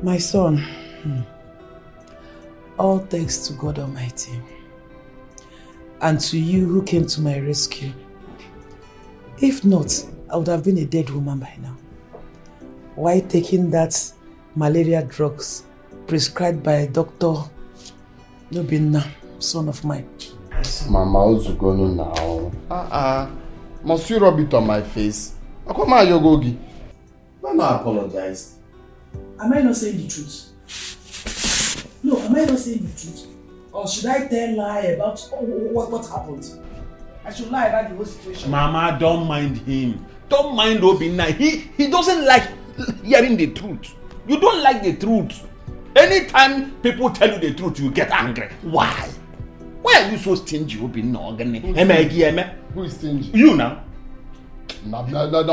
My son, all thanks to God Almighty and to you who came to my rescue. If not, I would have been a dead woman by now. Why taking that malaria drugs prescribed by a doctor, Nobina, son of mine? Mama, what's going on now? Must you rub it on my face? Come on, Yogogi. Why not apologize? Am I not saying the truth? No, am I not saying the truth? Or should I tell lie about what happened? I should lie about the whole situation. Mama, don't mind him. Don't mind Obinna. He doesn't like hearing the truth. You don't like the truth. Anytime people tell you the truth, you get angry. Why? Why are you so stingy, Obinna? Who is stingy? You now. No,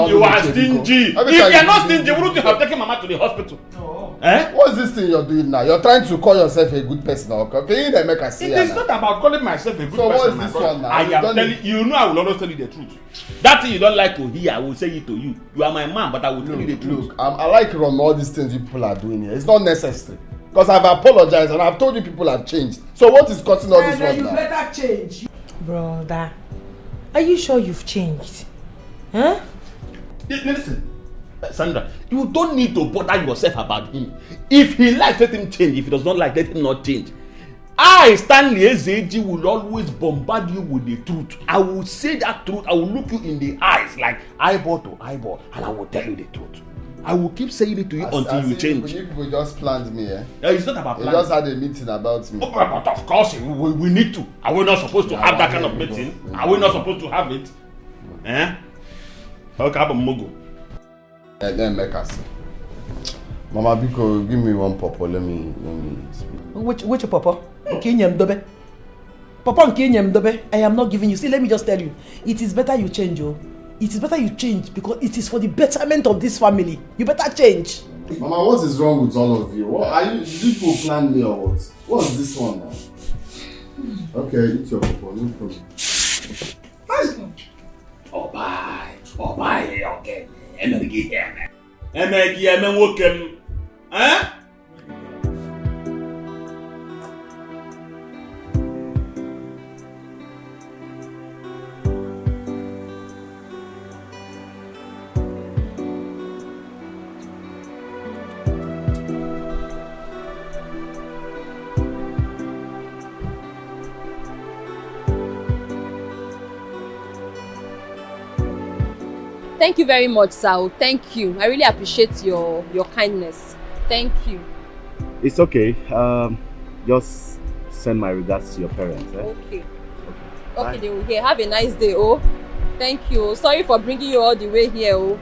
you are stingy. If you're not stingy, wouldn't you have taken Mama to the hospital? No. What's this thing you're doing now? You're trying to call yourself a good person, okay? It is not about calling myself a good person. So what's this one now? I am telling you, I will always tell you the truth. That thing you don't like to hear, I will say it to you. You are my man, but I will tell you the truth. Look, I like all these things you people are doing here. It's not necessary. Because I've apologized and I've told you people have changed. So what is causing all this one You now? better change. Brother, are you sure you've changed? Huh? Listen, Sandra, you don't need to bother yourself about him. If he likes, let him change. If he does not like, let him not change. I, Stanley Ezeji, will always bombard you with the truth. I will say that truth. I will look you in the eyes like eyeball to eyeball, and I will tell you the truth. I will keep saying it to you until you change. You people just planned me, eh? It's not about planning. You just had a meeting about me. Oh, but of course, we need to. Are we not supposed to have that kind of meeting? Are we not supposed to have it? Eh? Okay, have a mogo. Then make us. Mama Biko, give me one papa. Let me speak. Which papa? Papa, I am not giving you. See, let me just tell you. It is better you change, oh. It is better you change because it is for the betterment of this family. You better change. Mama, what is wrong with all of you? What are you? Did you people plan me or what? What's this one now? Okay, eat your papa. No problem. Oh bye, okay. Emegi wokem. Huh? Thank you very much, Sal. Thank you. I really appreciate your kindness. Thank you. It's okay. Just send my regards to your parents. Okay. Okay, they will hear. Have a nice day, oh. Thank you. Sorry for bringing you all the way here, oh.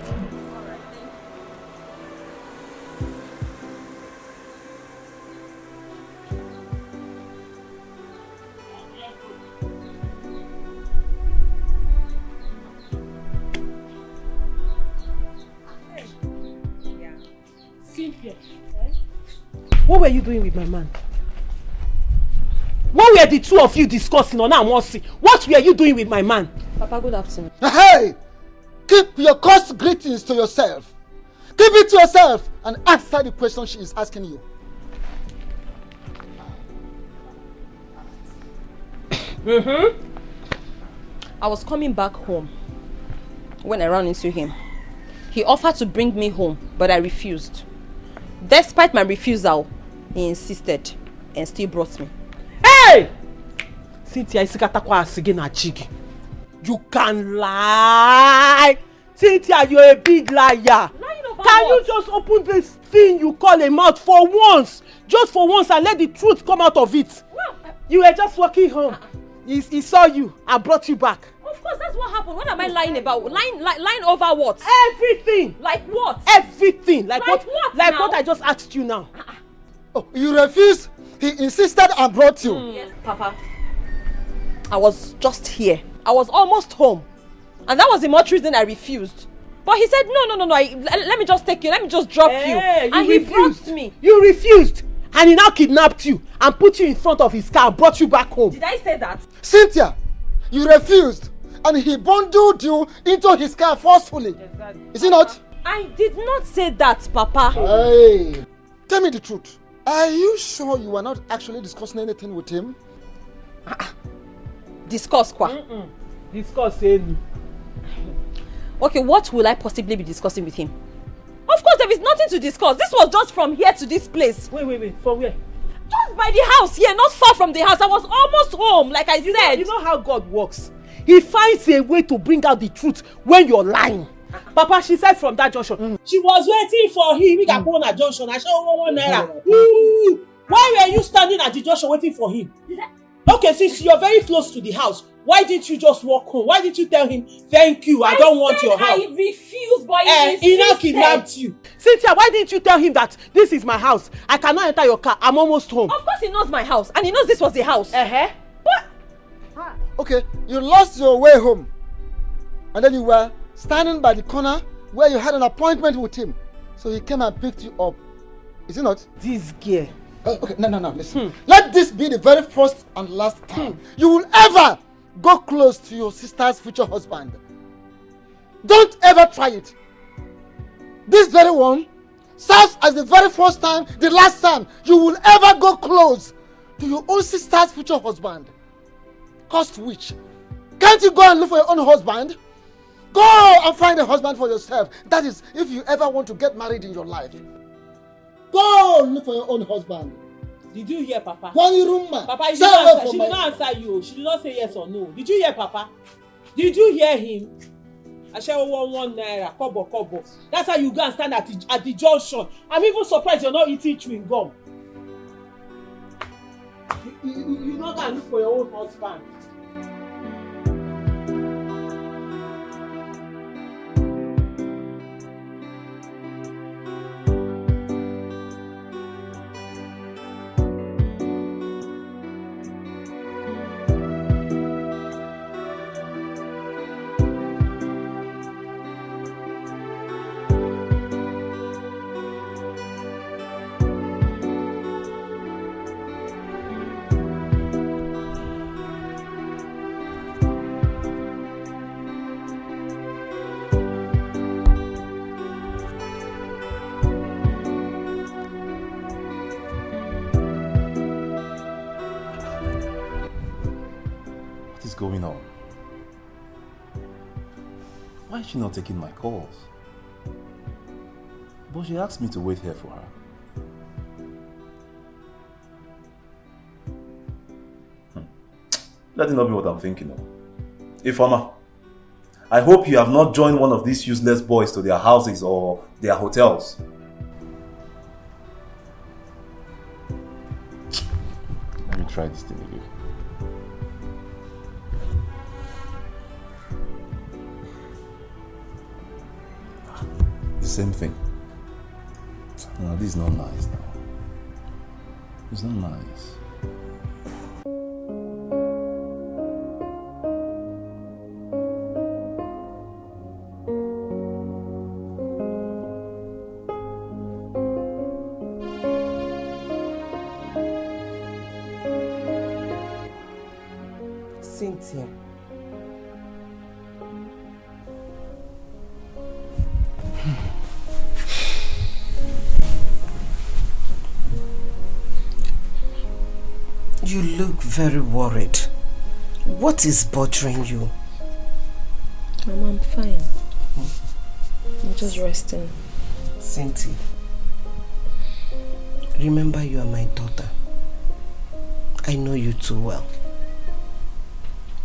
Cynthia, what were you doing with my man? What were the two of you discussing on Amosi? What were you doing with my man? Papa, good afternoon. Hey! Keep your coarse greetings to yourself. Keep it to yourself and answer the question she is asking you. I was coming back home when I ran into him. He offered to bring me home, but I refused. Despite my refusal, he insisted and still brought me. Hey! Cynthia, you can lie. Cynthia, you're a big liar. Can you just open this thing you call a mouth for once? Just for once and let the truth come out of it. You were just walking home. He saw you and brought you back. Of course, that's what happened. What am I lying about? Lying over what? Everything. Like what? Everything. Like what? Like now? What I just asked you now. Oh, you refused? He insisted and brought you. Yes, Papa. I was just here. I was almost home. And that was the much reason I refused. But he said, no. Let me just take you. Let me just drop you. And he brought me. You refused. And he now kidnapped you and put you in front of his car and brought you back home. Did I say that? Cynthia, you refused. And he bundled you into his car forcefully. Exactly. Is he not? I did not say that, Papa. Hey, tell me the truth. Are you sure you were not actually discussing anything with him? Discuss, kwa? Discuss, any. Okay, what will I possibly be discussing with him? Of course, there is nothing to discuss. This was just from here to this place. Wait. From where? Just by the house here, not far from the house. I was almost home, like I said. You know how God works. He finds a way to bring out the truth when you're lying. Papa, she said from that junction. She was waiting for him. We can go on a junction. I saw 1 naira. Why were you standing at the junction waiting for him? Okay, since you're very close to the house, why didn't you just walk home? Why didn't you tell him, thank you, I don't want your help? I refused, but he now kidnapped you. Cynthia, why didn't you tell him that this is my house? I cannot enter your car. I'm almost home. Of course he knows my house. And he knows this was the house. But... Okay, you lost your way home. And then you were standing by the corner where you had an appointment with him. So he came and picked you up. Is it not? This girl. Okay, no, listen. Let this be the very first and last time you will ever go close to your sister's future husband. Don't ever try it. This very one serves as the very first time, the last time you will ever go close to your own sister's future husband. Cost which? Can't you go and look for your own husband? Go and find a husband for yourself. That is, if you ever want to get married in your life. Go look for your own husband. Did you hear, Papa? One room, man. Papa, she did not answer you. She did not say yes or no. Did you hear, Papa? Did you hear him? I shall 1 naira, kobo. That's how you go and stand at the junction. I'm even surprised you're not eating chewing gum. You not gonna look for your own husband. Going on? Why is she not taking my calls? But she asked me to wait here for her. That did not be what I'm thinking of. Ifeoma, I hope you have not joined one of these useless boys to their houses or their hotels. Let me try this thing again. The same thing. No, this is not nice now. It's not nice. Cynthia. You look very worried. What is bothering you? Mama, I'm fine. I'm just resting. Cynthia, remember you are my daughter. I know you too well.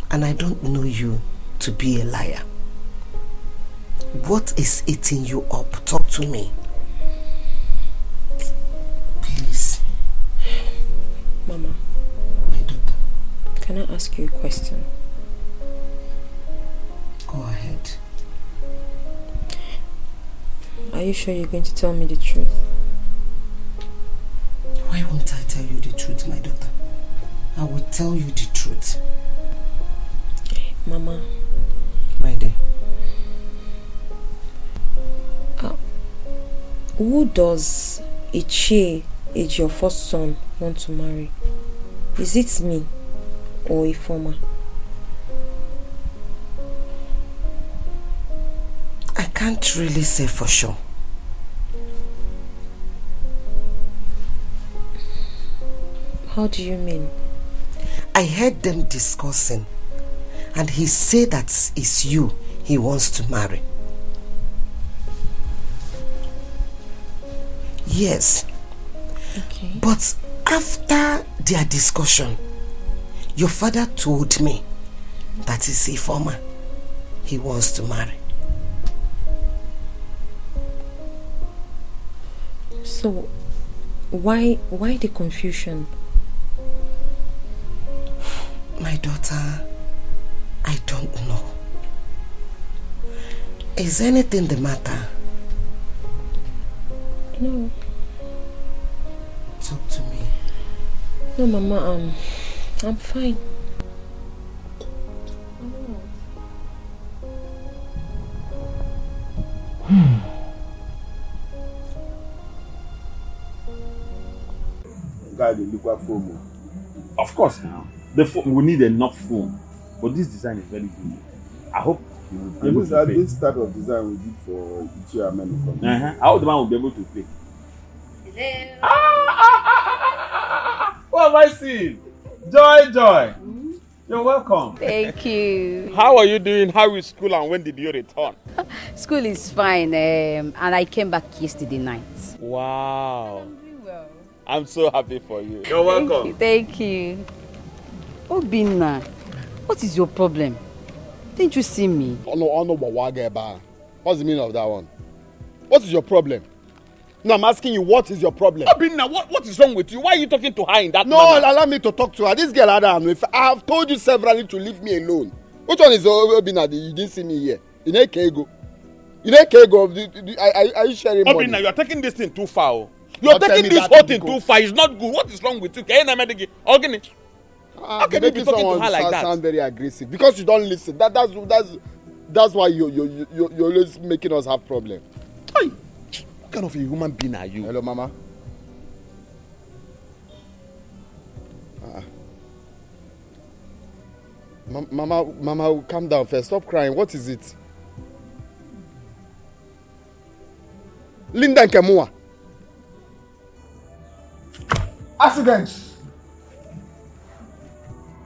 And I don't know you to be a liar. What is eating you up? Talk to me. Please. Mama. My daughter. Can I ask you a question? Go ahead. Are you sure you're going to tell me the truth? Why won't I tell you the truth, my daughter? I will tell you the truth. Mama. My dear. Who does Iyke, your first son, want to marry? Is it me or Ifeoma? I can't really say for sure. How do you mean? I heard them discussing, and he said that it's you he wants to marry. Yes. Okay. But after their discussion, your father told me that it's Ifeoma he wants to marry. So, why the confusion? My daughter, I don't know. Is anything the matter? No. Talk to me. No, Mama, I'm fine. Guy, the liquid foam. Of course, now the foam, we need enough foam, but this design is very good. I hope you will be able to pay. This type of design we did for Iyke and I hope the man will be able to pay. What have I seen? Joy. You're welcome. Thank you. How are you doing? How is school and when did you return? School is fine, and I came back yesterday night. Wow. I'm so happy for you. You're welcome. Thank you. Obinna, what is your problem? Didn't you see me? What's the meaning of that one? What is your problem? No, I'm asking you, what is your problem? Obinna, what is wrong with you? Why are you talking to her in that manner? No, allow me to talk to her. This girl, I have told you severally to leave me alone. Which one is Obinna? You didn't see me here. In Iyke. Are you sharing money? Obinna, you are taking this thing too far. You're taking this whole thing too far. It's not good. What is wrong with you? How can you be talking to her like that? Sound very aggressive because you don't listen. That's why you're always making us have problems. Hey, what kind of a human being are you? Hello, Mama. Mama, calm down first. Stop crying. What is it? Linda and Kemua. Accident.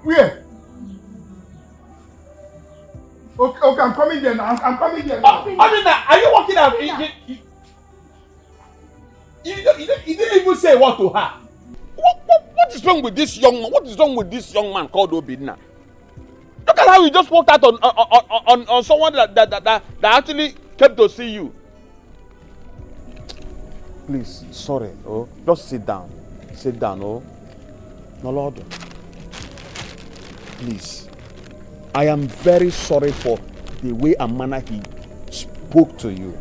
Where? Okay, I'm coming there now. I'm coming there now. Are you walking out? You didn't even say what to her. What is wrong with this young man? What is wrong with this young man called Obinna? Look at how you just walked out on someone that actually came to see you? Please, sorry, oh, just sit down. Sit down, oh. No, Lord. Please. I am very sorry for the way and manner he spoke to you.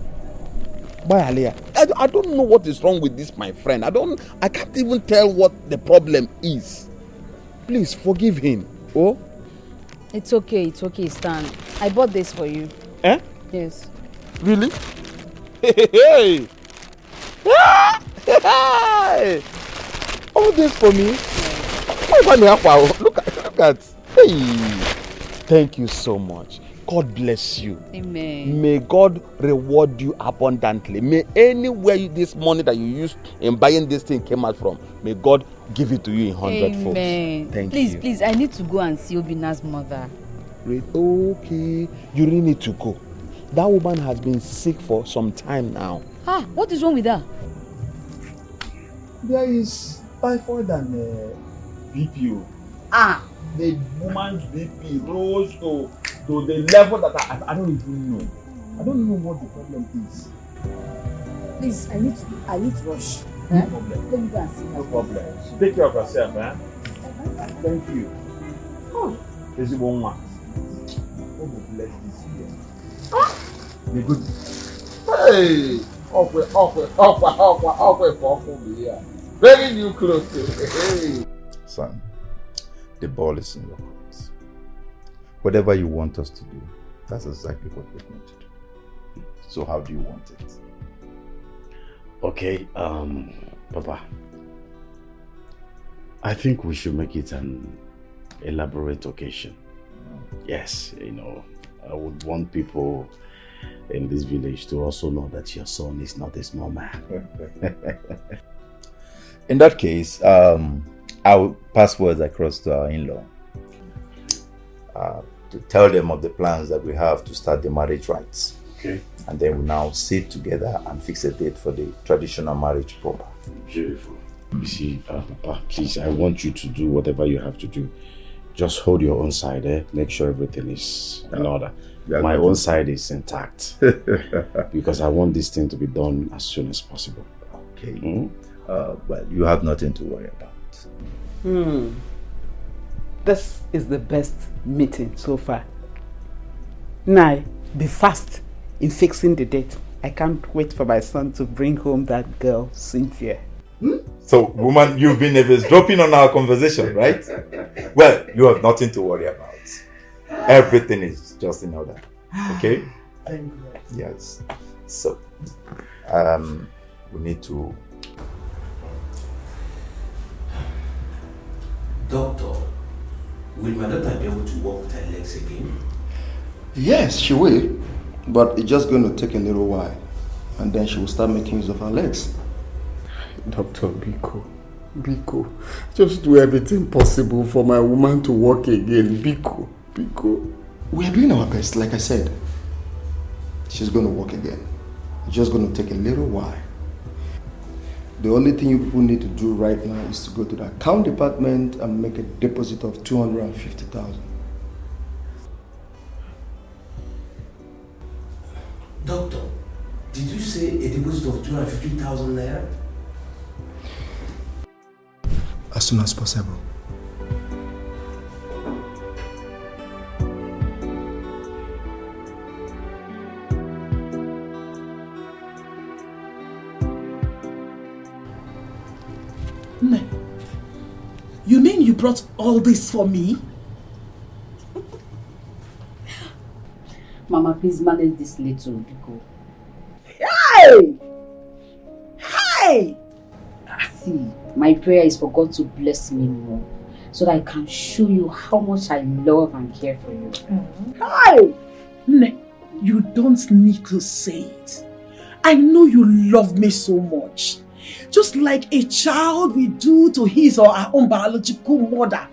I don't know what is wrong with this, my friend. I can't even tell what the problem is. Please forgive him. Oh? It's okay, Stan. I bought this for you. Eh? Yes. Really? Hey! All this for me? Look at. Hey! Thank you so much. God bless you. Amen. May God reward you abundantly. May anywhere this money that you used in buying this thing came out from, may God give it to you in 100-fold. Thank you. Please, I need to go and see Obina's mother. Great. Okay. You really need to go. That woman has been sick for some time now. What is wrong with her? There is typhoid and BP. The woman's BP rose to the level that I don't even know. I don't know what the problem is. Please, I need to rush. No problem. Let me go and see her. No problem. Take care of yourself, eh? Thank you. There's one man. God will bless this year. Be good. Hey! Awkward. Very new clothes. Hey! Son, the ball is in your court. Whatever you want us to do, that's exactly what we're going to do. So how do you want it? Okay, Papa. I think we should make it an elaborate occasion. Yes, I would want people in this village to also know that your son is not a small man. In that case, I'll pass words across to our in-law to tell them of the plans that we have to start the marriage rites. Okay. And then we'll now sit together and fix a date for the traditional marriage proper. Beautiful. You see, Papa, please, I want you to do whatever you have to do. Just hold your own side, eh? Make sure everything is in order. My own side is intact. Because I want this thing to be done as soon as possible. Okay. Well, you have nothing to worry about. This is the best meeting so far. Now, be fast in fixing the date. I can't wait for my son to bring home that girl, Cynthia. So, woman, you've been eavesdropping on our conversation, right? Well, you have nothing to worry about. Everything is just in order. Okay? Thank you. Yes. So, we need to... Doctor, will my daughter be able to walk with her legs again? Yes, she will. But it's just going to take a little while. And then she will start making use of her legs. Dr. Biko, just do everything possible for my woman to walk again. Biko. We are doing our best, like I said. She's going to walk again. It's just going to take a little while. The only thing you people need to do right now is to go to the account department and make a deposit of 250,000. Doctor, did you say a deposit of 250,000 naira? As soon as possible. You mean you brought all this for me? Mama, please manage this little because... Hey! See, my prayer is for God to bless me more so that I can show you how much I love and care for you. Hey! You don't need to say it. I know you love me so much. Just like a child will do to his or her own biological mother.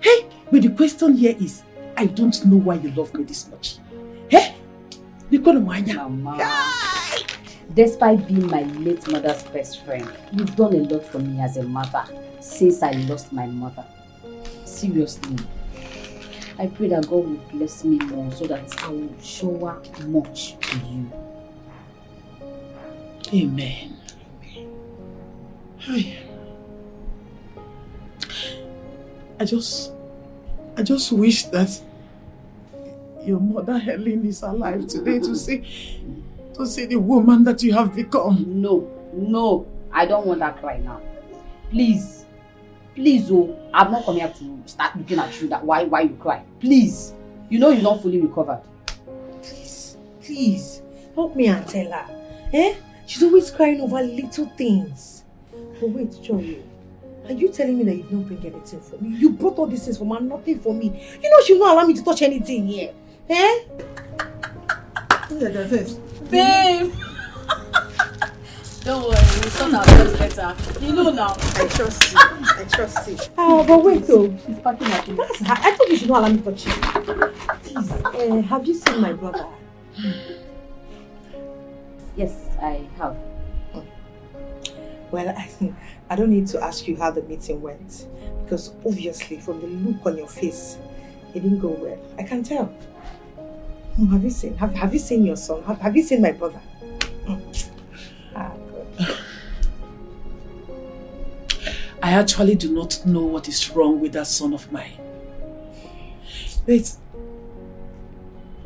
Hey, but the question here is, I don't know why you love me this much. Hey? Mama, despite being my late mother's best friend, you've done a lot for me as a mother since I lost my mother. Seriously. I pray that God will bless me more so that I will shower much to you. Amen. I just wish that your mother Helen is alive today to see the woman that you have become. No, I don't want that cry now. Please, oh, I'm not coming here to start looking at you that why you cry. Please, you know you're not fully recovered. Please, help me and tell her. She's always crying over little things. But wait, Joy, are you telling me that you don't bring anything for me? You brought all these things for me and nothing for me. You know she'll not allow me to touch anything here. Babe! Don't worry, we'll sort ourselves later. You know now. I trust you. Oh, but wait though. She's packing her things. That's her. I thought you should not allow me to touch you. Please, have you seen my brother? Yes, I have. Well, I don't need to ask you how the meeting went. Because obviously, from the look on your face, it didn't go well. I can tell. Have you seen your son? Have you seen my brother? Good. I actually do not know what is wrong with that son of mine. Wait,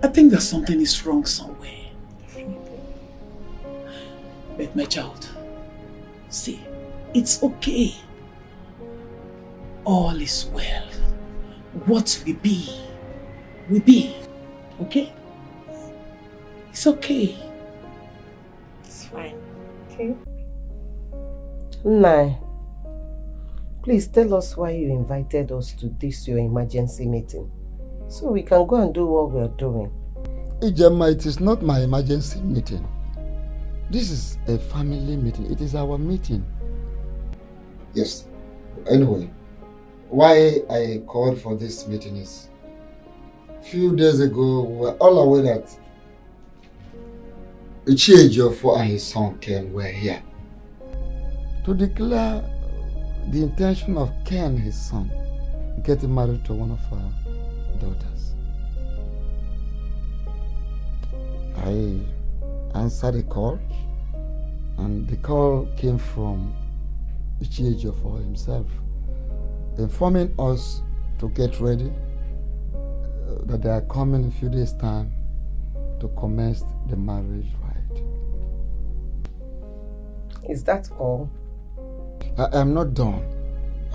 I think that something is wrong somewhere. But my child, see, it's okay. All is well. What will be, will be. Okay? It's okay. It's fine. Okay? Nai, please tell us why you invited us to this your emergency meeting, so we can go and do what we are doing. Ijema, it is not my emergency meeting. This is a family meeting. It is our meeting. Yes. Anyway, why I called for this meeting is a few days ago we were all aware that Iyke and his son Ken were here to declare the intention of Ken, his son, getting married to one of our daughters. I answered the call, and the call came from Iyke for himself, informing us to get ready, that they are coming in a few days' time to commence the marriage rite. Is that all? I am not done.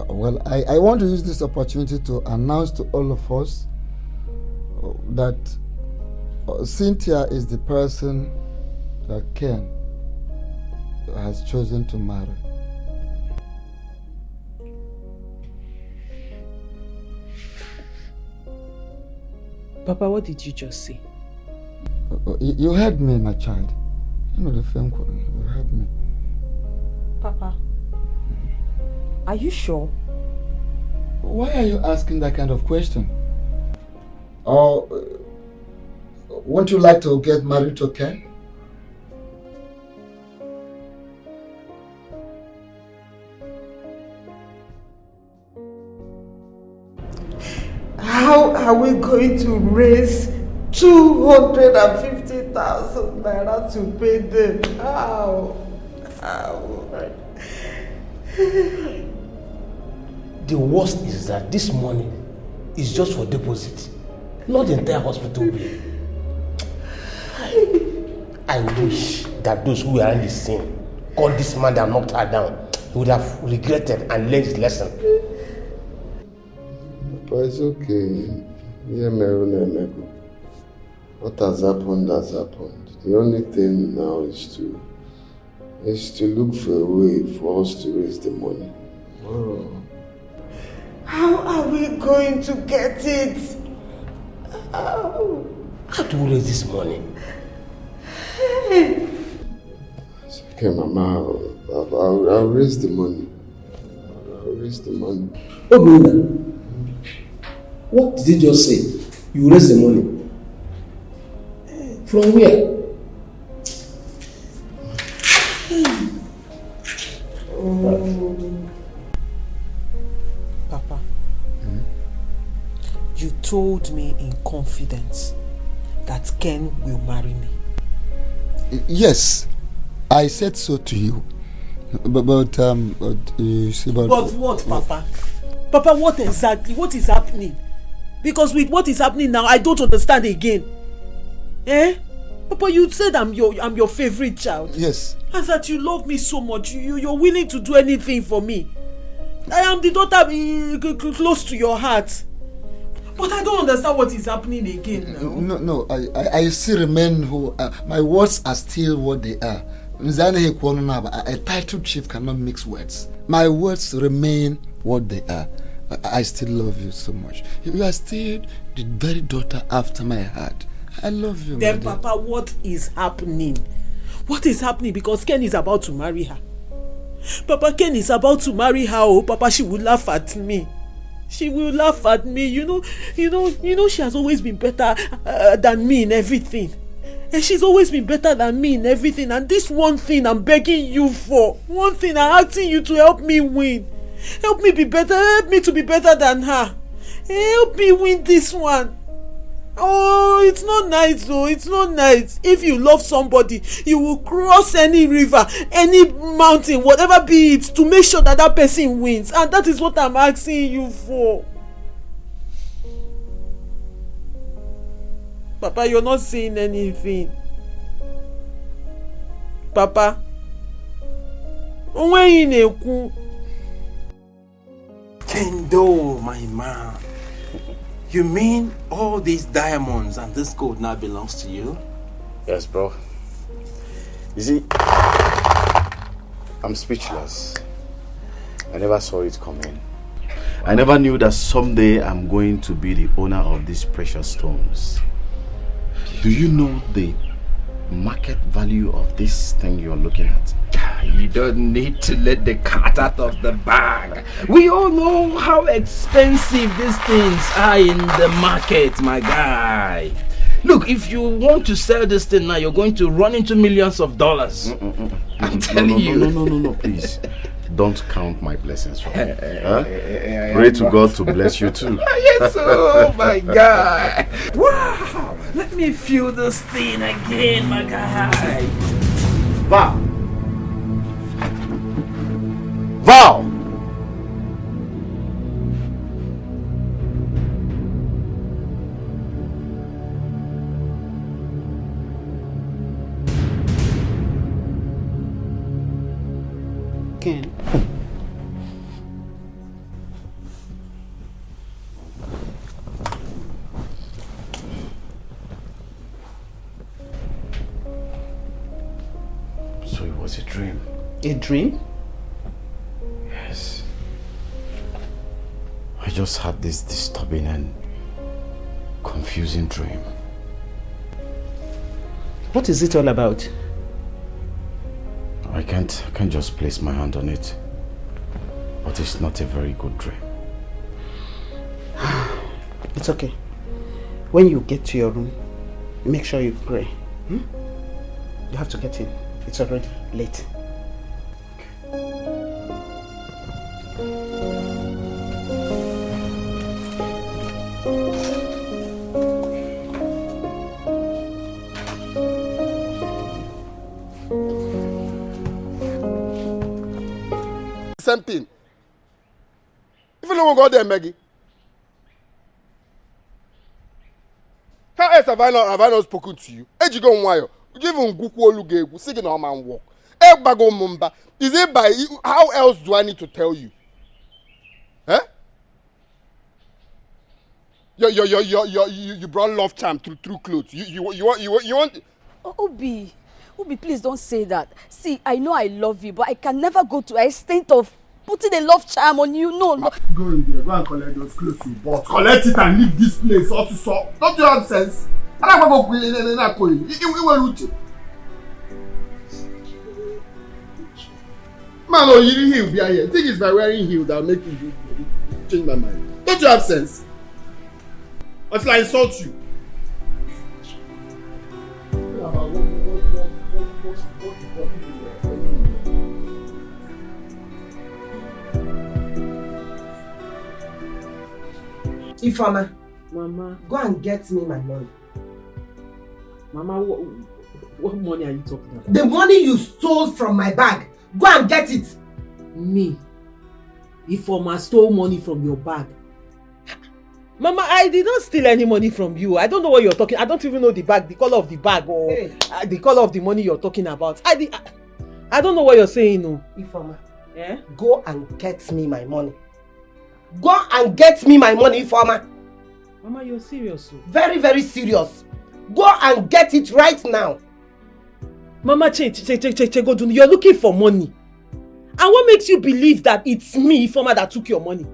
Well, I want to use this opportunity to announce to all of us that Cynthia is the person that Ken has chosen to marry. Papa, what did you just say? You heard me, my child. You know the film, you heard me. Papa, are you sure? Why are you asking that kind of question? Or won't you like to get married to Ken? How are we going to raise 250,000 naira to pay them? How? The worst is that this money is just for deposit, not the entire hospital bill. I wish that those who were in the scene caught this man and knocked her down. He would have regretted and learned his lesson. But it's okay. What has happened has happened. The only thing now is to look for a way for us to raise the money. Oh. How are we going to get it? How do we raise this money? It's okay, Mama. I'll raise the money. I'll raise the money. Oh, what did you just say? You raise the money? From where? Papa, you told me in confidence that Ken will marry me. Yes, I said so to you. But you see, but what, Papa? Papa, what exactly? What is happening? Because with what is happening now, I don't understand again. Papa, you said I'm your favorite child. Yes. And that you love me so much. You're willing to do anything for me. I am the daughter close to your heart. But I don't understand what is happening again now. No, I still remain who... my words are still what they are. A titled chief cannot mix words. My words remain what they are. I still love you so much. You are still the very daughter after my heart. I love you. Then, Papa, what is happening? What is happening? Because Ken is about to marry her. Papa, Ken is about to marry her. Oh, Papa, she will laugh at me. She will laugh at me. You know, she has always been better than me in everything. And she's always been better than me in everything. And this one thing I'm begging you for, one thing I'm asking you to help me win. Help me be better. Help me to be better than her. Help me win this one. Oh, it's not nice though. It's not nice. If you love somebody, you will cross any river, any mountain, whatever be it, to make sure that person wins. And that is what I'm asking you for. Papa, you're not saying anything. Papa. Kendo, my man. You mean all these diamonds and this gold now belongs to you? Yes, bro. You see, I'm speechless. I never saw it coming. I never knew that someday I'm going to be the owner of these precious stones. Do you know the market value of this thing you're looking at? You don't need to let the cat out of the bag. We all know how expensive these things are in the market, my guy. Look, if you want to sell this thing now, you're going to run into millions of dollars. I'm telling you. No, please. Don't count my blessings for me. Pray to God to bless you too. Yes, oh my God. Wow. Let me feel this thing again, my guy. Val! Val! Ken. So it was a dream. A dream? Yes. I just had this disturbing and confusing dream. What is it all about? I can't just place my hand on it. But it's not a very good dream. It's okay. When you get to your room, make sure you pray. You have to get in. It's already late. Same thing. If you don't go there, Maggie. How else have I not spoken to you? You go wire. Give him Guku singing on man walk. Bago Mumba. Is it by how else do I need to tell you? Huh? You brought love charm through clothes. You want Obi, please don't say that. See, I know I love you, but I can never go to an extent of putting a love charm on you. No. Go in there, go and collect those clothes you bought. Collect it and leave this place also. Don't you have sense? I don't go in. Man, oh, you didn't heal here. Think it's by wearing heel that make you change my mind. Don't you have sense? Until I insult you. Ifeoma, Mama. Go and get me my money. Mama, what money are you talking about? The money you stole from my bag. Go and get it. Me? Ifeoma stole money from your bag. Mama, I did not steal any money from you. I don't know what you're talking. I don't even know the bag, the color of the bag, or the color of the money you're talking about. I don't know what you're saying, no. Ifeoma, go and get me my money. Go and get me my money, Ifeoma. Mama, you're serious? Very, very serious. Go and get it right now. Mama, you're looking for money. And what makes you believe that it's me, Ifeoma, that took your money?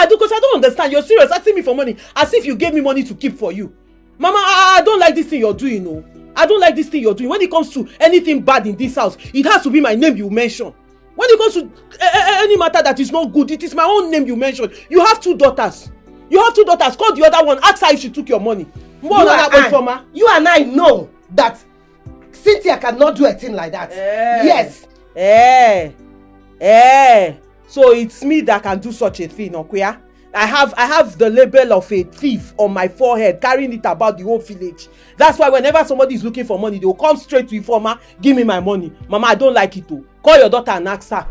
Because I don't understand. You're serious asking me for money as if you gave me money to keep for you. Mama, I don't like this thing you're doing, no. I don't like this thing you're doing. When it comes to anything bad in this house, it has to be my name you mention. When it comes to any matter that is not good, it is my own name you mention. You have 2 daughters. Call the other one. Ask her if she took your money. You and I know that Cynthia cannot do a thing like that. Yes. So it's me that can do such a thing, Okuya. I have the label of a thief on my forehead, carrying it about the whole village. That's why whenever somebody is looking for money, they will come straight to Ifeoma, give me my money. Mama, I don't like it too. Call your daughter and ask her.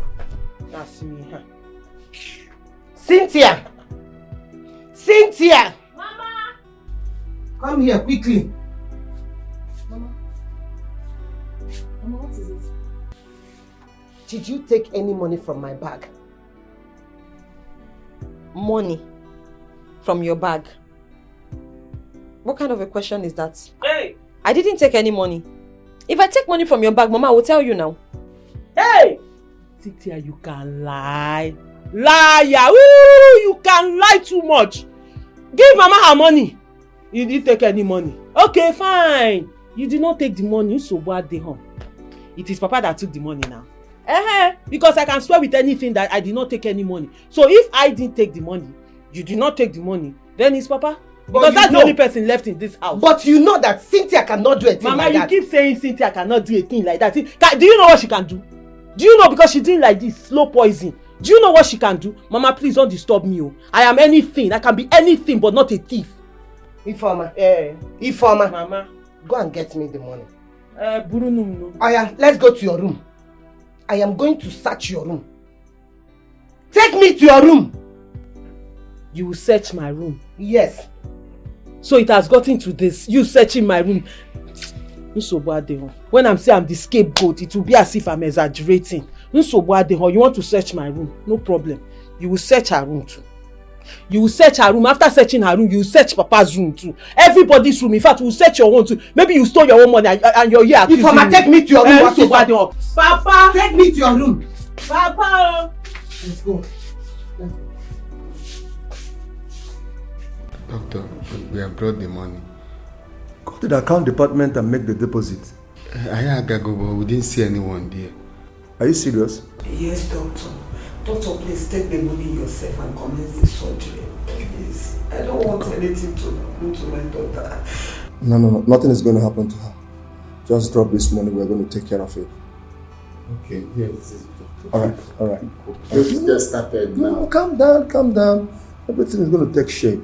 That's me. Cynthia! Mama! Come here quickly. Mama, what is it? Did you take any money from my bag? Money from your bag? What kind of a question is that? Hey! I didn't take any money. If I take money from your bag, Mama, I will tell you now. Hey! Cynthia, you can lie. Liar! Ooh, you can lie too much. Give Mama her money. You didn't take any money. Okay, fine. You did not take the money, so what they home? It is Papa that took the money now. Because I can swear with anything that I did not take any money. So if I didn't take the money, you did not take the money, then it's Papa. Because that's the only person left in this house. But you know that Cynthia cannot do a thing Mama, like that. Mama, you keep saying Cynthia cannot do a thing like that. Do you know what she can do? Do you know, because she's doing like this, slow poison. Do you know what she can do? Mama, please don't disturb me. Oh. I am anything. I can be anything but not a thief. Ifeoma. Mama. Go and get me the money. Aya, let's go to your room. I am going to search your room. Take me to your room. You will search my room? Yes. So it has gotten to this. You searching my room. When I'm saying I'm the scapegoat, it will be as if I'm exaggerating. You want to search my room? No problem. You will search her room too. You will search her room. After searching her room, you will search Papa's room too. Everybody's room. In fact, you will search your own too. Maybe you stole your own money and you're here accusing me. Ifeoma, take me to your room. Papa! Take me to your room. Papa! Let's go. Doctor, we have brought the money. Go to the account department and make the deposit. I had to go, but we didn't see anyone there. Are you serious? Yes, doctor. Doctor, please take the money yourself and commence the surgery. Please. I don't want anything to happen to my daughter. No. Nothing is going to happen to her. Just drop this money. We're going to take care of it. Okay, yes. All right. Let's get started now. No, calm down. Everything is going to take shape.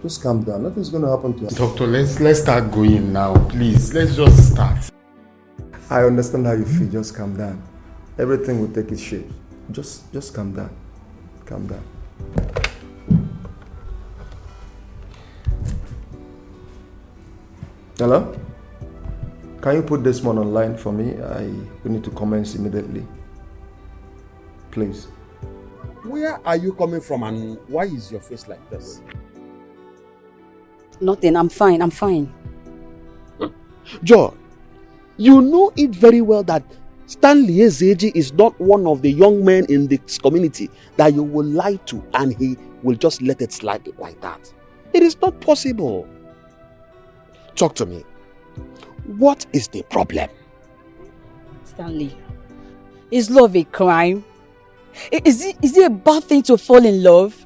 Just calm down. Nothing's going to happen to her. Doctor, let's start going now, please. Let's just start. I understand how you feel. Just calm down. Everything will take its shape. Just calm down. Calm down. Hello? Can you put this one online for me? We need to commence immediately. Please. Where are you coming from and why is your face like this? Nothing, I'm fine. Joy, you know it very well that Stanley Ezeji is not one of the young men in this community that you will lie to and he will just let it slide like that. It is not possible. Talk to me. What is the problem? Stanley, is love a crime? Is it a bad thing to fall in love?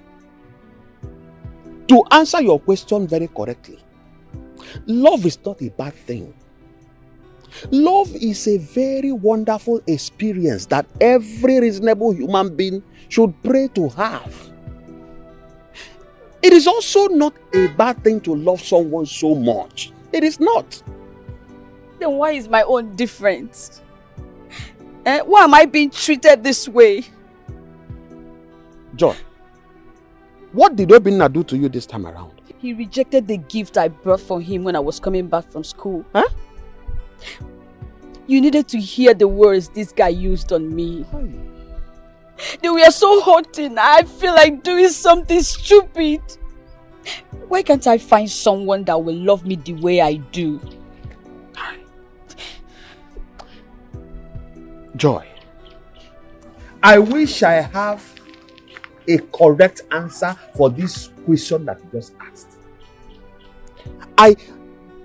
To answer your question very correctly, love is not a bad thing. Love is a very wonderful experience that every reasonable human being should pray to have. It is also not a bad thing to love someone so much. It is not. Then why is my own different? Why am I being treated this way? Joy, what did Obinna do to you this time around? He rejected the gift I brought for him when I was coming back from school. Huh? You needed to hear the words this guy used on me. They were so haunting. I feel like doing something stupid. Why can't I find someone that will love me the way I do? Joy, I wish I have a correct answer for this question that you just asked. I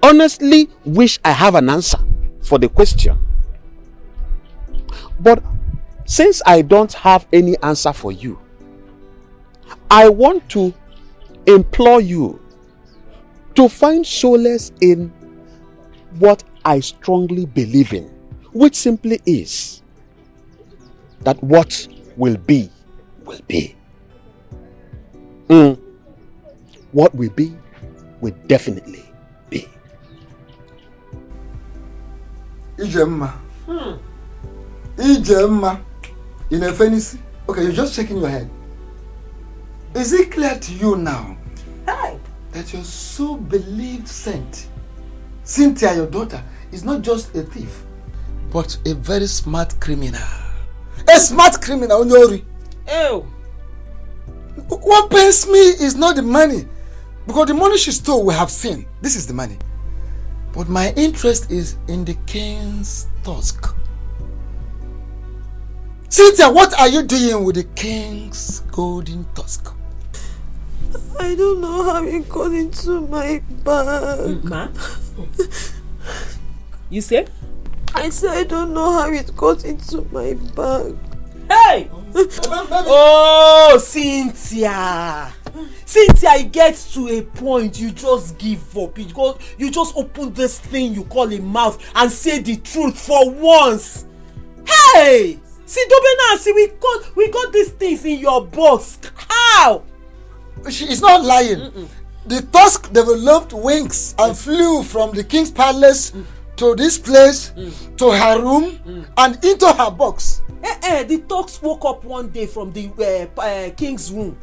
honestly wish I have an answer for the question. But since I don't have any answer for you, I want to implore you to find solace in what I strongly believe in, which simply is that what will be, will be. What will be, will definitely be. Ijemma. Ijemma. In a fantasy. Okay, you're just shaking your head. Is it clear to you now that your so believed saint, Cynthia, your daughter, is not just a thief, but a very smart criminal? A smart criminal, Onyori. Ew. What pains me is not the money, because the money she stole we have seen. This is the money. But my interest is in the king's tusk. Cynthia, what are you doing with the king's golden tusk? I don't know how it got into my bag. Ma? You say? I said I don't know how it got into my bag. Hey! Oh, Cynthia! Cynthia, it gets to a point you just give up. You just open this thing you call a mouth and say the truth for once. Hey! See, Dobena, see, we got these things in your box. How? She is not lying. The tusk developed wings and flew from the king's palace to this place, to her room, and into her box. The tusk woke up one day from the king's room,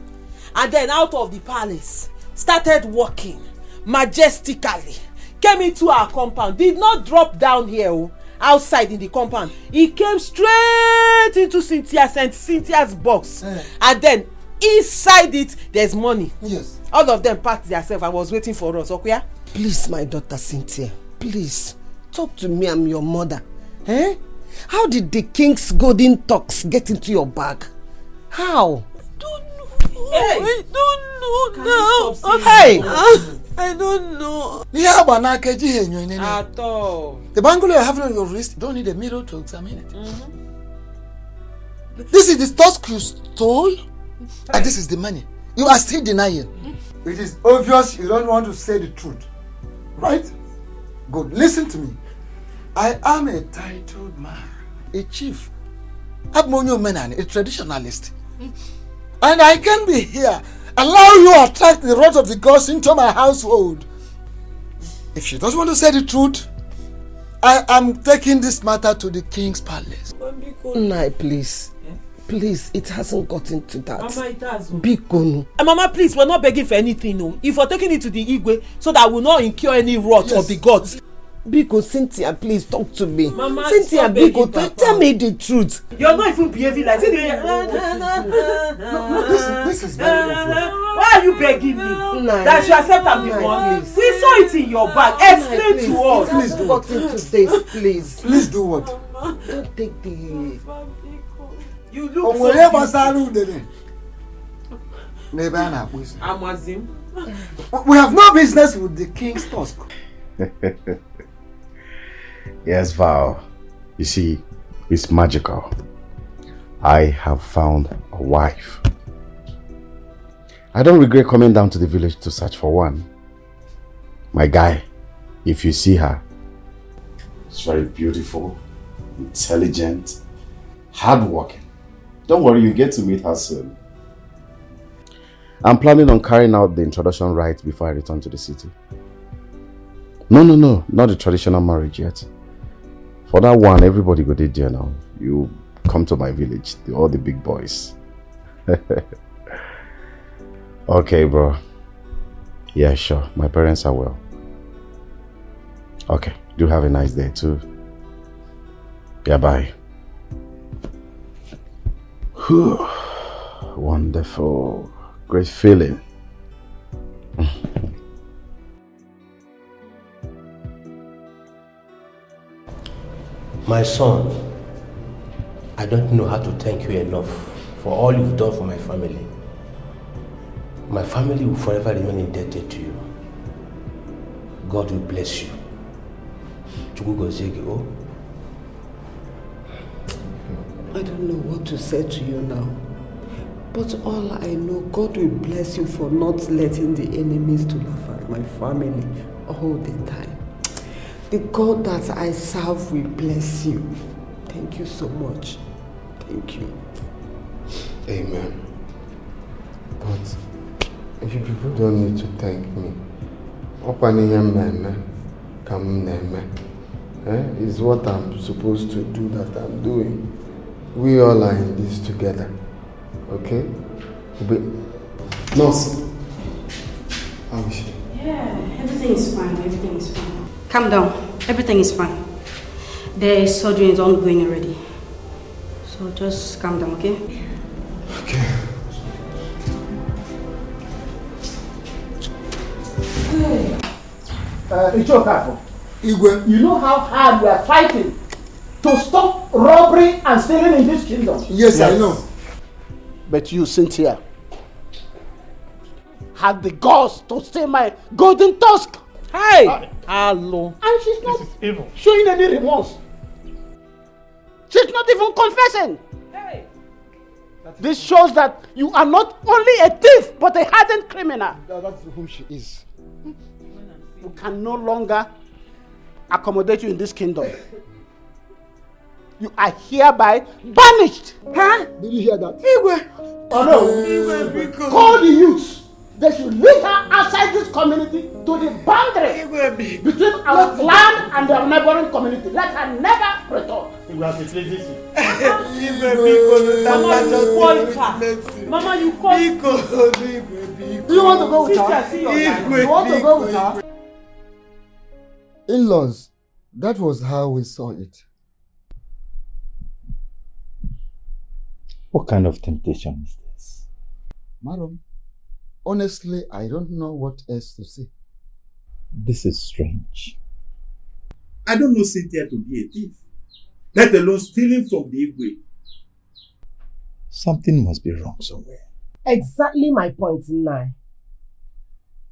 and then out of the palace, started walking majestically, came into our compound, did not drop down here, outside in the compound. He came straight into Cynthia's box, and then inside it there's money. Yes. All of them packed themselves and was waiting for us. Okay? Please, my daughter Cynthia, please talk to me. I'm your mother. How did the king's golden tusk get into your bag? How? I don't know now. Hey! I don't know. At all. The bangle you're having on your wrist, don't need a mirror to examine it. This is the tusk you stole, and this is the money. You are still denying. It is obvious you don't want to say the truth. Right? Good. Listen to me. I am a titled man, a chief, a traditionalist. And I can be here, allow you to attract the wrath of the gods into my household. If she doesn't want to say the truth, I am taking this matter to the king's palace. Nai, please. Please, it hasn't gotten to that. Mama, it has. Bikonu. Mama, please, we're not begging for anything. No. If we're taking it to the Iyke, so that we'll not incur any wrath of the gods. Biko, Cynthia, please talk to me. Mama, Cynthia, Biko, tell me the truth. You're not even behaving like this. This is very obvious. Why are you begging me? That you accept I'm the one? We saw it in your bag. Explain to us. Please do what into this, please. Please do what? Don't take the... You look so Amazim. We have no business with the king's tusk. Yes, Val. You see, it's magical. I have found a wife. I don't regret coming down to the village to search for one. My guy, if you see her, she's very beautiful, intelligent, hardworking. Don't worry, you get to meet her soon. I'm planning on carrying out the introduction rites before I return to the city. No, not the traditional marriage yet. For that one, everybody go there now. You come to my village, all the big boys. Okay, bro. Yeah, sure. My parents are well. Okay. Do have a nice day too. Yeah, bye. Whew. Wonderful. Great feeling. My son, I don't know how to thank you enough for all you've done for my family. My family will forever remain indebted to you. God will bless you. I don't know what to say to you now. But all I know, God will bless you for not letting the enemies to laugh at my family all the time. The God that I serve will bless you. Thank you so much. Thank you. Amen. But you people don't need to thank me. Is what I'm supposed to do that I'm doing. We all are in this together. Okay? But nurse, how is she? Yeah, everything is fine. Everything is fine. Calm down. Everything is fine. The surgery is ongoing already. So just calm down, okay? Okay. It's okay. Igwe, you know how hard we are fighting to stop robbery and stealing in this kingdom? Yes, I know. But you, Cynthia, had the guts to steal my golden tusk. Hey! Hello. And she's not showing any remorse. She's not even confessing. Hey! This shows that you are not only a thief, but a hardened criminal. That's who she is. We can no longer accommodate you in this kingdom. You are hereby banished. Huh? Did you hear that? Igwe. Oh no. Igwe, call the youths. They should lead her outside this community to the boundary between our clan and their neighboring community. Let her never return. Mama, you call. Do you want to go with her? You want to go with her? In-laws, that was how we saw it. What kind of temptation is this? Madam, honestly, I don't know what else to say. This is strange. I don't know Cynthia to be a thief, let alone stealing from the Igwe. Something must be wrong somewhere. Exactly my point now.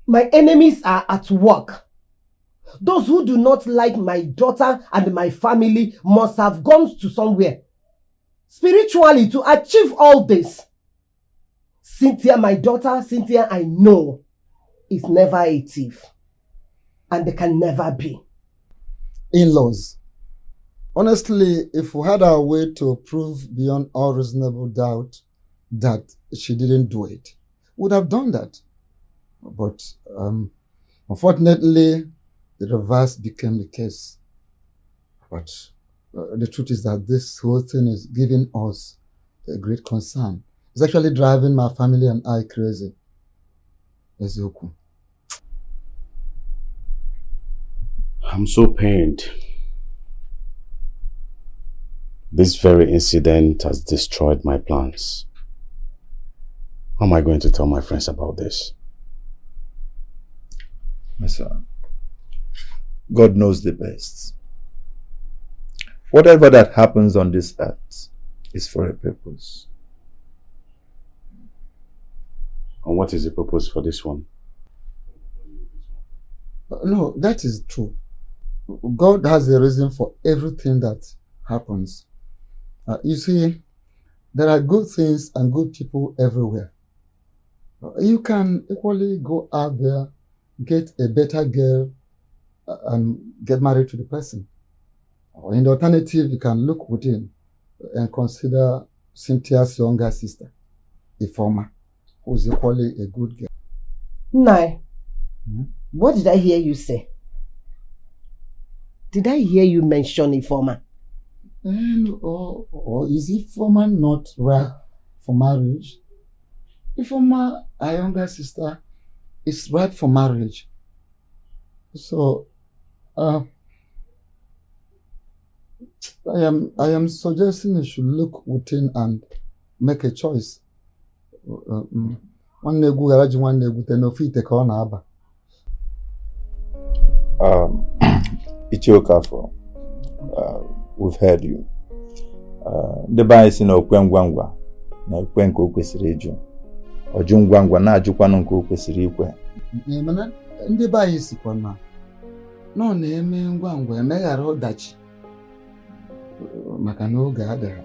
My enemies are at work. Those who do not like my daughter and my family must have gone to somewhere spiritually to achieve all this. Cynthia, my daughter, Cynthia, I know, is never a thief. And they can never be. In-laws, honestly, if we had our way to prove beyond all reasonable doubt that she didn't do it, we would have done that. But unfortunately, the reverse became the case. But the truth is that this whole thing is giving us a great concern. It's actually driving my family and I crazy. Ezeoku. I'm so pained. This very incident has destroyed my plans. How am I going to tell my friends about this? My son, God knows the best. Whatever that happens on this earth is for a purpose. And what is the purpose for this one? No, that is true. God has a reason for everything that happens. You see, there are good things and good people everywhere. You can equally go out there, get a better girl, and get married to the person. Or in the alternative, you can look within and consider Cynthia's younger sister, the former. was equally a good girl. Nai, what did I hear you say? Did I hear you mention Ifeoma? Or is Ifeoma not right for marriage? Ifeoma, our younger sister, is right for marriage. So, I am suggesting you should look within and make a choice. Ichioka, we've heard you. The Bible says no kwengwangwa na kwenko kwesiri eju. Ojungwangwa na ajukwa nko kwesiri ikwe. Mana ndị Bible sikwa na no na-eme ngwangwa emeghara ọdachi. Maka na oge adịghị.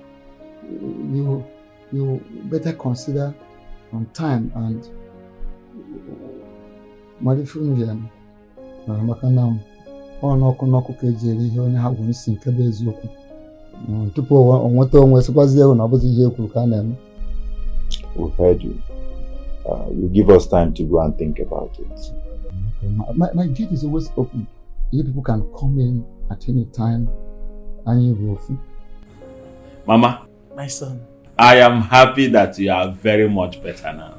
You better consider on time and Marifunian. Maka na ọnọkụ ka ejiri ihe onye ha gwuru isi nke bụ eziokwu. Tupu onweta onwe sikwazi ewu na ọbụzi ihe ekwuru ka a na-eme. We've heard you. You give us time to go and think about it. My gate is always open. You people can come in at any time. Mama, my son, I am happy that you are very much better now.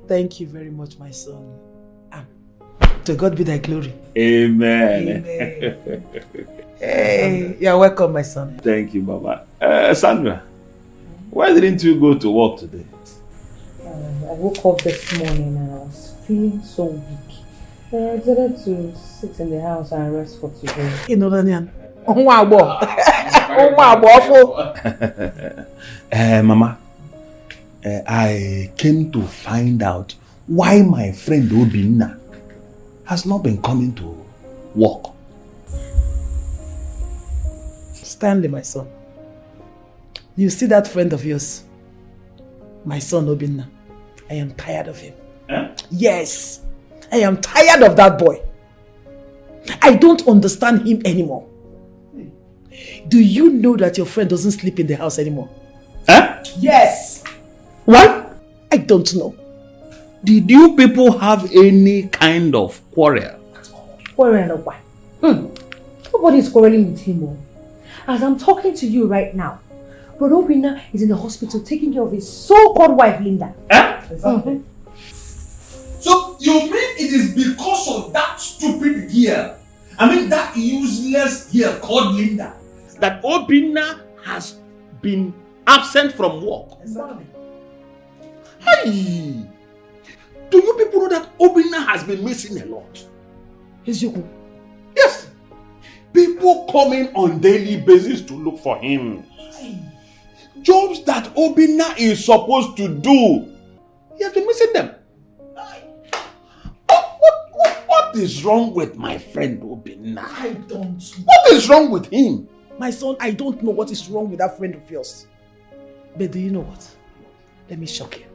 Thank you very much, my son. To God be thy glory. Amen. Amen. Hey, you're welcome, my son. Thank you, Mama. Sandra, why didn't you go to work today? I woke up this morning and I was feeling so weak. I decided to sit in the house and rest for today. You know, Daniel. Mama, I came to find out why my friend Obinna has not been coming to work. Stanley, my son. You see that friend of yours? My son Obinna. I am tired of him. Huh? Yes. I am tired of that boy. I don't understand him anymore. Do you know that your friend doesn't sleep in the house anymore? Huh? Yes. What? I don't know. Did you people have any kind of quarrel? Quarrel or what? Nobody is quarreling with him. As I'm talking to you right now, Brother Obinna is in the hospital taking care of his so-called wife, Linda. Huh? Exactly. So you mean it is because of that stupid girl, that useless girl called Linda, that Obinna has been absent from work? Exactly. Hey! Do you people know that Obinna has been missing a lot? Yes. People coming on daily basis to look for him. Jobs that Obinna is supposed to do, he has been missing them. What is wrong with my friend Obinna? I don't know. What is wrong with him? My son, I don't know what is wrong with that friend of yours. But do you know what? Let me shock you.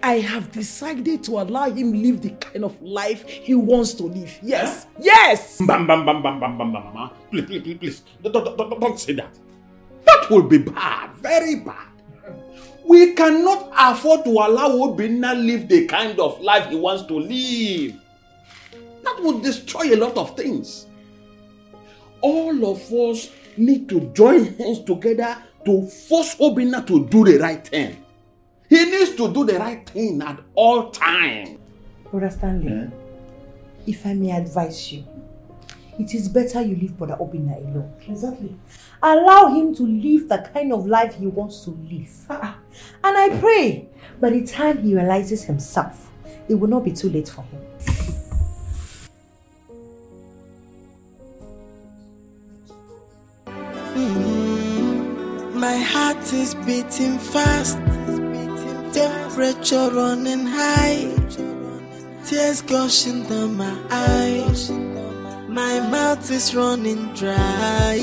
I have decided to allow him live the kind of life he wants to live. Yes. Huh? Yes! Mama. Please. Don't say that. That will be bad. Very bad. We cannot afford to allow Obinna live the kind of life he wants to live. That would destroy a lot of things. All of us need to join hands together to force Obinna to do the right thing. He needs to do the right thing at all times. Brother Stanley, if I may advise you, it is better you leave Brother Obinna alone. Exactly. Allow him to live the kind of life he wants to live. And I pray, by the time he realizes himself, it will not be too late for him. My heart is beating fast, temperature running high, tears gushing down my eyes, my mouth is running dry.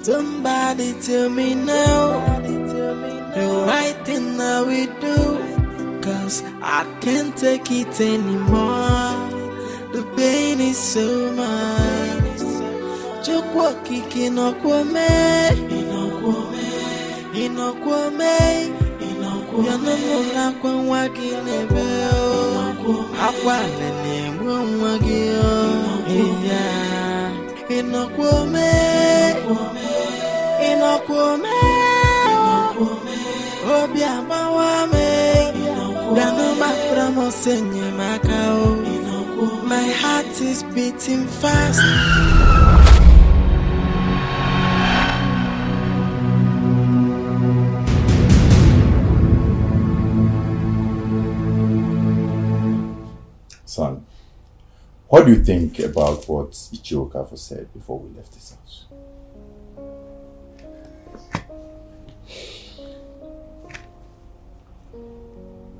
Somebody tell me now, the right thing that we do, cause I can't take it anymore. The pain is so much. Chokwa kiki no kwame, ino kwame, Yanamula kwa wakine beo Akwa nene mwagio Inokwome Obi amawame Danuma pramo senye makao My heart is beating fast Son, what do you think about what Iyke Okonkwo said before we left this house?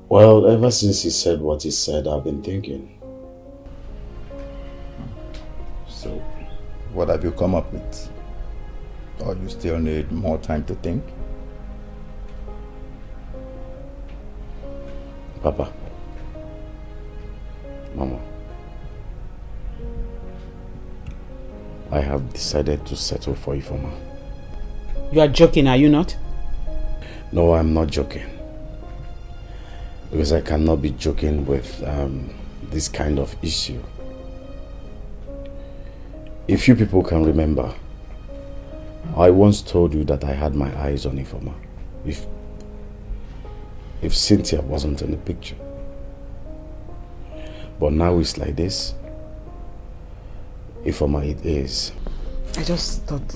Well, ever since he said what he said, I've been thinking. So, what have you come up with? Or you still need more time to think? Papa. Mama. I have decided to settle for Ifeoma. You are joking, are you not? No, I'm not joking. Because I cannot be joking with this kind of issue. If you people can remember, I once told you that I had my eyes on Ifeoma. If Cynthia wasn't in the picture. But now it's like this. Ifeoma, it is. I just thought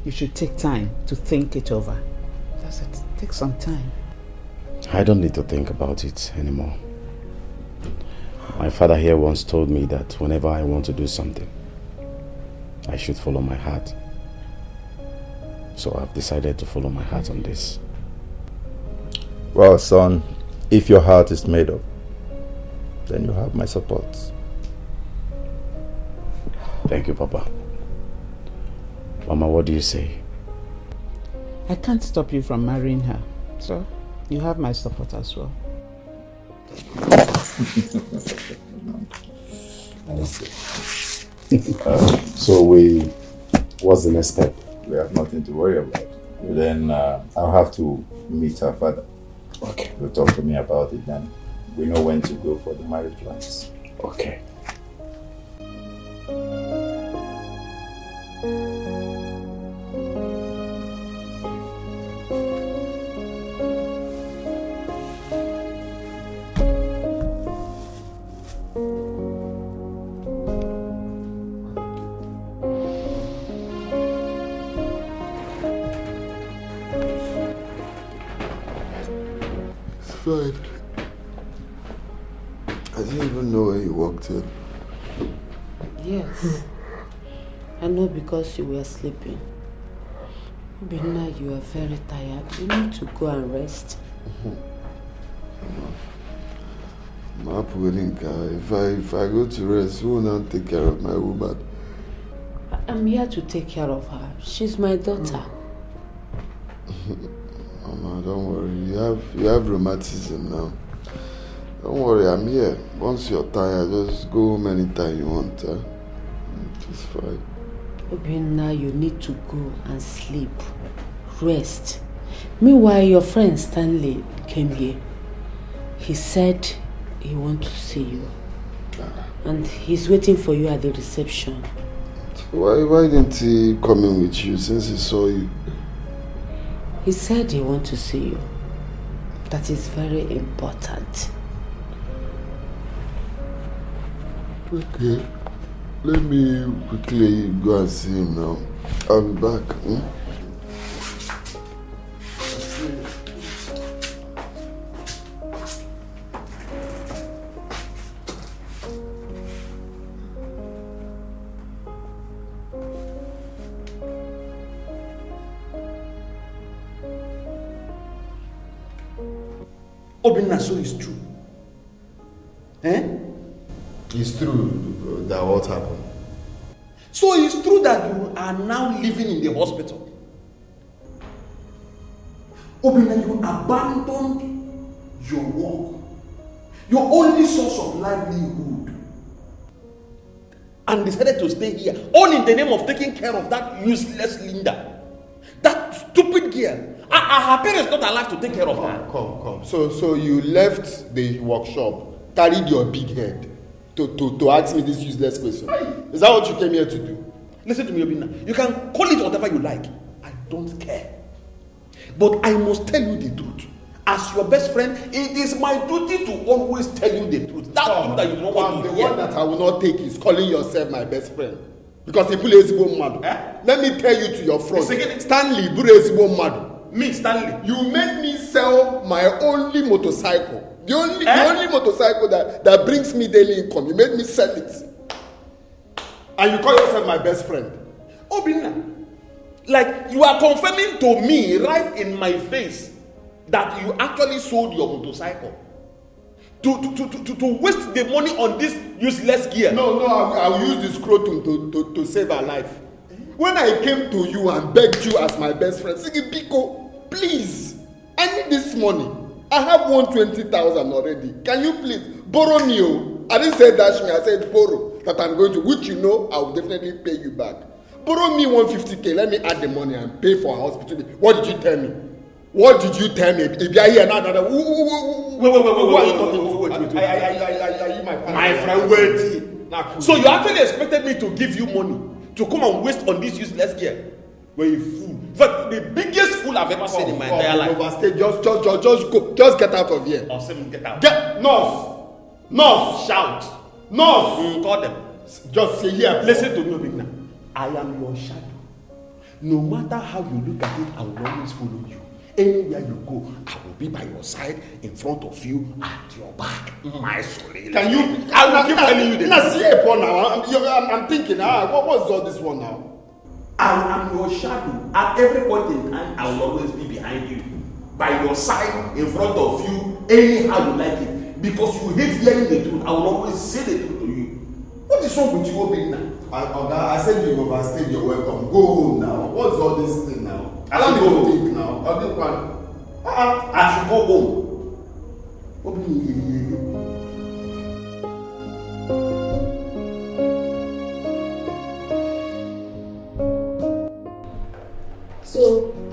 you should take time to think it over. That's it. Take some time. I don't need to think about it anymore. My father here once told me that whenever I want to do something, I should follow my heart. So I've decided to follow my heart on this. Well, son, if your heart is made up, then you have my support. Thank you, Papa. Mama, what do you say? I can't stop you from marrying her, so you have my support as well. So what's the next step? We have nothing to worry about. Then I'll have to meet her father. Okay. He'll talk to me about it then. We know when to go for the marriage rites. Okay. Fine. I didn't even know when you walked in. Yes. I know because you were sleeping. But now you are very tired. You need to go and rest. If I go to rest, who will not take care of my woman? I'm here to take care of her. She's my daughter. Mama, don't worry. You have rheumatism now. Don't worry, I'm here. Once you're tired, just go home anytime you want. It's fine. Now you need to go and sleep. Rest. Meanwhile, your friend Stanley came here. He said he wants to see you. And he's waiting for you at the reception. Why didn't he come in with you since he saw you? He said he wants to see you. That is very important. Okay. Let me quickly go and see him now. I'll be back. Obinna, so it's true. Eh? It's true that what happened. So it's true that you are now living in the hospital. Obinna, you abandoned your work, your only source of livelihood, and decided to stay here, all in the name of taking care of that useless Linda, that stupid girl, Her parents not alive to take care of her. Come. So you left the workshop, carried your big head to ask me this useless question. Is that what you came here to do? Listen to me, Obinna. You can call it whatever you like. I don't care. But I must tell you the truth. As your best friend, it is my duty to always tell you the truth. That truth that you don't want to hear. hear. The one that I will not take is calling yourself my best friend. Because if you lazy mad, let me tell you to your front. Stanley, me, Stanley. You made me sell my only motorcycle. The only motorcycle that brings me daily income. You made me sell it. And you call yourself my best friend. Obinna, like you are confirming to me right in my face that you actually sold your motorcycle to waste the money on this useless gear. No, I'll use the scrotum to save her life. When I came to you and begged you as my best friend, Sigi Biko, please, I need this money. I have 120,000 already. Can you please borrow me? I didn't say dash me, I said borrow. That I'm going to, which you know I will definitely pay you back. Borrow me 150k, let me add the money and pay for a hospital. What did you tell me? What did you tell me? If you are here now, wait, who are you talking to? Wait. Are you my friend? Wait. So you actually expected me to give you money to come and waste on this useless gear? Well, you fool. But the biggest fool I've ever seen in my entire life. Overstay. Just go. Just get out of here. I'll say get out. Get nurse. Shout. Nurse. Call them. Just say here. Listen to me, Obinna. I am your shadow. No matter how you look at it, I will always follow you. Anywhere you go, I will be by your side, in front of you, at your back. My soul. Can you? I will keep telling you this. I'm thinking, what's all this one now? I am your shadow. At every point in time, I will always be behind you. By your side, in front of you, anyhow you like it. Because you hate hearing the truth, I will always say the truth to you. What is wrong with you, Obinna? I said you overstayed your welcome. Go home now. What's all this thing now? I should go home now. I should go home. So,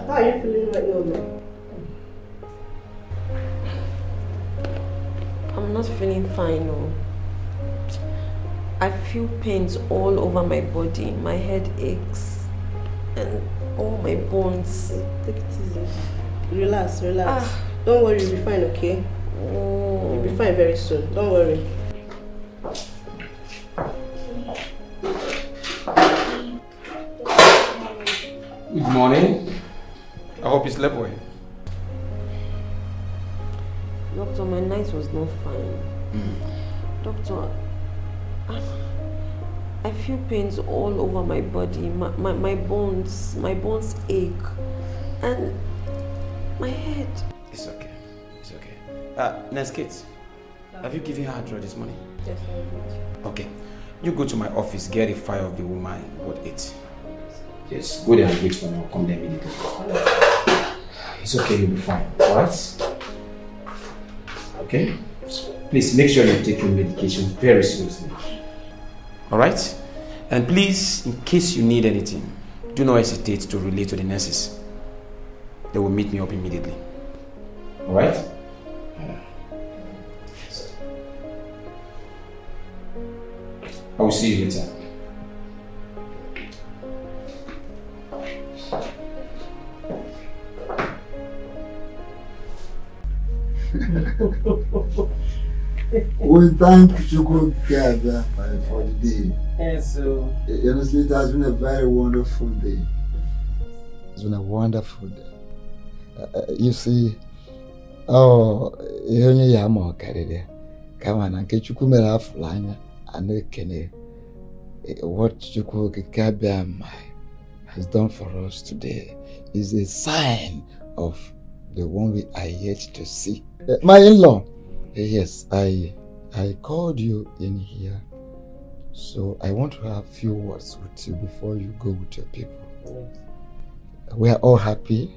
how are you feeling right now, man? I'm not feeling fine, no. I feel pains all over my body. My head aches and all my bones. Take it easy. Relax. Don't worry, you'll be fine, okay? You'll be fine very soon. Don't worry. Good morning. I hope you slept well. Doctor, my night was not fine. Doctor, I feel pains all over my body. My bones ache. And my head. It's okay. Nurse Kate, have you given her a draw this morning? Yes, I did. Okay. You go to my office, get a file of the woman what ate. Yes, go there and wait for me. I'll come there immediately. It's okay, you'll be fine. Alright? Okay? Please make sure you take your medication very seriously. Alright? And please, in case you need anything, do not hesitate to relay to the nurses. They will meet me up immediately. Alright? I will see you later. We thank you together for the day. Yes, sir. Honestly, it has been a very wonderful day. It's been a wonderful day. You see, ihe onye ya ma ọkarịrị kama na nke Chukwu mere afụla anya a na-ekene what Chukwu Okike Abiama has done for us today is a sign of the one we are yet to see. My in-law, yes, I called you in here, so I want to have a few words with you before you go with your people. We are all happy.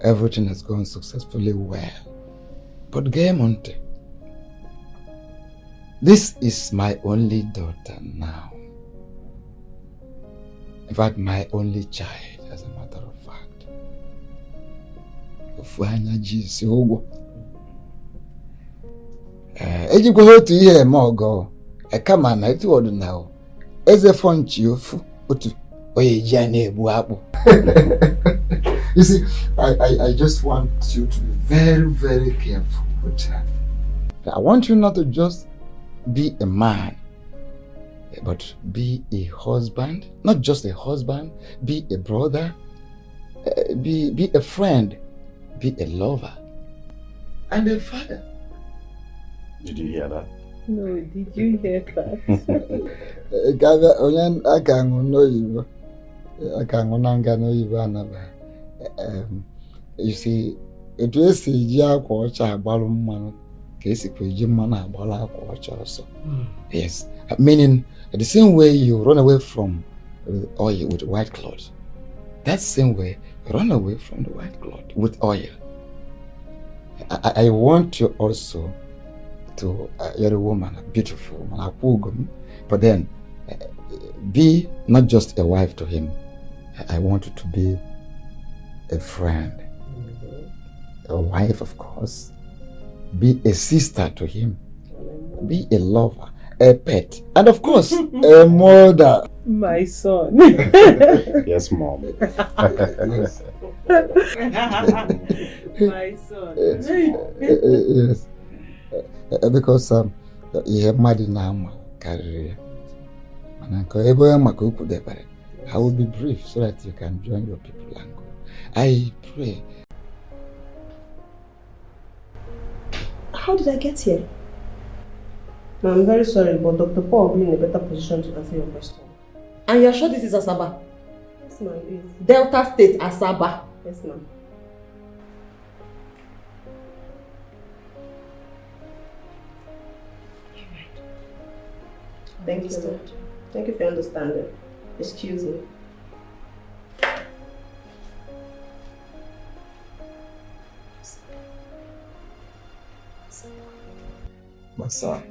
Everything has gone successfully well. But Ghallywood, this is my only daughter now. In fact, my only child, as a matter of fact. ofu anya ji si ụgwọ. Ejikwa otu ihe eme ọgọ kama na etu ọdịnala eze fọnchi ofu otu onye ji a na-egbu akpụ. You see, I just want you to be very, very careful with her. I want you not to just be a man, but be a husband. Not just a husband, be a brother, be a friend, be a lover, and a father. Did you hear that? No, did you hear that? You see, it was a year coach, a ballroom man, case also. Yes, meaning the same way you run away from oil with white cloth, that same way you run away from the white cloth with oil. I want you also to, you're a woman, a beautiful woman, a woman, but then be not just a wife to him. I want you to be a friend, a wife, of course. Be a sister to him. Be a lover, a pet, and of course, a mother. My son. Yes, Mom. Yes. My son. Yes. Because you have mad now, career. I will be brief so that you can join your people and go. I pray. How did I get here? I'm very sorry, but Dr. Paul will be in a better position to answer your question. And you're sure this is Asaba? Yes, ma'am. Yes. Delta State, Asaba? Yes, ma'am. Thank you, sir. Thank you for your understanding. Excuse me. My son,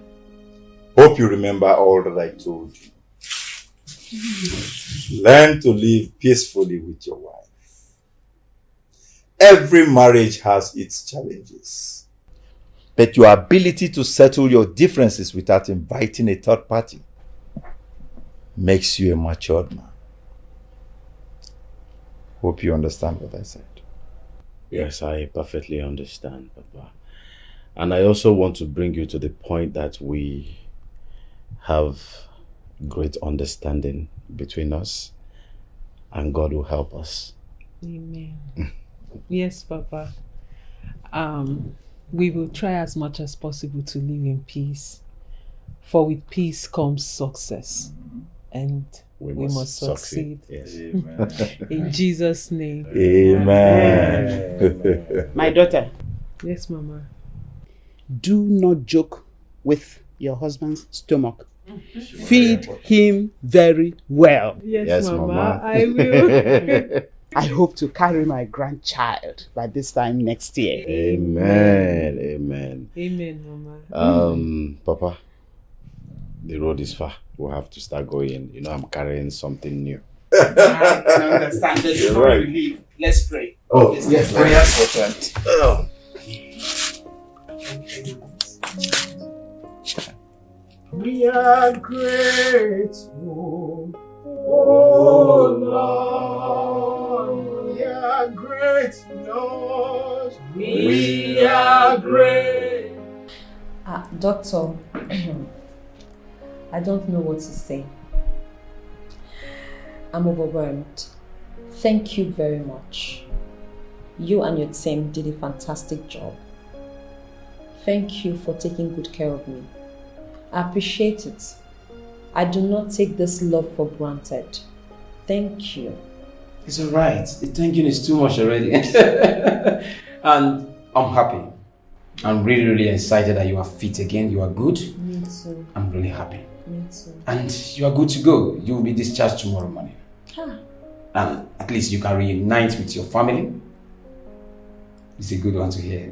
hope you remember all that I told you. Learn to live peacefully with your wife. Every marriage has its challenges. But your ability to settle your differences without inviting a third party makes you a matured man. Hope you understand what I said. Yes, I perfectly understand, Papa. And I also want to bring you to the point that we have great understanding between us, and God will help us. Amen. Yes, Papa. We will try as much as possible to live in peace. For with peace comes success. And we must succeed. Yes. Amen. In Jesus' name. Amen. Amen. My daughter. Yes, Mama. Do not joke with your husband's stomach. Feed him very well. Yes, Mama. I will. I hope to carry my grandchild by this time next year. Amen. Amen. Amen, Mama. Papa, the road is far. We'll have to start going. You know, I'm carrying something new. I can understand that before we leave. Let's pray. Oh, yes, prayer important. Oh. We are grateful, oh Lord. We are grateful, Lord. We are grateful. Doctor, I don't know what to say. I'm overwhelmed. Thank you very much. You and your team did a fantastic job. Thank you for taking good care of me. I appreciate it. I do not take this love for granted. Thank you. It's alright. The thanking is too much already. And I'm happy. I'm really excited that you are fit again. You are good. Me too. I'm really happy. Me too. And you are good to go. You will be discharged tomorrow morning. Ah. And at least you can reunite with your family. It's a good one to hear.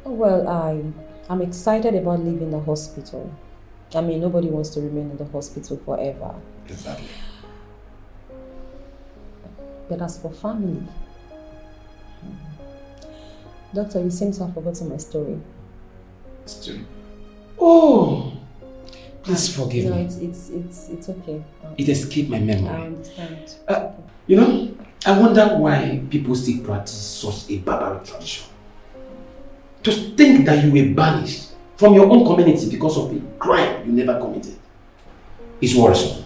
Well, I'm excited about leaving the hospital. I mean, nobody wants to remain in the hospital forever. Exactly. But as for family, Doctor, you seem to have forgotten my story. Story? Oh! Please forgive me. It's okay. It escaped my memory. I understand. You know, I wonder why people still practice such a barbaric tradition. To think that you were banished from your own community because of a crime you never committed is worrisome.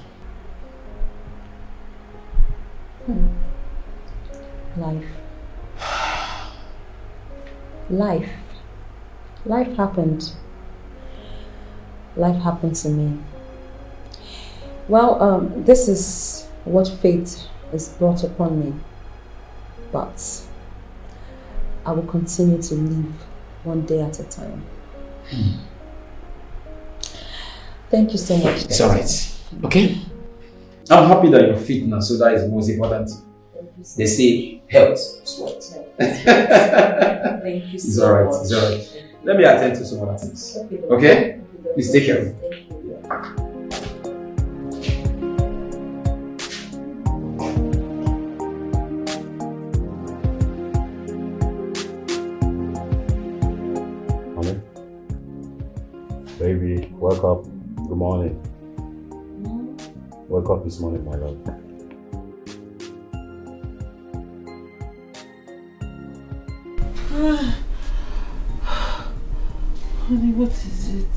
Life happened. Life happened to me. Well, this is what fate has brought upon me. But I will continue to live one day at a time. Thank you so much. It's alright. Okay? I'm happy that you're fit now, so that is the most important. They say health is what. Thank you so much. It's alright. Let me attend to some other things. Okay? Please take care of me. Honey? Baby, wake up. Good morning. Wake up this morning, my love. Honey, what is it?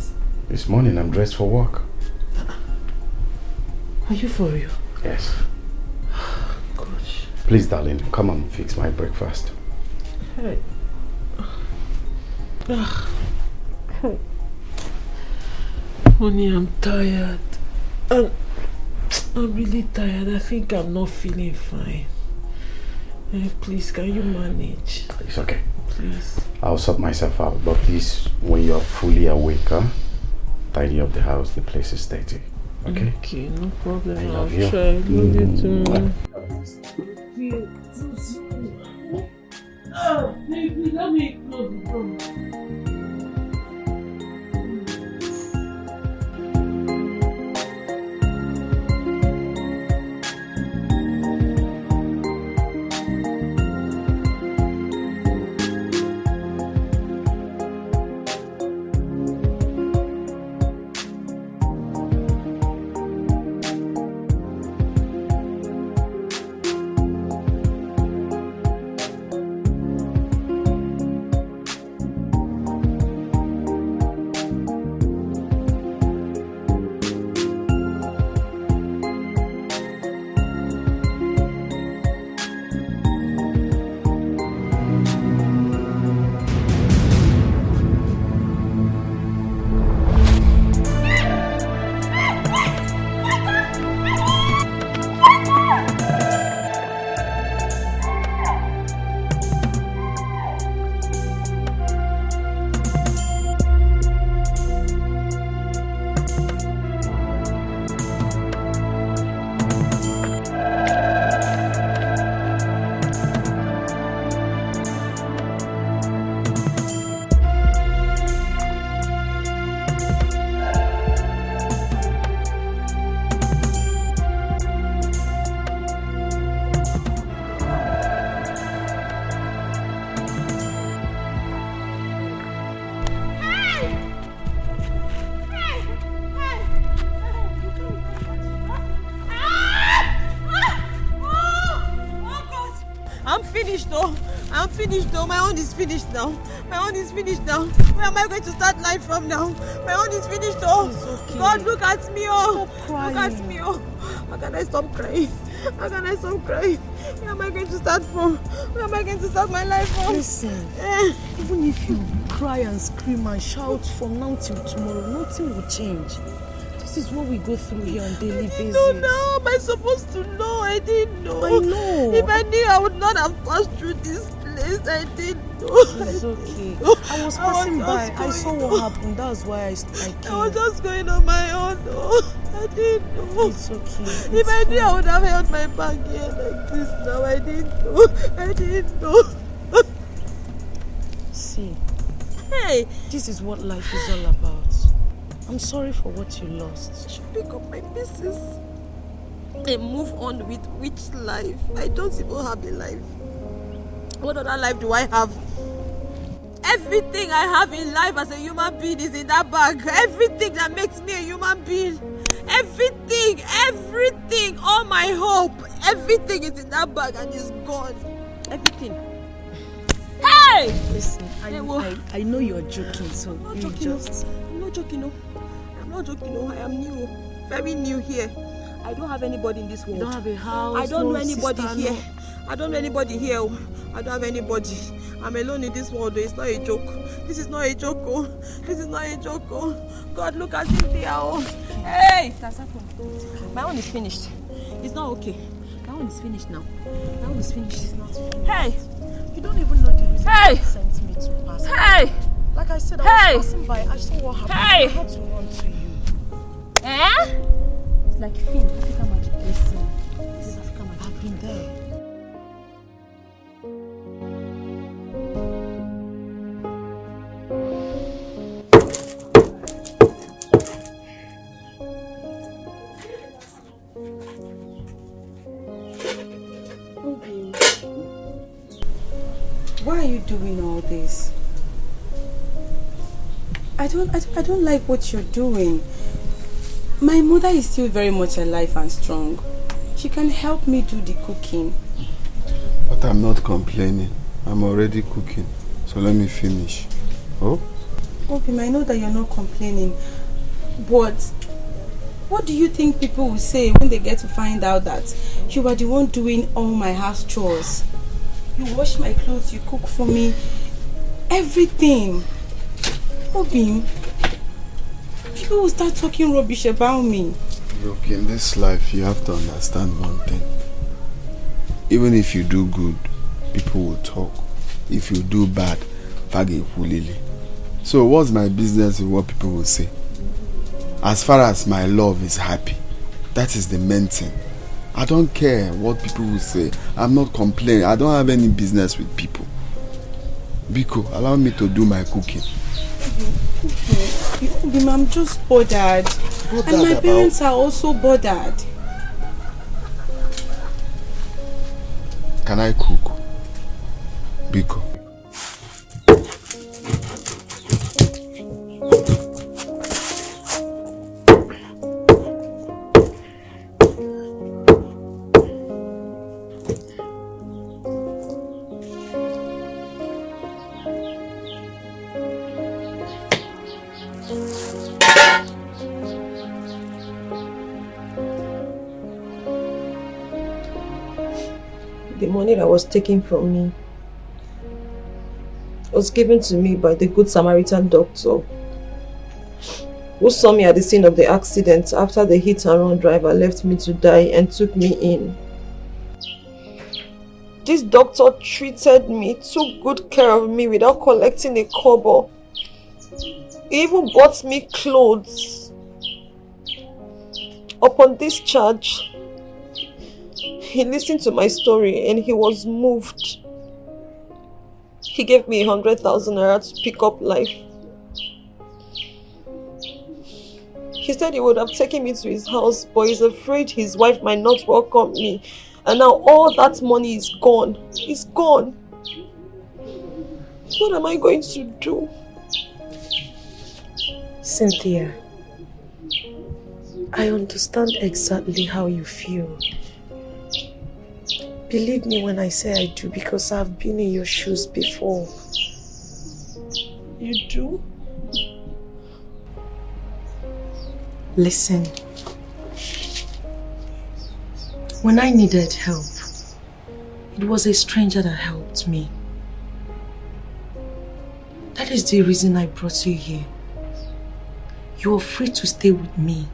This morning I'm dressed for work. Are you for real? Yes. Gosh. Please, darling, come and fix my breakfast. Hey. Honey, I'm tired. I'm really tired. I think I'm not feeling fine. Please, can you manage? It's okay. Please. I'll sort myself out, but please, when you're fully awake, tidy up the house. The place is dirty. Okay? Okay, no problem. I love I'll you. try. Love you too. Baby, let me close the door. My own is finished now. My own is finished now. Where am I going to start life from now? My own is finished. Oh, okay. God, look at me. Oh, stop crying. Look at me. Oh, how can I stop crying? How can I stop crying? Where am I going to start from? Where am I going to start my life from? Listen, even if you cry and scream and shout from now till tomorrow, nothing will change. This is what we go through here on daily basis. No, how am I supposed to know? I didn't know. I know. If I knew, I would not have passed through this place. I didn't know. It's okay. I was passing by. I saw what happened. That's why I came. I was just going on my own. Oh, I didn't know. It's okay. If I knew, I would have held my bag here like this now. I didn't know. I didn't know. See. Hey. This is what life is all about. I'm sorry for what you lost. You pick up my pieces and move on with which life? I don't even have a life. What other life do I have? Everything I have in life as a human being is in that bag. Everything that makes me a human being. Everything, all my hope, everything is in that bag and it's gone. Everything. Hey! Listen, I know you're joking, so I'm not joking. I'm not joking, no. I'm not joking, no. I am new. Very new here. I don't have anybody in this world. You don't have a house. I don't know anybody sister, here. No. I don't know anybody here. I don't have anybody. I'm alone in this world. It's not a joke. This is not a joke. Oh. This is not a joke. Oh. God, look at Cynthia. Oh. Hey! That's happened. My own is finished. It's not okay. My own is finished now. My own is finished. It's not finished. Hey! You don't even know the reason you sent me to pass. Hey! Like I said, I was passing by. I saw what happened. Hey! I had to run to you. Eh? It's like film, Africa Magic. Listen, this is Africa Magic. I've been there. Why are you doing all this? I don't like what you're doing. My mother is still very much alive and strong. She can help me do the cooking. But I'm not complaining. I'm already cooking. So let me finish. Oh? Obim, I know that you're not complaining. But what do you think people will say when they get to find out that you are the one doing all my house chores? You wash my clothes, you cook for me. Everything. Obim, people will start talking rubbish about me. Look, in this life, you have to understand one thing. Even if you do good, people will talk. If you do bad, fage hulili. So what's my business with what people will say? As far as my love is happy, that is the main thing. I don't care what people will say. I'm not complaining. I don't have any business with people. Biko, allow me to do my cooking. Obim, I'm just bothered. And my parents are also bothered. Can I cook? Biko. The money that was taken from me was given to me by the Good Samaritan doctor who saw me at the scene of the accident after the hit-and-run driver left me to die and took me in. This doctor treated me, took good care of me without collecting a kobo. He even bought me clothes. Upon discharge, he listened to my story and he was moved. He gave me 100,000 naira to pick up life. He said he would have taken me to his house, but he's afraid his wife might not welcome me. And now all that money is gone. It's gone. What am I going to do? Cynthia, I understand exactly how you feel. Believe me when I say I do, because I've been in your shoes before. You do? Listen. When I needed help, it was a stranger that helped me. That is the reason I brought you here. You are free to stay with me.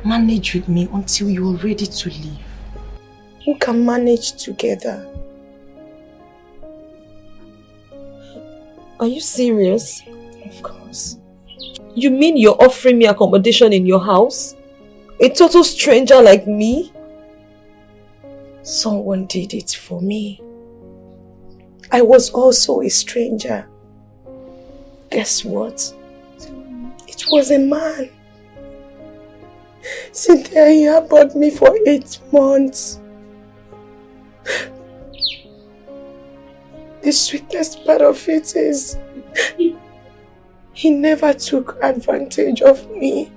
Manage with me until you are ready to leave. We can manage together. Are you serious? Of course. You mean you're offering me accommodation in your house? A total stranger like me? Someone did it for me. I was also a stranger. Guess what? It was a man. Cynthia, he harbored me for 8 months. the sweetest part of it is he never took advantage of me.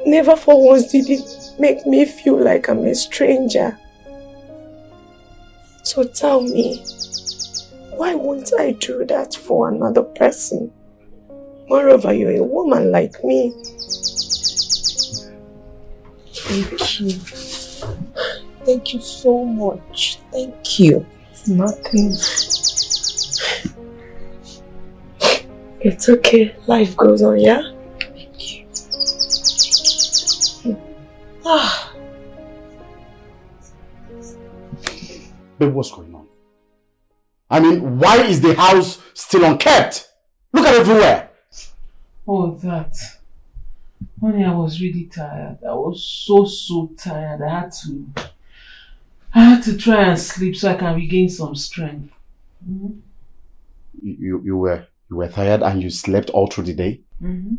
Never for once did he make me feel like I'm a stranger. So tell me, why won't I do that for another person? Moreover, you're a woman like me. Thank you. Thank you so much. Thank you. It's nothing. It's okay. Life goes on, yeah? Thank you. Ah. Babe, what's going on? I mean, why is the house still unkept? Look at everywhere. Oh, that. Honey, I was really tired. I was so tired. I had to try and sleep so I can regain some strength. Mm-hmm. You were tired and you slept all through the day? Mm-hmm.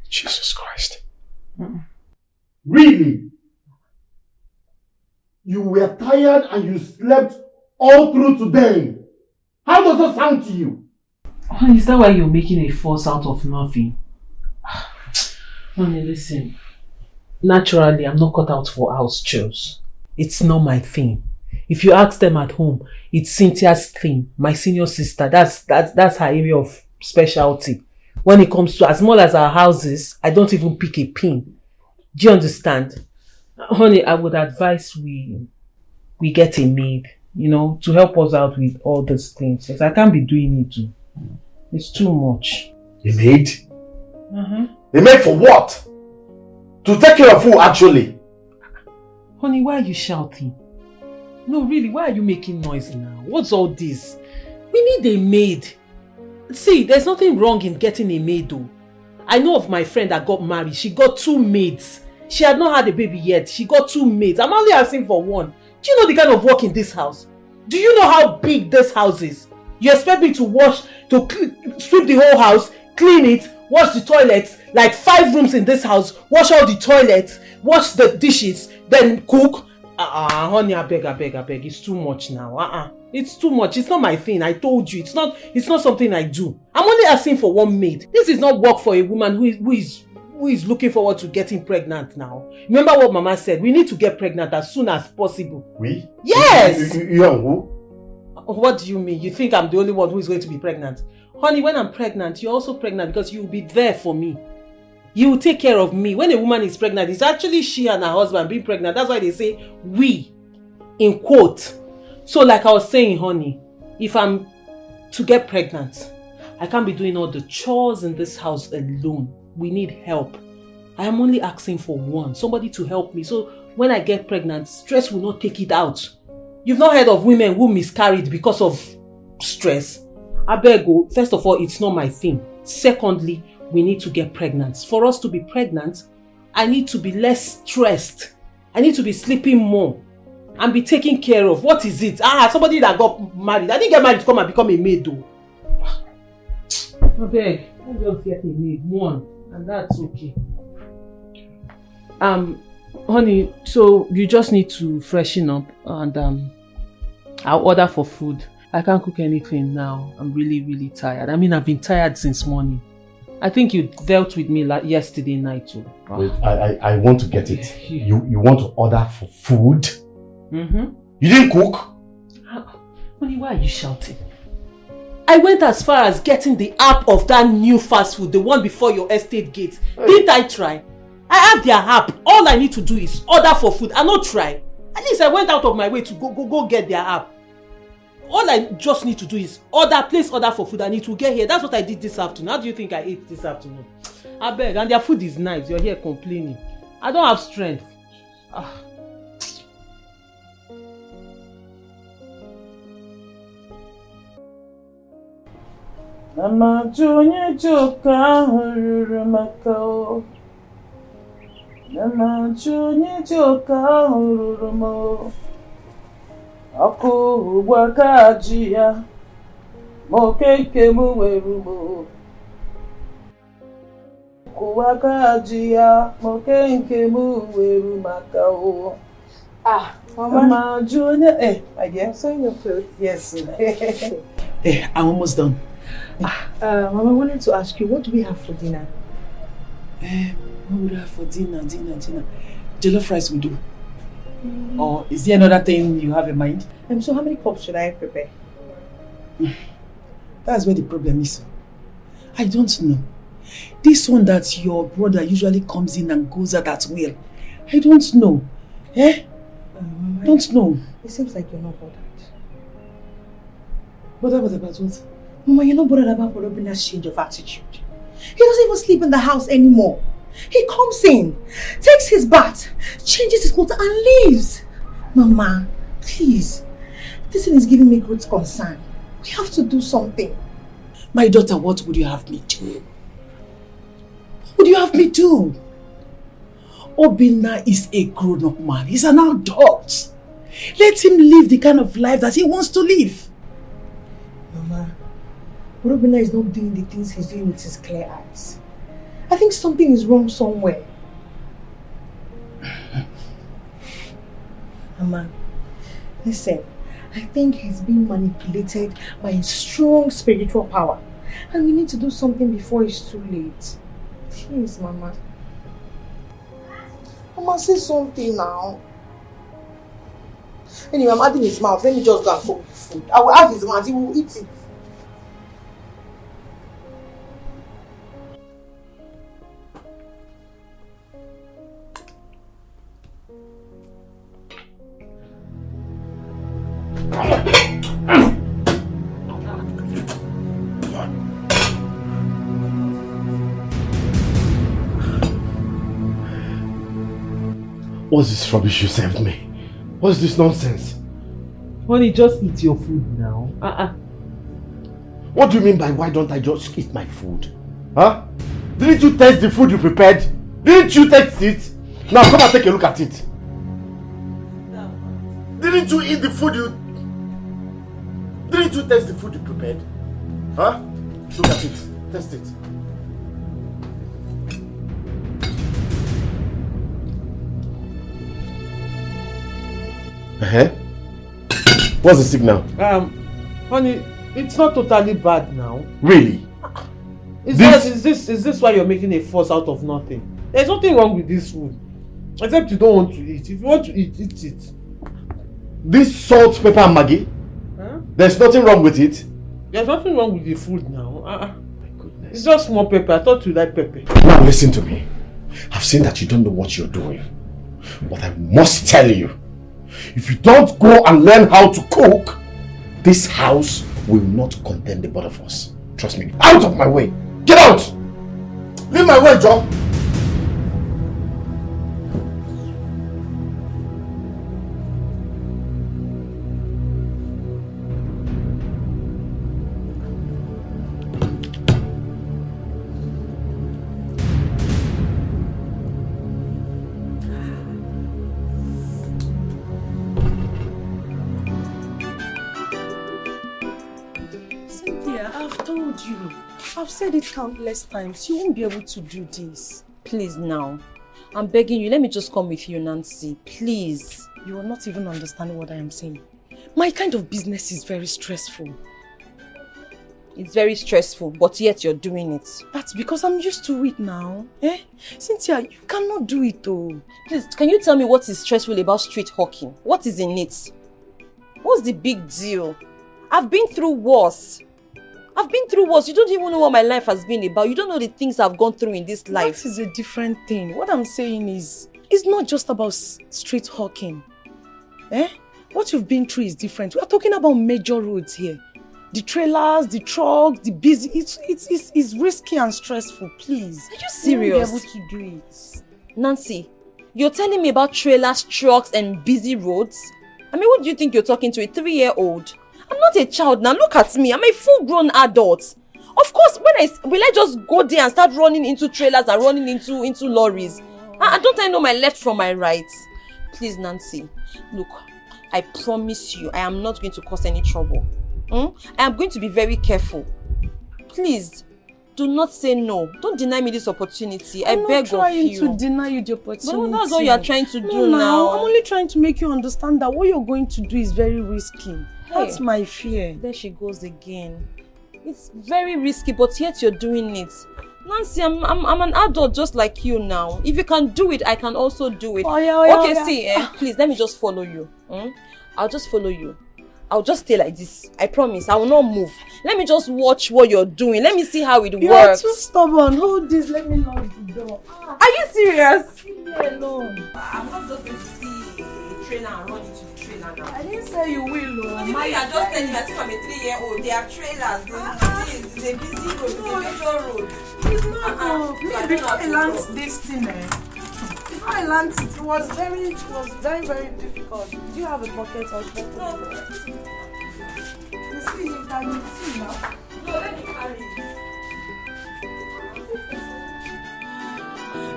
Jesus Christ. Mm-mm. Really? You were tired and you slept all through today? How does that sound to you? Honey, is that why you're making a fuss out of nothing? Honey, listen. Naturally, I'm not cut out for house chores. It's not my thing. If you ask them at home, it's Cynthia's thing. My senior sister, that's her area of specialty. When it comes to as small as our houses, I don't even pick a pin. Do you understand? Honey, I would advise we get a maid, to help us out with all these things. Because I can't be doing it too. It's too much. A maid? Uh-huh. A maid for what? To take care of who, actually? Honey, why are you shouting? No, really, why are you making noise now? What's all this? We need a maid. See, there's nothing wrong in getting a maid though. I know of my friend that got married. She got 2 maids. She had not had a baby yet. She got 2 maids. I'm only asking for 1. Do you know the kind of work in this house? Do you know how big this house is? You expect me to sweep the whole house, clean it, wash the toilets, like 5 rooms in this house, wash all the toilets, wash the dishes, then cook? Honey, I beg. It's too much now. It's too much. It's not my thing. I told you. It's not something I do. I'm only asking for 1 maid. This is not work for a woman who is looking forward to getting pregnant now. Remember what Mama said? We need to get pregnant as soon as possible. We? Yes! You and who? What do you mean? You think I'm the only one who is going to be pregnant? Honey, when I'm pregnant, you're also pregnant because you'll be there for me. You will take care of me. When a woman is pregnant, it's actually she and her husband being pregnant. That's why they say we, in quote. So like I was saying, honey, if I'm to get pregnant, I can't be doing all the chores in this house alone. We need help. I am only asking for 1, somebody to help me. So when I get pregnant, stress will not take it out. You've not heard of women who miscarried because of stress? I beg you, first of all, it's not my thing. Secondly, we need to get pregnant. For us to be pregnant, I need to be less stressed. I need to be sleeping more and be taken care of. What is it? Somebody that got married. I didn't get married to come and become a maid though. I beg, let's just get a maid, 1, and that's okay. Honey, so you just need to freshen up and I'll order for food. I can't cook anything now. I'm really tired. I mean, I've been tired since morning. I think you dealt with me yesterday night too. Wait, I want to get it. You want to order for food? Mm-hmm. You didn't cook? Honey, why are you shouting? I went as far as getting the app of that new fast food, the one before your estate gate. Hey. Didn't I try? I have their app. All I need to do is order for food. I not try. At least I went out of my way to go get their app. All I just need to do is place order for food and it will get here. That's what I did this afternoon. How do you think I ate this afternoon? I beg. And their food is nice. You're here complaining. I don't have strength. Mama Junior Joka Makao. Mama Junior Joka Hurumo. Aku wakajia mokeke muwerumo. Aku wakajia mokeke muweru makao. Mama Junior, my dear. I'm sewing your clothes. Yes. I'm almost done. Mama, I wanted to ask you, what do we have for dinner? What would I have for dinner? Jollof rice we do. Or is there another thing you have in mind? So how many cups should I prepare? That's where the problem is. I don't know. This one that your brother usually comes in and goes out at will. I don't know. Mama, don't know. It seems like you're not bothered. Bothered about what? Mama, you're not bothered about Olobina's change of attitude. He doesn't even sleep in the house anymore. He comes in, takes his bath, changes his clothes and leaves. Mama, please. This thing is giving me great concern. We have to do something. My daughter, what would you have me do? What would you have me do? Obinna is a grown-up man. He's an adult. Let him live the kind of life that he wants to live. Mama, Obinna is not doing the things he's doing with his clear eyes. I think something is wrong somewhere. Mama, listen. I think he's being manipulated by a strong spiritual power. And we need to do something before it's too late. Please, Mama. Mama, say something now. Anyway, I'm adding his mouth. Let me just go and cook the food. I will add his mouth. He will eat it. What's this rubbish you served me? What's this nonsense? Honey, just eat your food now. What do you mean by why don't I just eat my food? Huh? Didn't you taste the food you prepared? Didn't you taste it? Now come and take a look at it. Didn't you eat the food you... Didn't you taste the food you prepared? Huh? Look at it. Taste it. What's the signal? Honey, it's not totally bad now. Really? Is this why you're making a fuss out of nothing? There's nothing wrong with this food. Except you don't want to eat. If you want to eat, eat it. This salt, pepper and Maggi? Huh? There's nothing wrong with it? There's nothing wrong with the food now. My goodness. It's just small pepper. I thought you like pepper. Now listen to me. I've seen that you don't know what you're doing. But I must tell you, if you don't go and learn how to cook, this house will not contain the both of us. Trust me. Out of my way! Get out! Leave my way, Joe! I've said it countless times. You won't be able to do this. Please now. I'm begging you. Let me just come with you, Nancy. Please. You are not even understanding what I am saying. My kind of business is very stressful. It's very stressful, but yet you're doing it. That's because I'm used to it now. Cynthia, you cannot do it though. Please, can you tell me what is stressful about street hawking? What is in it? What's the big deal? I've been through worse. You don't even know what my life has been about. You don't know the things I've gone through in this life. That is a different thing. What I'm saying is, it's not just about street hawking. What you've been through is different. We are talking about major roads here. The trailers, the trucks, the busy. It's risky and stressful. Please. Are you serious? You won't be able to do it. Nancy, you're telling me about trailers, trucks, and busy roads? I mean, what do you think you're talking to? A 3-year-old? I'm not a child now. Look at me. I'm a full-grown adult. Of course, will I just go there and start running into trailers and running into lorries? Don't I know my left from my right? Please, Nancy. Look, I promise you, I am not going to cause any trouble. I am going to be very careful. Please. do not say no. Don't deny me this opportunity. I beg of you. I'm not trying to deny you the opportunity. But that's what you are trying to do now. I'm only trying to make you understand that what you're going to do is very risky. Hey, that's my fear. There she goes again. It's very risky, but yet you're doing it. Nancy, I'm an adult just like you now. If you can do it, I can also do it. See, please, let me just follow you. I'll just follow you. I'll just stay like this. I promise. I will not move. Let me just watch what you're doing. Let me see how it works. You're too stubborn. Hold this. Let me lock the door. Are you serious? Leave me alone. I'm not just going to see a trailer and run into the trailer now. I didn't say you will. No, you are just telling me as if I'm a 3-year-old. They are trailers. It's a busy road. It's a major road. It's not. Before I learned this thing, before I learned it, it was very, very difficult. Do you have a pocket or something? No. You see, you can see now. No, let me carry it.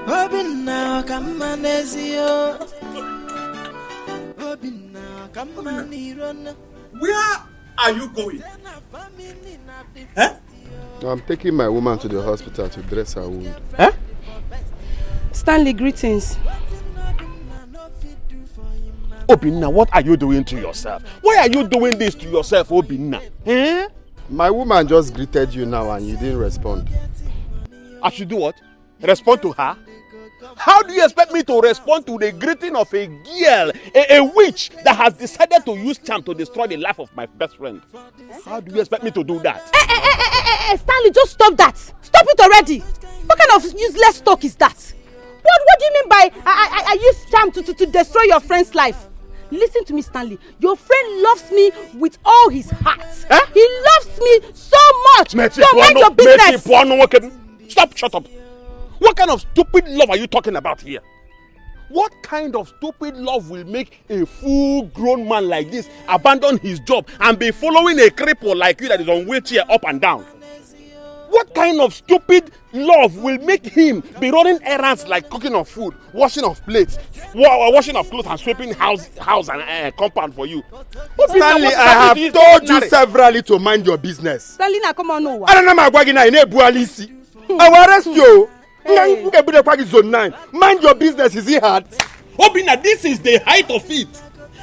Obinna kamanezio. Where are you going? I'm taking my woman to the hospital to dress her wound. Stanley, greetings. Obinna, what are you doing to yourself? Why are you doing this to yourself, Obinna? My woman just greeted you now and you didn't respond. I should do what? Respond to her? How do you expect me to respond to the greeting of a girl, a witch that has decided to use charm to destroy the life of my best friend? How do you expect me to do that? Stanley, just stop that. Stop it already. What kind of useless talk is that? What do you mean by I use charm to destroy your friend's life? Listen to me, Stanley. Your friend loves me with all his heart. He loves me so much. So mind your business. Stop, shut up. What kind of stupid love are you talking about here? What kind of stupid love will make a full-grown man like this abandon his job and be following a cripple like you that is on wheelchair up and down? What kind of stupid love will make him be running errands like cooking of food, washing of plates, washing of clothes and sweeping house and compound for you? Stanley, I have told you severally to mind your business. Stanley, now come on over. I don't know my wagon. I will arrest you. Zone 9. Mind your business, is it hard? Obinna, this is the height of it.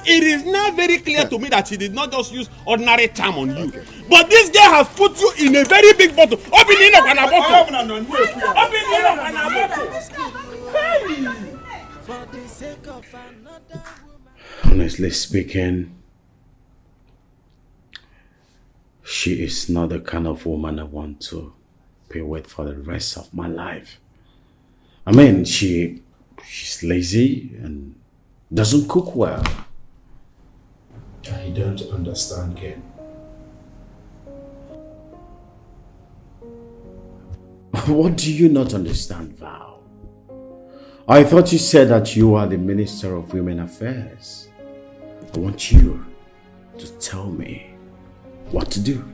It is now very clear to me that he did not just use ordinary charm on you. But this guy has put you in a very big bottle. Honestly speaking, she is not the kind of woman I want to be with for the rest of my life. I mean, she's lazy and doesn't cook well. I don't understand, Ken. What do you not understand, Val? I thought you said that you are the Minister of Women Affairs. I want you to tell me what to do.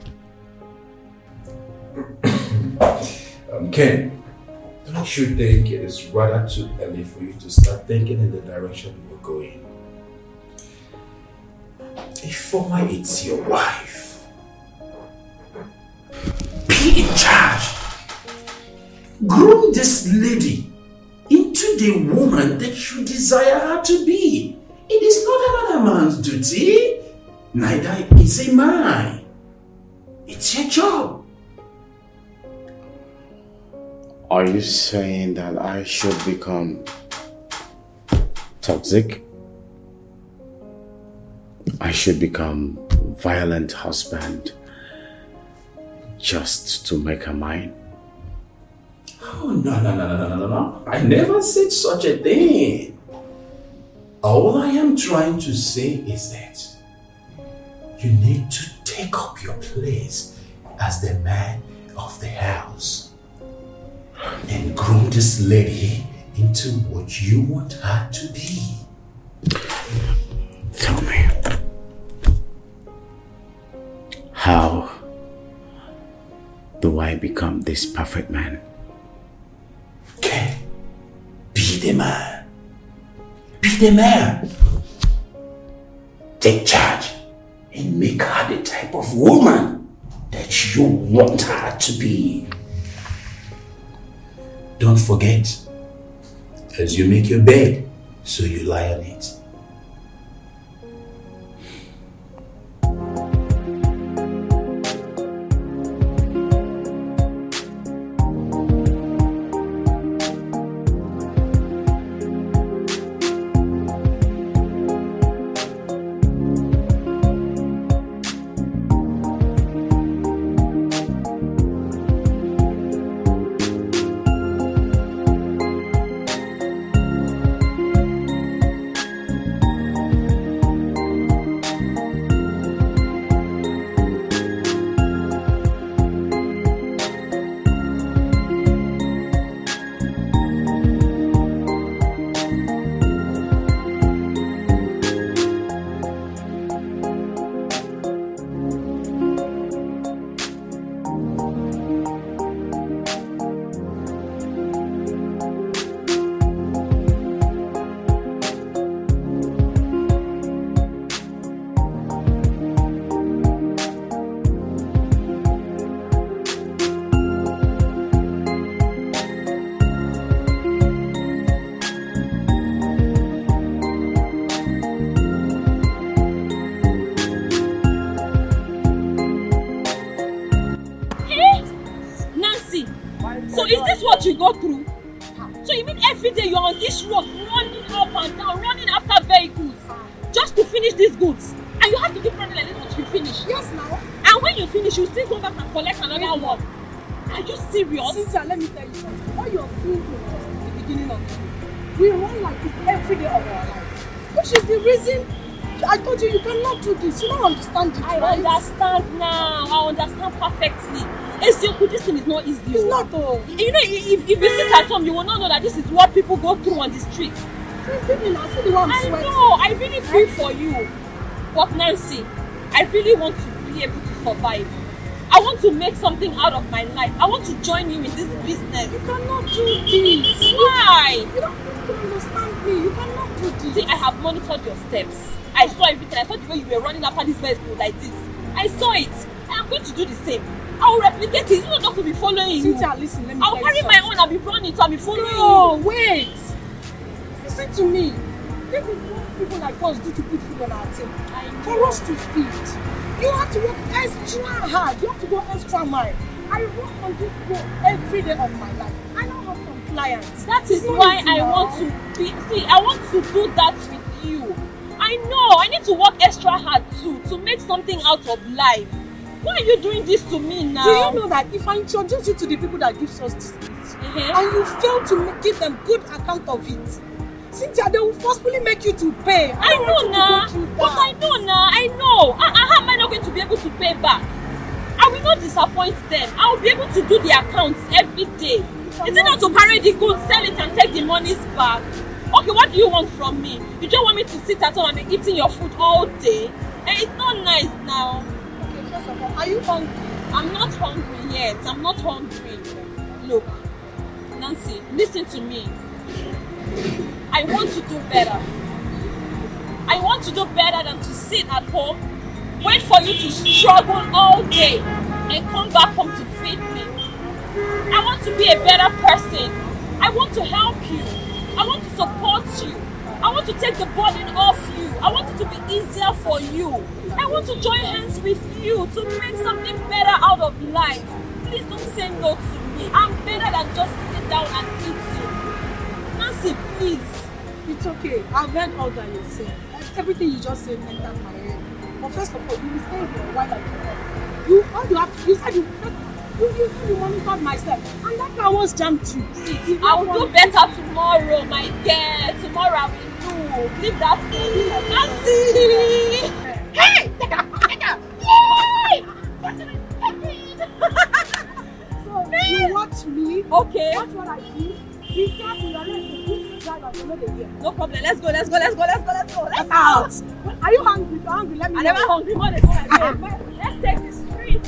Ken, don't you think it is rather too early for you to start thinking in the direction you are going? Ifeoma, it's your wife. Be in charge. Groom this lady into the woman that you desire her to be. It is not another man's duty. Neither is it mine. It's your job. Are you saying that I should become toxic? I should become violent husband just to make her mine? Oh, no. I never said such a thing. All I am trying to say is that you need to take up your place as the man of the house and groom this lady into what you want her to be. Tell me, how do I become this perfect man? Okay, be the man. Be the man. Take charge and make her the type of woman that you want her to be. Don't forget, as you make your bed, so you lie on it. You go through. So you mean every day you're on this road running up and down, running after vehicles just to finish these goods, and you have to keep running like this until you finish? Yes, now. And when you finish, you still go back and collect another one. Are you serious? Cynthia, let me tell you something. What you're seeing is just the beginning of it. We run like this every day of our life, which is the reason I told you cannot do this. You don't understand it, I understand now. I understand perfectly. This thing is not easy. It's not though. You know, if you sit at home, you will not know that this is what people go through on the street. I know. I really feel for you. But Nancy, I really want to be able to survive. I want to make something out of my life. I want to join you in this business. You cannot do this. Why? You don't understand me. You cannot do this. See, I have monitored your steps. I saw everything. I saw the way you were running after this vehicle like this. I saw it. And I'm going to do the same. I will replicate it. You don't have to be following you. Cynthia, listen, let me I'll carry my own and be running so I'll be following you. No, wait. Listen to me. This is what people like us do to put food on our table. For us to feed. You have to work extra hard. You have to go extra mile. I work on this road every day of my life. I don't have some clients. That is why I want to be. See, I want to do that with you. I know. I need to work extra hard too to make something out of life. Why are you doing this to me now? Do you know that if I introduce you to the people that gives us this gift, and you fail to give them good account of it, Cynthia, they will forcefully make you to pay. I know now. But I know now. I know. How am I not going to be able to pay back? I will not disappoint them. I will be able to do the accounts every day. Is it not to carry the goods, sell it and take the monies back? Okay, what do you want from me? You don't want me to sit at home and be eating your food all day? It's not nice now. First of all, are you hungry? I'm not hungry yet. I'm not hungry. Look, Nancy, listen to me. I want to do better. I want to do better than to sit at home, wait for you to struggle all day, and come back home to feed me. I want to be a better person. I want to help you. I want to support you. I want to take the burden off you. I want it to be easier for you. I want to join hands with you to make something better out of life. Please don't say no to me. I'm better than just sitting down and eating. Nancy, please. It's okay. I've heard all that you say. Everything you just said entered my head. But first of all, you will stay here while I do. You said you monitored myself. And that car was jammed too. See, I will do better tomorrow, my girl. Tomorrow I will do. Leave that thing. Nancy! Hey! Take her! Yay! So, you watch me. Okay. Watch what I do. Be careful, you're not no problem. Let's go. Let's out. Are you hungry? If you're hungry, let me know. I'm never hungry. Let's take the street.